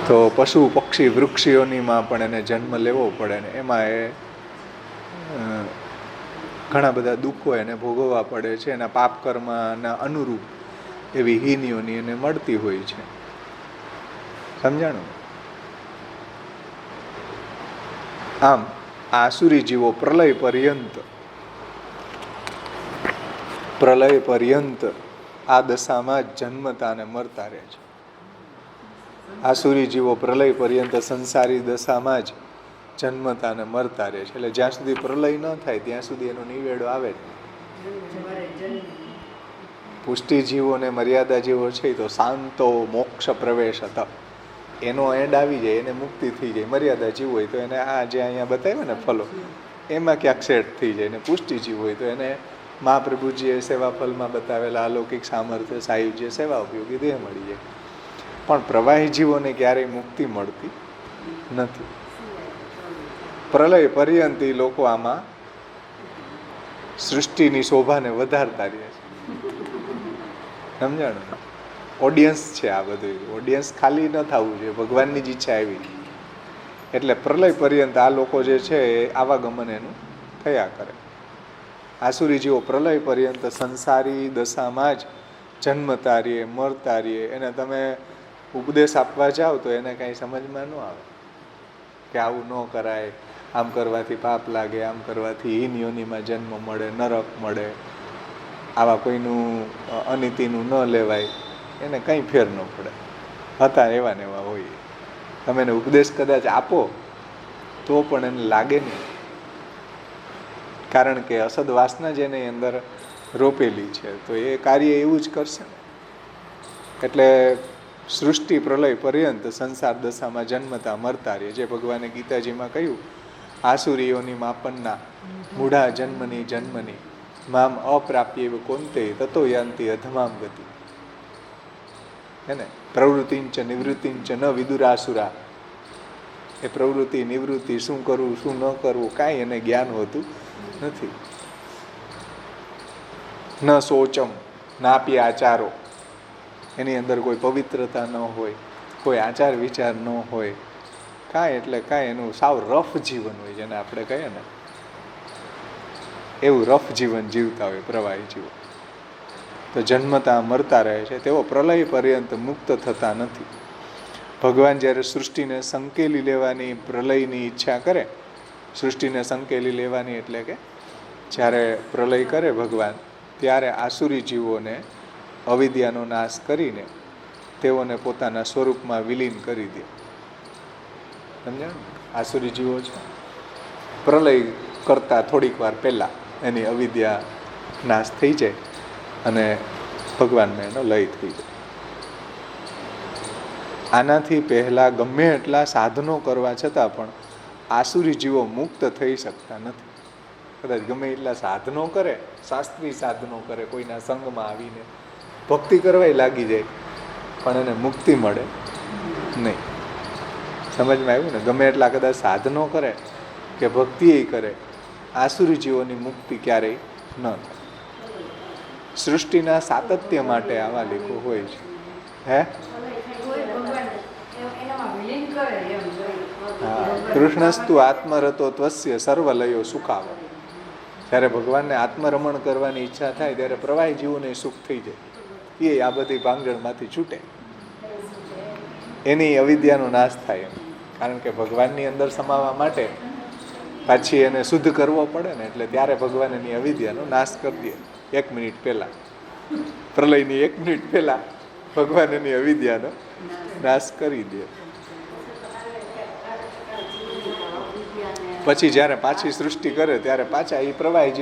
તો પશુ પક્ષી વૃક્ષીઓનીમાં પણ એને જન્મ લેવો પડે ને એમાં એ ઘણા બધા દુઃખો એને ભોગવવા પડે છે. એના પાપ કર્મના અનુરૂપ એવી હીનીઓની એને મળતી હોય છે. સમજાણું? આમ આસુરી જીવો પ્રલય પર્યંત આ દશામાં જ જન્મતા અને મરતા રહે છે. આસુરી જીવો પ્રલય પર્યંત સંસારી દશામાં જ જન્મતા અને મરતા રહે છે. એટલે જ્યાં સુધી પ્રલય ન થાય ત્યાં સુધી એનો નિવેડો આવે જ નહીં. પુષ્ટિજીવો અને મર્યાદા જીવો છે તો શાંતો મોક્ષ પ્રવેશ હતા, એનો એન્ડ આવી જાય, એને મુક્તિ થઈ જાય. મર્યાદા જીવ હોય તો એને આ જે અહીંયા બતાવ્યા ને ફલો, એમાં ક્યાંક સેટ થઈ જાય. ને પુષ્ટિજીવ હોય તો એને મહાપ્રભુજીએ સેવા ફલમાં બતાવેલા અલૌકિક સામર્થ્ય સાયુજ્ય સેવા ઉપયોગી દેહ મળી જાય. પણ પ્રવાહી જીવોને ક્યારેય મુક્તિ મળતી નથી. પ્રલય પર્યંત લોકો આમાં સૃષ્ટિની શોભાને વધારતા રહે છે. સમજાણું? ઓડિયન્સ છે આ બધું. ઓડિયન્સ ખાલી ન થવું જોઈએ, ભગવાનની જ ઈચ્છા આવી. એટલે પ્રલય પર્યંત આ લોકો જે છે એ આવાગમન એનું થયા કરે. આસુરી જીવો પ્રલય પર્યંત સંસારી દશામાં જ જન્મતા રહીએ, મરતા રહીએ. એને તમે ઉપદેશ આપવા જાઓ તો એને કાંઈ સમજમાં ન આવે કે આવું ન કરાય, આમ કરવાથી પાપ લાગે, આમ કરવાથી હીન યોનિમાં જન્મ મળે, નરક મળે, આવા કોઈનું અનીતિનું ન લેવાય, એને કંઈ ફેર ન પડે. હતા એવા ને એવા હોય. તમે એને ઉપદેશ કદાચ આપો તો પણ એને લાગે નહીં, કારણ કે અસદ વાસના જ એની અંદર રોપેલી છે. તો એ કાર્ય એવું જ કરશે ને. એટલે સૃષ્ટિ પ્રલય પર્યંત સંસાર દશામાં જન્મતા મરતા રહે. જે ભગવાને ગીતાજીમાં કહ્યું, આસુરીઓની માપનના મૂઢા જન્મની મામ અપ્રાપ્ય એવ કોંતે તતો યાંતિ અધમામ ગતિ. હે ને? પ્રવૃત્તિંચ નિવૃત્તિંચ ન વિદુરાસુરા. એ પ્રવૃત્તિ નિવૃત્તિ, શું કરવું શું ન કરવું, કાંઈ એને જ્ઞાન હોતું નથી. ન શોચમ નાપી આચારો, એની અંદર કોઈ પવિત્રતા ન હોય, કોઈ આચાર વિચાર ન હોય, કાંઈ એટલે કાંઈ એનું સાવ રફ જીવન હોય, જેને આપણે કહીએ ને એવું રફ જીવન જીવતા હોય પ્રવાહી જીવો. તો જન્મતા મરતા રહે છે. તેઓ પ્રલય પર્યંત મુક્ત થતા નથી. ભગવાન જ્યારે સૃષ્ટિને સંકેલી લેવાની પ્રલયની ઈચ્છા કરે, સૃષ્ટિને સંકેલી લેવાની એટલે કે જ્યારે પ્રલય કરે ભગવાન, ત્યારે આસુરી જીવોને અવિદ્યાનો નાશ કરીને તેઓને પોતાના સ્વરૂપમાં વિલીન કરી દે. સમજાયું? આસુરી જીવો છે પ્રલય કરતા થોડીક વાર પહેલાં એની અવિદ્યા નાશ થઈ જાય અને ભગવાનમાં એનો લય થઈ જાય. આનાથી પહેલાં ગમે એટલા સાધનો કરવા છતાં પણ આસુરી જીવો મુક્ત થઈ શકતા નથી. કદાચ ગમે એટલા સાધનો કરે, શાસ્ત્રીય સાધનો કરે, કોઈના સંગમાં આવીને ભક્તિ કરવાય લાગી જાય, પણ એને મુક્તિ મળે નહીં. સમજમાં આવ્યું ને? ગમે એટલા કદાચ સાધનો કરે કે ભક્તિ કરે, આસુરી જીવોની મુક્તિ ક્યારેય ન થાય. સૃષ્ટિના સાતત્ય માટે આવા લેખો હોય છે. હે કૃષ્ણસ્તુ આત્મરતો ત્વસ્ય સર્વલયો સુખાવ. જ્યારે ભગવાનને આત્મરમણ કરવાની ઈચ્છા થાય ત્યારે પ્રવાહી જીવોને સુખ થઈ જાય. એ આ બધી ભાંગણમાંથી છૂટે, એની અવિદ્યાનો નાશ થાય. કારણ કે ભગવાનની અંદર સમાવવા માટે પાછી એને શુદ્ધ કરવો પડે ને, એટલે ત્યારે ભગવાન એની અવિદ્યાનો નાશ કરી દે. 1 મિનિટ પહેલાં, પ્રલયની 1 મિનિટ પહેલાં ભગવાન એની અવિદ્યાનો નાશ કરી દે. પછી જ્યારે પાછી સૃષ્ટિ કરે ત્યારે પાછા એ પ્રવાહી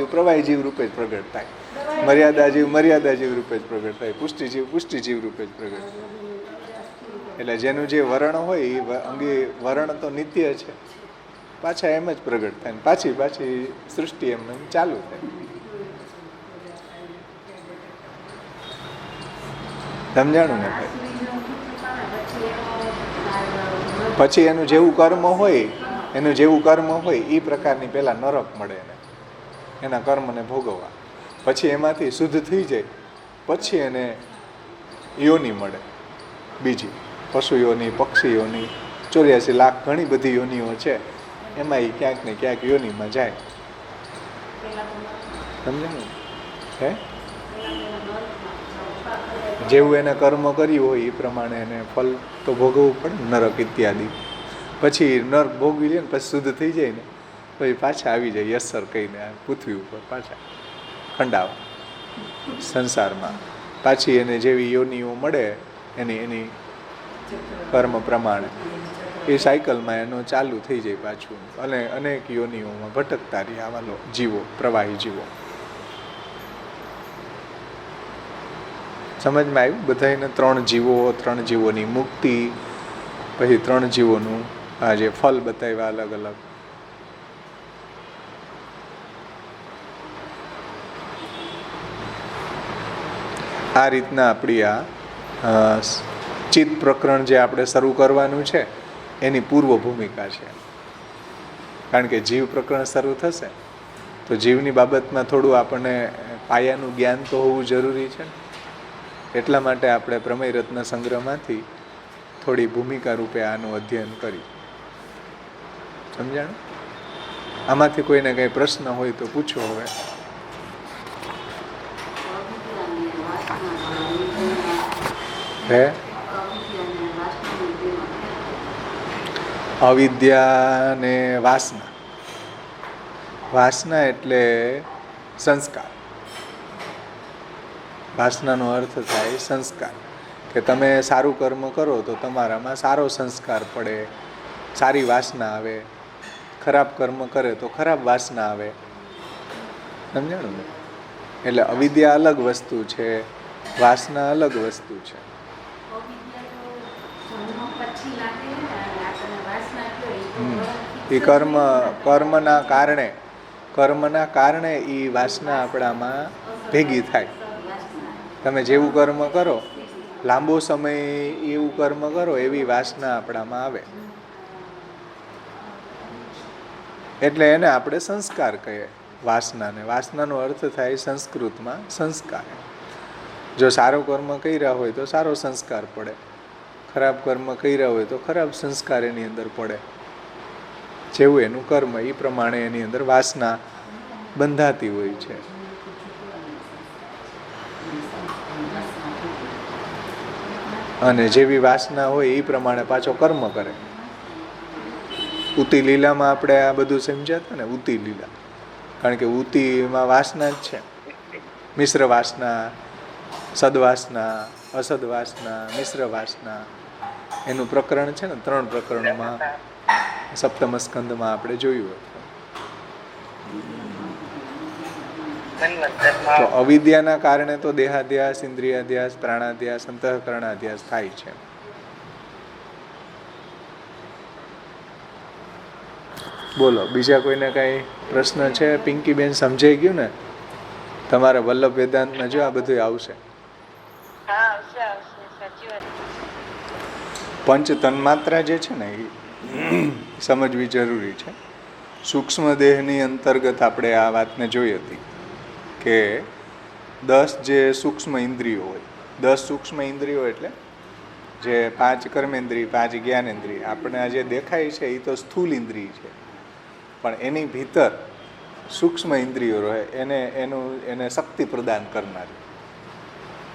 જીવ રૂપે જ પ્રગટ થાય, મર્યાદા જીવ રૂપે જ પ્રગટ થાય, પુષ્ટિ જીવ રૂપે જ પ્રગટ થાય. એટલે જેનું જે વરણ હોય એ અંગે વરણ તો નિત્ય છે, પાછા એમ જ પ્રગટ થાય, પાછી સૃષ્ટિ એમને ચાલુ થાય. સમજાણું ને ભાઈ? પછી એનું જેવું કર્મ હોય એ પ્રકારની પહેલાં નરક મળે એને, એના કર્મને ભોગવવા. પછી એમાંથી શુદ્ધ થઈ જાય, પછી એને યોની મળે, બીજી પશુ યોની, પક્ષી યોની, 84 લાખ ઘણી બધી યોનીઓ છે, એમાં એ ક્યાંક ને ક્યાંક યોનીમાં જાય. સમજાયું? હે જેવું એને કર્મ કર્યું હોય એ પ્રમાણે એને ફલ તો ભોગવવું પડે, નરક ઇત્યાદિ. પછી નરક ભોગવી લે ને પછી શુદ્ધ થઈ જાય ને પછી પાછા આવી જાય યસર કહીને પૃથ્વી ઉપર પાછા ખંડાવા સંસારમાં. પાછી એને જેવી યોનિઓ મળે એની કર્મ પ્રમાણે એ સાયકલમાં એનો ચાલુ થઈ જાય પાછું, અને અનેક યોનિઓમાં ભટકતા રહ્યા આવા જીવો, પ્રવાહી જીવો. સમજમાં આવ્યું બધાને? 3 જીવો, 3 જીવોની મુક્તિ, પછી 3 જીવોનું આ જે ફલ બતાવ્યા અલગ અલગ. આ રીતના આપણી આ ચિત્ત પ્રકરણ જે આપણે શરૂ કરવાનું છે એની પૂર્વ ભૂમિકા છે. કારણ કે જીવ પ્રકરણ શરૂ થશે તો જીવની બાબતમાં થોડું આપણને પાયાનું જ્ઞાન તો હોવું જરૂરી છે. એટલા માટે આપણે પ્રમેય રત્ન સંગ્રહમાંથી થોડી ભૂમિકા રૂપે આનું અધ્યયન કરી. સમજાણું? આમાંથી કોઈને કંઈ પ્રશ્ન હોય તો પૂછો. હવે હે અવિદ્યા ને વાસના. વાસના એટલે સંસ્કાર. વાસનાનો અર્થ થાય સંસ્કાર. કે તમે સારું કર્મ કરો તો તમારામાં સારો સંસ્કાર પડે, સારી વાસના આવે. ખરાબ કર્મ કરે તો ખરાબ વાસના આવે. સમજાણું ને? એટલે અવિદ્યા અલગ વસ્તુ છે, વાસના અલગ વસ્તુ છે. એ કર્મના કારણે એ વાસના આપણામાં ભેગી થાય. તમે જેવું કર્મ કરો, લાંબો સમય એવું કર્મ કરો, એવી વાસના આપણામાં આવે. એટલે એને આપણે સંસ્કાર કહીએ. વાસનાને, વાસનાનો અર્થ થાય સંસ્કૃતમાં સંસ્કાર. જો સારો કર્મ કર્યા હોય તો સારો સંસ્કાર પડે, ખરાબ કર્મ કર્યા હોય તો ખરાબ સંસ્કાર એની અંદર પડે. જેવું એનું કર્મ એ પ્રમાણે એની અંદર વાસના બંધાતી હોય છે. અને જેવી વાસના હોય એ પ્રમાણે પાછો કર્મ કરે. ઉતી લીલામાં આપણે આ બધું સમજ્યા હતા ને, ઉતી લીલા. કારણ કે ઉતીમાં વાસના જ છે. મિશ્ર વાસના, સદવાસના, અસદવાસના, મિશ્ર વાસના, એનું પ્રકરણ છે ને 3 પ્રકરણોમાં સપ્તમ સ્કંદમાં આપણે જોયું હતું. તો અવિદ્યાના કારણે તો દેહાધ્યાસ, ઇન્દ્રિયાધ્યાસ, પ્રાણાધ્યાસ, અંતઃકરણાધ્યાસ થાય છે. બોલો, બીજા કોઈને કઈ પ્રશ્ન છે? પિંકીબેન સમજાઈ ગયું ને? તમારે વલ્લભ વેદાંતમાં જો આ બધું આવશે. પંચ તન્માત્રા જે છે ને એ સમજવી જરૂરી છે. સૂક્ષ્મ દેહની અંતર્ગત આપણે આ વાતને જોઈ હતી કે 10 જે સૂક્ષ્મ ઇન્દ્રિયો હોય, 10 સૂક્ષ્મ ઇન્દ્રિયો એટલે જે 5 કર્મેન્દ્રિય, 5 જ્ઞાનેન્દ્રિય. આપણે આ જે દેખાય છે એ તો સ્થૂલ ઇન્દ્રિય છે, પણ એની ભીતર સૂક્ષ્મ ઇન્દ્રિયો રહે, એને શક્તિ પ્રદાન કરનારી.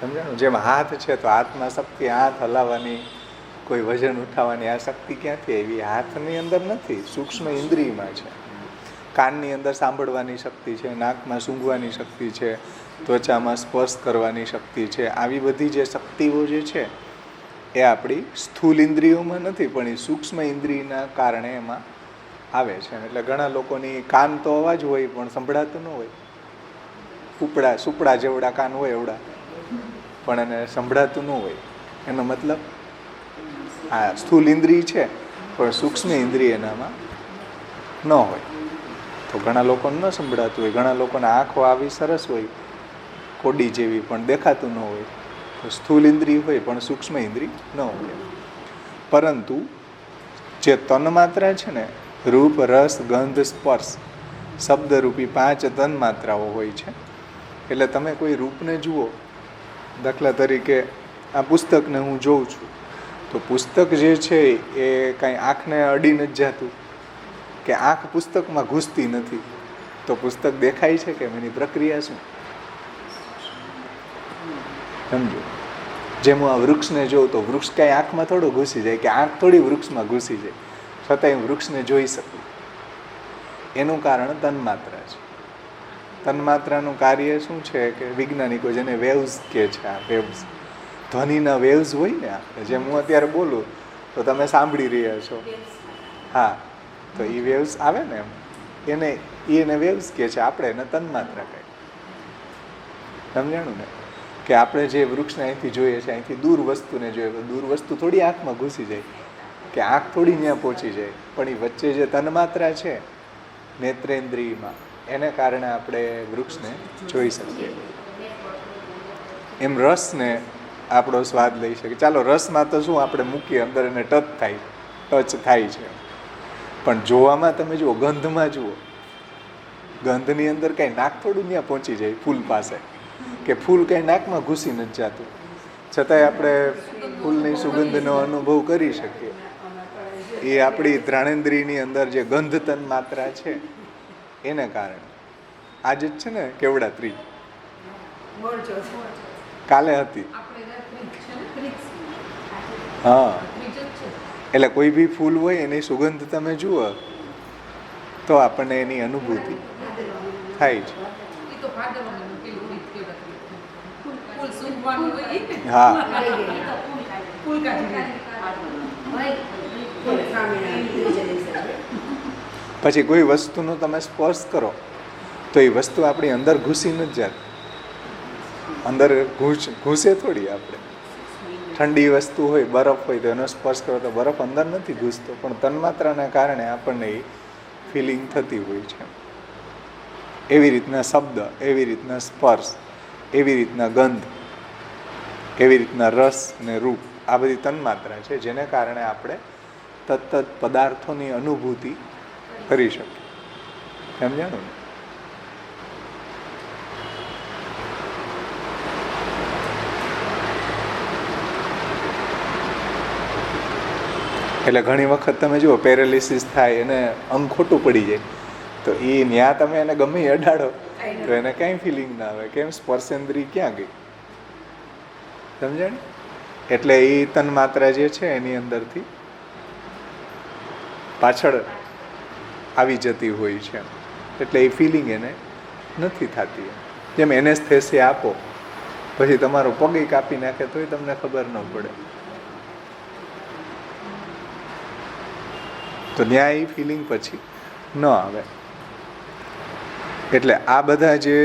સમજાણું? જેમ હાથ છે તો હાથમાં શક્તિ, હાથ હલાવવાની, કોઈ વજન ઉઠાવવાની આ શક્તિ ક્યાંથી આવી? હાથની અંદર નથી, સૂક્ષ્મ ઇન્દ્રિયમાં છે. કાનની અંદર સાંભળવાની શક્તિ છે, નાકમાં સૂંઘવાની શક્તિ છે, ત્વચામાં સ્પર્શ કરવાની શક્તિ છે. આવી બધી જે શક્તિઓ જે છે એ આપણી સ્થૂલ ઇન્દ્રિયોમાં નથી, પણ એ સૂક્ષ્મ ઇન્દ્રિયના કારણે એમાં આવે છે. એટલે ઘણા લોકોની કાન તો અવાજ હોય પણ સંભળાતું ન હોય. સુપડા જેવડા કાન હોય એવડા, પણ એને સંભળાતું ન હોય. એનો મતલબ આ સ્થૂલ ઇન્દ્રિય છે પણ સૂક્ષ્મ ઇન્દ્રિય એનામાં ન હોય. તો ઘણા લોકોને ન સંભળાતું હોય. ઘણા લોકોને આંખો આવી સરસ હોય, કોડી જેવી, પણ દેખાતું ન હોય. તો સ્થૂલ ઇન્દ્રિય હોય પણ સૂક્ષ્મ ઇન્દ્રિય ન હોય. પરંતુ જે તન્માત્રા છે ને, રૂપ, રસ, ગંધ, સ્પર્શ, શબ્દરૂપી 5 તન્માત્રાઓ હોય છે. એટલે તમે કોઈ રૂપને જુઓ, દાખલા તરીકે આ પુસ્તકને હું જોઉં છું, તો પુસ્તક જે છે એ કાંઈ આંખને અડી નથી જતું, કે આંખ પુસ્તકમાં ઘૂસતી નથી, તો પુસ્તક દેખાય છે કે એની પ્રક્રિયા શું? સમજો. જેમ હું આ વૃક્ષને જોઉં તો વૃક્ષ કાંઈ આંખમાં થોડું ઘૂસી જાય, કે આંખ થોડી વૃક્ષમાં ઘૂસી જાય, છતાંય હું વૃક્ષને જોઈ શકું. એનું કારણ તન્માત્રા છે. તન્માત્રાનું કાર્ય શું છે કે વૈજ્ઞાનિકો જેને વેવ્સ કહે છે, આ વેવ્સ, ધ્વનિના વેવ્સ હોય ને, આપણે જેમ હું અત્યારે બોલું તો તો તમે સાંભળી રહ્યા છો. હા, તો એ વેવ્સ આવે ને એમ એને વેવ્સ કહે છે, આપણે એને તન્માત્રા કહે. સમજાણું ને? કે આપણે જે વૃક્ષને અહીંથી જોઈએ છે, અહીંથી દૂર વસ્તુને જોઈએ, દૂર વસ્તુ થોડી આંખમાં ઘૂસી જાય કે આંખ થોડી ત્યાં પહોંચી જાય, પણ એ વચ્ચે જે તન્માત્રા છે નેત્રેન્દ્રિયમાં, એને કારણે આપણે વૃક્ષને જોઈ શકીએ. એમ રસને આપણો સ્વાદ લઈ શકીએ. ચાલો, રસમાં તો શું આપણે મૂકીએ અંદર એને ટચ થાય છે, પણ જોવામાં તમે જુઓ, ગંધમાં જુઓ, ગંધની અંદર કાંઈ નાક થોડું ત્યાં પહોંચી જાય ફૂલ પાસે, કે ફૂલ કાંઈ નાકમાં ઘૂસી નથી જતું, છતાંય આપણે ફૂલની સુગંધનો અનુભવ કરી શકીએ. એ આપણી ઘ્રાણેન્દ્રિયની અંદર જે ગંધ તન માત્રા છે એને કારણે. આજે જ છે ને કેવડા ત્રીજ, કાલે હતી. હા, એટલે કોઈ બી ફૂલ હોય એની સુગંધ તમે જુઓ તો આપણને એની અનુભૂતિ થાય છે. હા, પછી કોઈ વસ્તુનો તમે સ્પર્શ કરો તો એ વસ્તુ આપણી અંદર ઘૂસી નથી જતી. અંદર ઘૂસે થોડી. આપણે ઠંડી વસ્તુ હોય, બરફ હોય, તો એનો સ્પર્શ કરો તો બરફ અંદર નથી ઘૂસતો, પણ તન્માત્રાના કારણે આપણને એ ફિલિંગ થતી હોય છે. એવી રીતના શબ્દ, એવી રીતના સ્પર્શ, એવી રીતના ગંધ, એવી રીતના રસ ને રૂપ, આ બધી તન્માત્રા છે જેને કારણે આપણે તત્ત પદાર્થોની અનુભૂતિ કરી શકીએ. સમજાણું ને? એટલે ઘણી વખત તમે જુઓ, પેરાલિસિસ થાય, એને અંગ ખોટું પડી જાય, તો એ ન્યા તમે એને ગમે અડાડો તો એને કાંઈ ફિલિંગ ના આવે. કેમ? સ્પર્શેન્દ્રિય ક્યાં ગઈ? સમજાણી? એટલે એ તન્માત્રા જે છે એની અંદરથી પાછળ આવી જતી હોય છે, એટલે એ ફિલિંગ એને નથી થતી. જેમ એનેસ્થેસિયા આપો, પછી તમારો પગે કાપી નાખે તોય તમને ખબર ન પડે, તો ત્યાં એ ફિલિંગ પછી ન આવે. એટલે આ બધા જે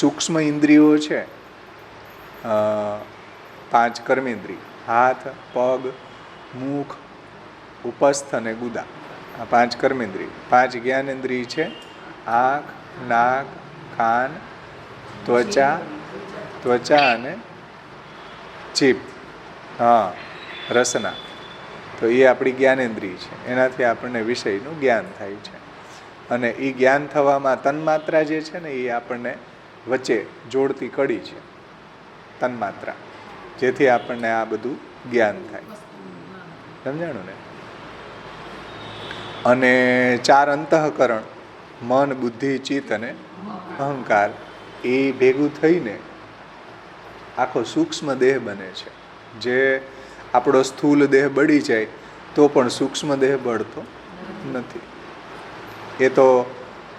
સૂક્ષ્મ ઇન્દ્રિયો છે, 5 કર્મેન્દ્રિય, હાથ, પગ, મુખ, ઉપસ્થ અને ગુદા, આ 5 કર્મેન્દ્રિય. 5 જ્ઞાનેન્દ્રિય છે, આંખ, નાક, કાન, ત્વચા અને જીભ. હા, રસના. તો એ આપણી જ્ઞાનેન્દ્રિય છે, એનાથી આપણને વિષયનું જ્ઞાન થાય છે. અને એ જ્ઞાન થવામાં તન્માત્રા જે છે ને એ આપણને વચ્ચે જોડતી કડી છે, તન્માત્રા, જેથી આપણને આ બધું જ્ઞાન થાય. સમજાણું ને? અને 4 અંતઃકરણ, મન, બુદ્ધિ, ચિત્ત અને અહંકાર, એ ભેગું થઈને આખો સૂક્ષ્મ દેહ બને છે. જે આપણો સ્થૂલ દેહ બળી જાય તો પણ સૂક્ષ્મ દેહ બળતો નથી. એ તો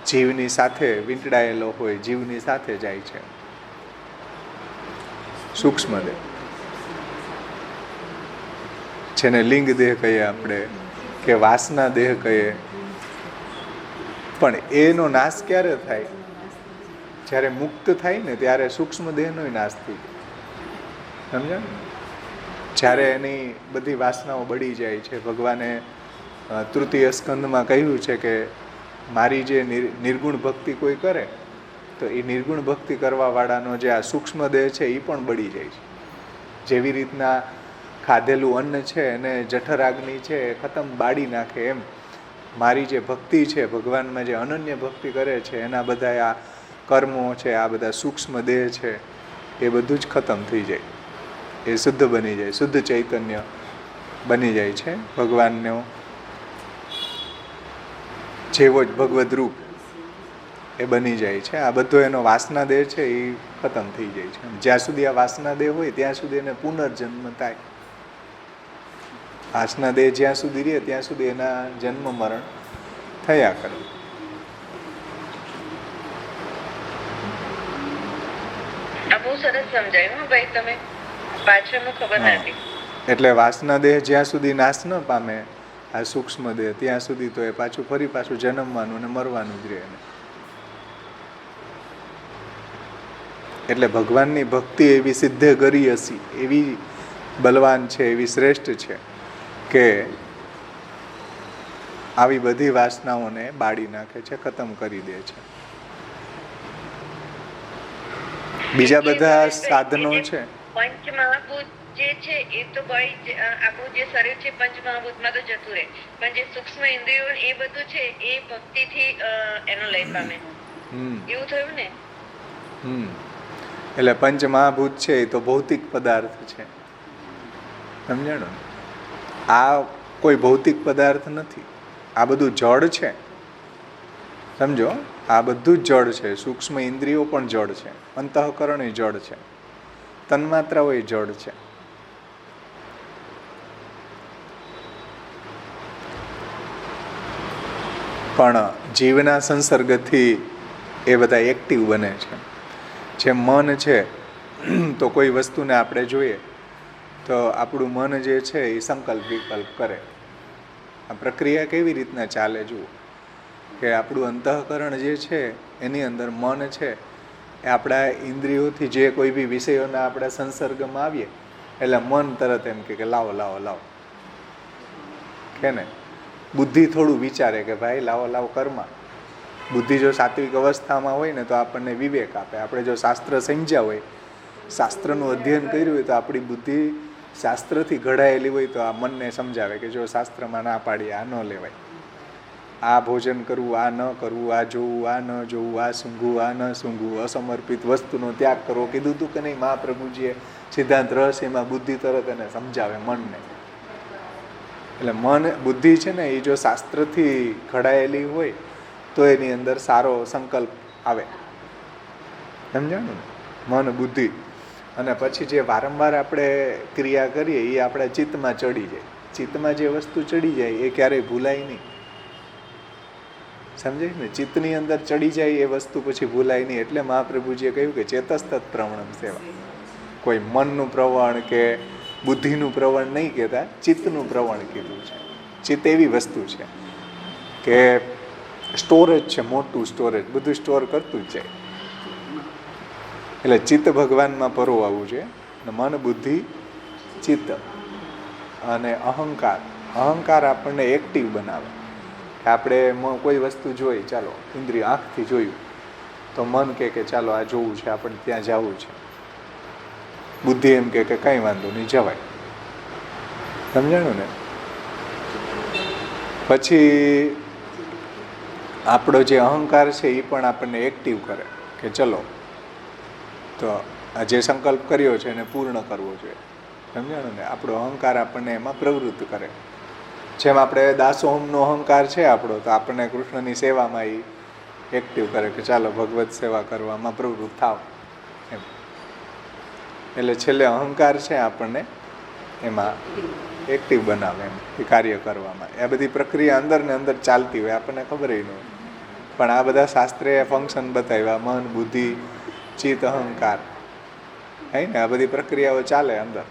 જીવની સાથે વીંટળાયેલો હોય, જીવની સાથે જાય છે સૂક્ષ્મ દેહ, જેને લિંગ દેહ કહીએ આપણે, કે વાસના દેહ કહીએ. પણ એનો નાશ ક્યારે થાય? જ્યારે મુક્ત થાય ને ત્યારે સૂક્ષ્મ દેહનો નાશ થઈ જાય. સમજાય? જ્યારે એની બધી વાસનાઓ બળી જાય છે. ભગવાને તૃતીય સ્કંદમાં કહ્યું છે કે મારી જે નિર્ગુણ ભક્તિ કોઈ કરે તો એ નિર્ગુણ ભક્તિ કરવાવાળાનો જે આ સૂક્ષ્મ દેહ છે એ પણ બળી જાય છે. જેવી રીતના ખાધેલું અન્ન છે એને જઠરાગ્નિ છે એ ખતમ બાળી નાખે, એમ મારી જે ભક્તિ છે, ભગવાનમાં જે અનન્ય ભક્તિ કરે છે, એના બધા આ કર્મો છે, આ બધા સૂક્ષ્મ દેહ છે, એ બધું જ ખતમ થઈ જાય. એ શુદ્ધ બની જાય, શુદ્ધ ચૈતન્ય બની જાય છે. ભગવાનનો જેવો જ ભગવદ રૂપ એ બની જાય છે. આ બધો એનો વાસના દેહ છે એ ખતમ થઈ જાય છે. જ્યાં સુધી આ વાસના દેહ હોય ત્યાં સુધી એને પુનર્જન્મ થાય. વાસના દેહ જ્યાં સુધી રહે ત્યાં સુધી એના જન્મ મરણ થયા કરે. આ બહુ સરસ સમજાયું ભાઈ, તમે પાછળનું ખબર નથી. એટલે વાસના દેહ જ્યાં સુધી નાશ ન પામે, આ સૂક્ષ્મ દેહ, ત્યાં સુધી તો એ ફરી પાછું જન્મવાનું ને મરવાનું જ રહે ને. એટલે ભગવાનની ભક્તિ એવી સિદ્ધે કરી હસી, એવી બલવાન છે, એવી શ્રેષ્ઠ છે કે આવી બધી વાસનાઓને બાળી નાખે છે, ખતમ કરી દે છે. બીજા બધા સાધનો છે, પંચમહાભૂત જે છે એ તો ભાઈ આપણું જે શરીર છે પંચમહાભૂતમાં તો જતું રહે, પણ જે સૂક્ષ્મ ઇન્દ્રિયો એ બધું છે એ ભક્તિથી એનો લય પામે, એવું થયું ને. એટલે પંચમહાભૂત છે એ તો ભૌતિક પદાર્થ છે, સમજાણો ને. આ કોઈ ભૌતિક પદાર્થ નથી, આ બધું જળ છે, સમજો. આ બધું જ જળ છે. સૂક્ષ્મ ઇન્દ્રિયો પણ જળ છે, અંતઃકરણ એ જળ છે, તન્માત્રાઓ એ જળ છે. પણ જીવના સંસર્ગથી એ બધા એક્ટિવ બને છે. જે મન છે, તો કોઈ વસ્તુને આપણે જોઈએ તો આપણું મન જે છે એ સંકલ્પ વિકલ્પ કરે. આ પ્રક્રિયા કેવી રીતના ચાલે જુઓ, કે આપણું અંતઃકરણ જે છે એની અંદર મન છે એ આપણા ઇન્દ્રિયોથી જે કોઈ બી વિષયોના આપણા સંસર્ગમાં આવીએ એટલે મન તરત એમ કે લાવો લાવો લાવો, કે ને. બુદ્ધિ થોડું વિચારે કે ભાઈ લાવો લાવો કરમાં. બુદ્ધિ જો સાત્વિક અવસ્થામાં હોય ને તો આપણને વિવેક આપે. આપણે જો શાસ્ત્ર સમજ્યા હોય, શાસ્ત્રનું અધ્યયન કર્યું હોય તો આપણી બુદ્ધિ શાસ્ત્રથી ઘડાયેલી હોય તો આ મનને સમજાવે કે જો શાસ્ત્રમાં ના પાડીએ, આ ન લેવાય, આ ભોજન કરવું, આ ન કરવું, આ જોવું, આ ન જોવું, આ સૂંઘવું, આ ન સૂંઘવું, અસમર્પિત વસ્તુનો ત્યાગ કરવો, કીધું તું કે નહીં મહાપ્રભુજીએ સિદ્ધાંત રહસ્યમાં. બુદ્ધિ તરત એને સમજાવે મનને. એટલે મન બુદ્ધિ છે ને એ જો શાસ્ત્રથી ઘડાયેલી હોય તો એની અંદર સારો સંકલ્પ આવે, સમજાણું ને. મન બુદ્ધિ અને પછી જે વારંવાર આપણે ક્રિયા કરીએ એ આપણા ચિત્તમાં ચડી જાય. ચિત્તમાં જે વસ્તુ ચડી જાય એ ક્યારેય ભૂલાય નહીં, સમજાય ને. ચિત્તની અંદર ચડી જાય એ વસ્તુ પછી ભૂલાય નહીં. એટલે મહાપ્રભુજીએ કહ્યું કે ચેતસ્તત પ્રવણમ સેવા. કોઈ મનનું પ્રવણ કે બુદ્ધિનું પ્રવણ નહીં કહેતા, ચિત્તનું પ્રવણ કીધું છે. ચિત્ત એવી વસ્તુ છે કે સ્ટોરેજ છે, મોટું સ્ટોરેજ, બધું સ્ટોર કરતું જ જાય. એટલે ચિત્ત ભગવાનમાં પરોવાવું છે. મન, બુદ્ધિ, ચિત્ત અને અહંકાર. અહંકાર આપણને એક્ટિવ બનાવે. આપણે કોઈ વસ્તુ જોઈ, ચાલો ઇન્દ્રિય આંખથી જોયું તો મન કહે કે ચાલો આ જોવું છે, આપણે ત્યાં જવું છે. બુદ્ધિ એમ કે કંઈ વાંધો નહીં, જવાય. સમજાણું ને. પછી આપણો જે અહંકાર છે એ પણ આપણને એક્ટિવ કરે કે ચલો તો આ જે સંકલ્પ કર્યો છે એને પૂર્ણ કરવો જોઈએ, સમજાણું ને. આપણો અહંકાર આપણને એમાં પ્રવૃત્ત કરે. જેમ આપણે દાસોહમનો અહંકાર છે આપણો, તો આપણને કૃષ્ણની સેવામાં એ એક્ટિવ કરે કે ચાલો ભગવત સેવા કરવામાં પ્રવૃત્ત થાવ એમ. એટલે છેલ્લે અહંકાર છે આપણને એમાં એક્ટિવ બનાવે એમ, એ કાર્ય કરવામાં. એ બધી પ્રક્રિયા અંદર ને અંદર ચાલતી હોય, આપણને ખબર ન હોય. પણ આ બધા શાસ્ત્રીય ફંક્શન બતાવ્યા, મન, બુદ્ધિ, ચિત્ત, અહંકાર, હે ને. આ બધી પ્રક્રિયાઓ ચાલે અંદર.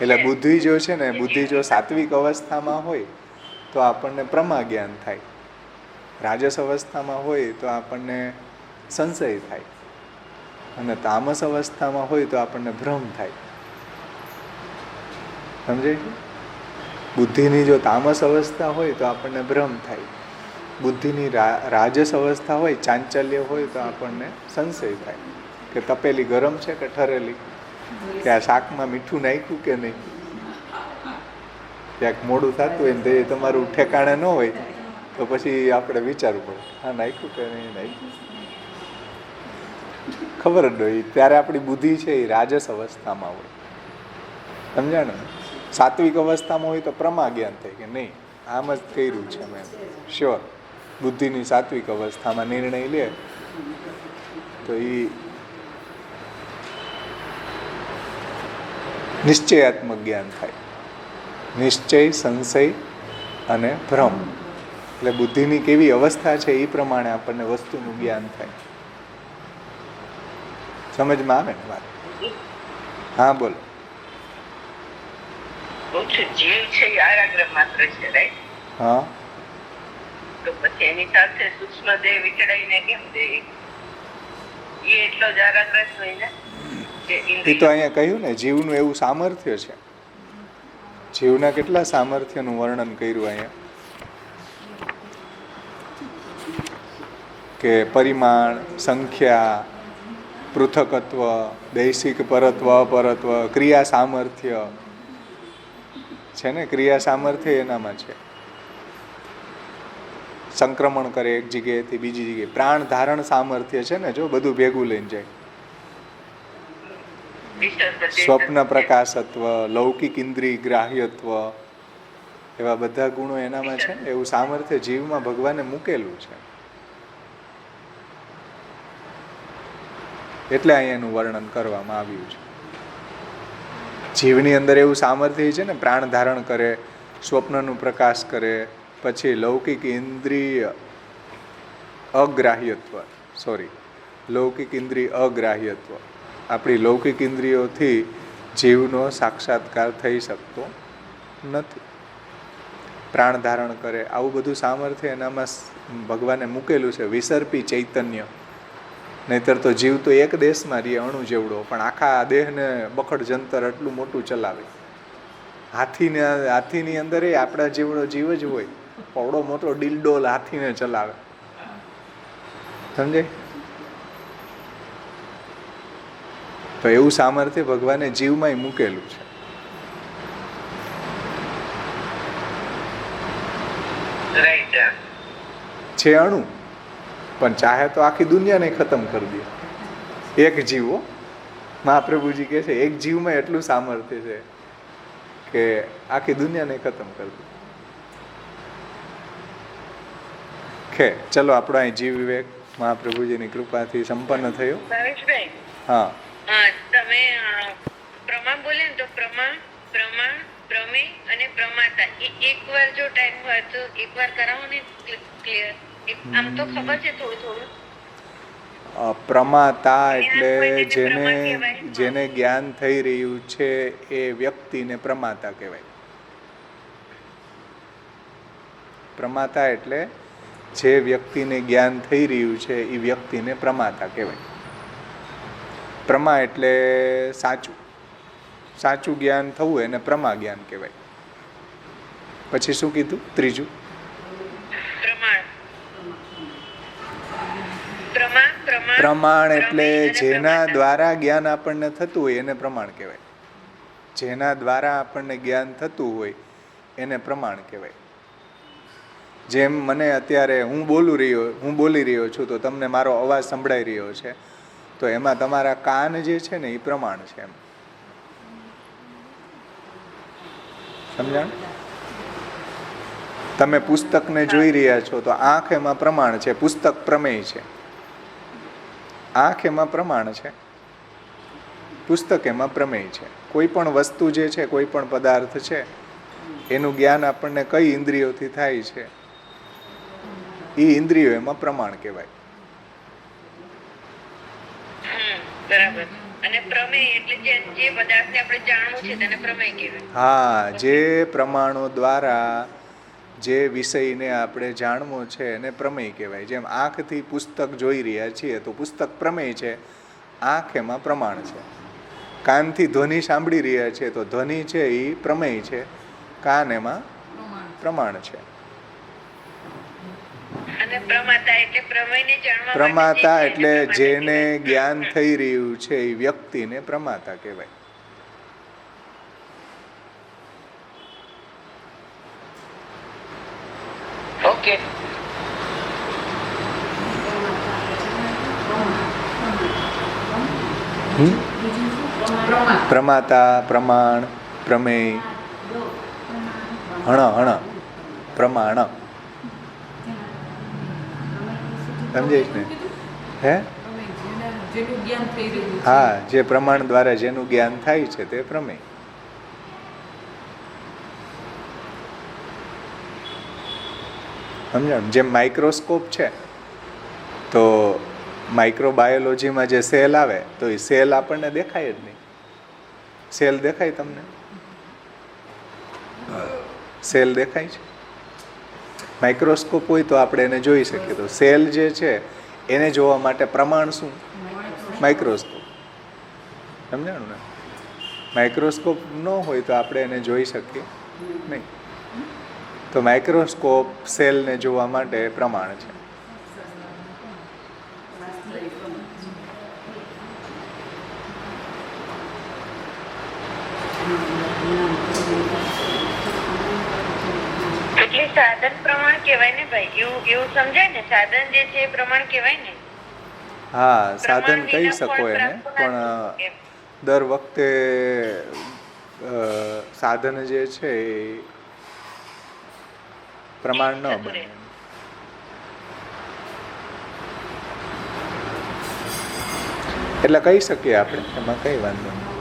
એટલે બુદ્ધિ જો છે ને, બુદ્ધિ જો સાત્વિક અવસ્થામાં હોય તો આપણને પ્રમા જ્ઞાન થાય. રાજસ અવસ્થામાં હોય તો આપણને સંશય થાય, અને તામસ અવસ્થામાં હોય તો આપણને ભ્રમ થાય. સમજાય? બુદ્ધિની જો તામસ અવસ્થા હોય તો આપણને ભ્રમ થાય. બુદ્ધિની રાજસ અવસ્થા હોય, ચાંચલ્ય હોય તો આપણને સંશય થાય કે તપેલી ગરમ છે કે ઠરેલી, કે આ શાકમાં મીઠું નાખ્યું કે નહીં. ક્યાંક મોડું થતું હોય ને તે તમારું ઠેકાણે ન હોય તો પછી આપણે વિચારવું પડે, હા નાખ્યું કે નહીં નાખ્યું, ખબર જ હોય. ત્યારે આપણી બુદ્ધિ છે એ રાજસ અવસ્થામાં હોય, સમજાણો. સાત્વિક અવસ્થામાં હોય તો પ્રમા જ્ઞાન થાય કે નહીં આમ જ કર્યું છે મેં, શ્યોર. બુદ્ધિની સાત્વિક અવસ્થામાં નિર્ણય લે તો એ નિશ્ચયાત્મક જ્ઞાન થાય. નિશ્ચય, સંશય અને ભ્રમ. એટલે બુદ્ધિની કેવી અવસ્થા છે એ પ્રમાણે આપણને વસ્તુનું જ્ઞાન થાય. સમજમાં આવે ને વાત? હા બોલો. જીવ છે એ આરાગ્રહ માત્ર છે, રાઈટ? હા, તો પછી એની સાથે સૂક્ષ્મ દેહ વિચડાઈને કેમ દે? એ એટલો જ આરાગ્રહ હોય ને કે એ તો ઇન્દ્રિય. અહીંયા કહ્યું ને, જીવનું એવું સામર્થ્ય છે. જીવના કેટલા સામર્થ્યનું વર્ણન કર્યું અહીંયા, કે પરિમાણ, સંખ્યા, પૃથકત્વ, દૈશિક પરત્વ, અપરત્વ, ક્રિયા સામર્થ્ય છે ને, ક્રિયા સામર્થ્ય એનામાં છે. સંક્રમણ કરે એક જગ્યાએથી બીજી જગ્યાએ. પ્રાણ ધારણ સામર્થ્ય છે ને, જો બધું ભેગું લઈને જાય. સ્વપ્ન પ્રકાશત્વ, લૌકિક ઇન્દ્રિય ગ્રાહ્યત્વ, એવા બધા ગુણો એનામાં છે ને. એવું સામર્થ્ય જીવમાં ભગવાને મૂકેલું છે. એટલે અહીંયા એનું વર્ણન કરવામાં આવ્યું છે. જીવની અંદર એવું સામર્થ્ય છે ને, પ્રાણ ધારણ કરે, સ્વપ્નનું પ્રકાશ કરે, પછી લૌકિક ઇન્દ્રિય અગ્રાહ્યત્વ, લૌકિક ઇન્દ્રિય અગ્રાહ્યત્વ, આપણી લૌકિક ઇન્દ્રિયોથી જીવનો સાક્ષાત્કાર થઈ શકતો નથી. પ્રાણ ધારણ કરે, આવું બધું સામર્થ્ય એનામાં ભગવાને મૂકેલું છે. વિસર્પી ચૈતન્ય. નહીતર તો જીવ તો એક દેશમાં રહીએ, અણુ જેવડો, પણ આખા દેહને બખડ જંતર એટલું મોટું ચલાવે. હાથીની અંદર એ આપણા જેવડો જીવ જ હોય, પવડો મોટો ડિલડોલ હાથીને ચલાવે. સમજે? તો એવું સામર્થ્ય ભગવાને જીવમાં મૂકેલું છે. છે અણુ, પણ ચાહે તો આખી દુનિયાને ખતમ કરી દે. એક જીવો, મહાપ્રભુજી કહે છે, એક જીવમાં એટલું સામર્થ્ય છે કે આખી દુનિયાને ખતમ કરી દે. ચલો, આપણો અહીં જીવ વિવેક મહાપ્રભુજીની કૃપાથી સંપન્ન થયો. હા, તમે પ્રમા બોલે ને, તો પ્રમા, પ્રમા, પ્રમે અને પ્રમાતા, એ એકવાર જો ટાઈમ હોય તો એકવાર કરાવો ને ક્લિયર. આમ તો ખબર છે થોડું થોડું. પ્રમાતા એટલે જેને જ્ઞાન થઈ રહ્યું છે એ વ્યક્તિને પ્રમાતા કહેવાય. પ્રમાતા એટલે જે વ્યક્તિને જ્ઞાન થઈ રહ્યું છે એ વ્યક્તિને પ્રમાતા કહેવાય. પ્રમા એટલે સાચું જ્ઞાન થવું એને પ્રમા જ્ઞાન કહેવાય. પછી શું કીધું ત્રીજું? પ્રમાણ એટલે જેના દ્વારા જ્ઞાન આપણને થતું હોય એને પ્રમાણ કહેવાય. જેના દ્વારા આપણને જ્ઞાન થતું હોય એને પ્રમાણ કહેવાય. જેમ મને અત્યારે હું બોલી રહ્યો છું તો તમને મારો અવાજ સંભળાઈ રહ્યો છે, તો એમાં તમારા કાન જે છે ને એ પ્રમાણ છે. એમ સમજાણ? તમે પુસ્તકને જોઈ રહ્યા છો તો આંખ એમાં પ્રમાણ છે, પુસ્તક પ્રમેય છે. આંખ એમાં પ્રમાણ છે, પુસ્તક એમાં પ્રમેય છે. કોઈ પણ વસ્તુ જે છે, કોઈ પણ પદાર્થ છે, એનું જ્ઞાન આપણને કઈ ઇન્દ્રિયોથી થાય છે એ ઇન્દ્રિયો એમાં પ્રમાણ કહેવાય. બરાબર. અને પ્રમેય એટલે જે પદાર્થને આપણે જાણવું છે તેને પ્રમેય કહેવાય. હા, જે પ્રમાણો દ્વારા જે વિષયને આપણે જાણવો છે એને પ્રમેય કહેવાય. જેમ આંખથી પુસ્તક જોઈ રહ્યા છીએ તો પુસ્તક પ્રમેય છે, આંખ એમાં પ્રમાણ છે. કાનથી ધ્વનિ સાંભળી રહ્યા છીએ તો ધ્વનિ છે એ પ્રમેય છે, કાન એમાં પ્રમાણ છે. અને પ્રમાતા એટલે પ્રમેયને જાણવા માટે પ્રમાતા એટલે જેને જ્ઞાન થઈ રહ્યું છે એ વ્યક્તિને પ્રમાતા કહેવાય. ઓકે. પ્રમાતા, પ્રમાણ, પ્રમેય, હણ પ્રમાણ. સમજાય ને? હે? હા, જે પ્રમાણ દ્વારા જેનું જ્ઞાન થાય છે તે પ્રમેય. સમજાણ? જેમ માઇક્રોસ્કોપ છે તો માઇક્રોબાયોલોજીમાં જે સેલ આવે તો એ સેલ આપણને દેખાય જ નહીં. સેલ દેખાય તમને? સેલ દેખાય છે? માઇક્રોસ્કોપ હોય તો આપણે એને જોઈ શકીએ. તો સેલ જે છે એને જોવા માટે પ્રમાણ શું? માઇક્રોસ્કોપ. સમજાણું ને? માઇક્રોસ્કોપ ન હોય તો આપણે એને જોઈ શકીએ નહીં. તો માઇક્રોસ્કોપ સેલને જોવા માટે પ્રમાણ છે. એટલે સાધન પ્રમાણ કહેવાય ને ભાઈ, એવું સમજાય ને? સાધન જે છે એ પ્રમાણ કહેવાય ને? હા, સાધન કહી શકો એને, પણ દર વખતે સાધન જે છે એ પ્રમાણ ન બને. એટલે કહી શકીએ આપણે, એમાં કઈ વાંધો નહીં.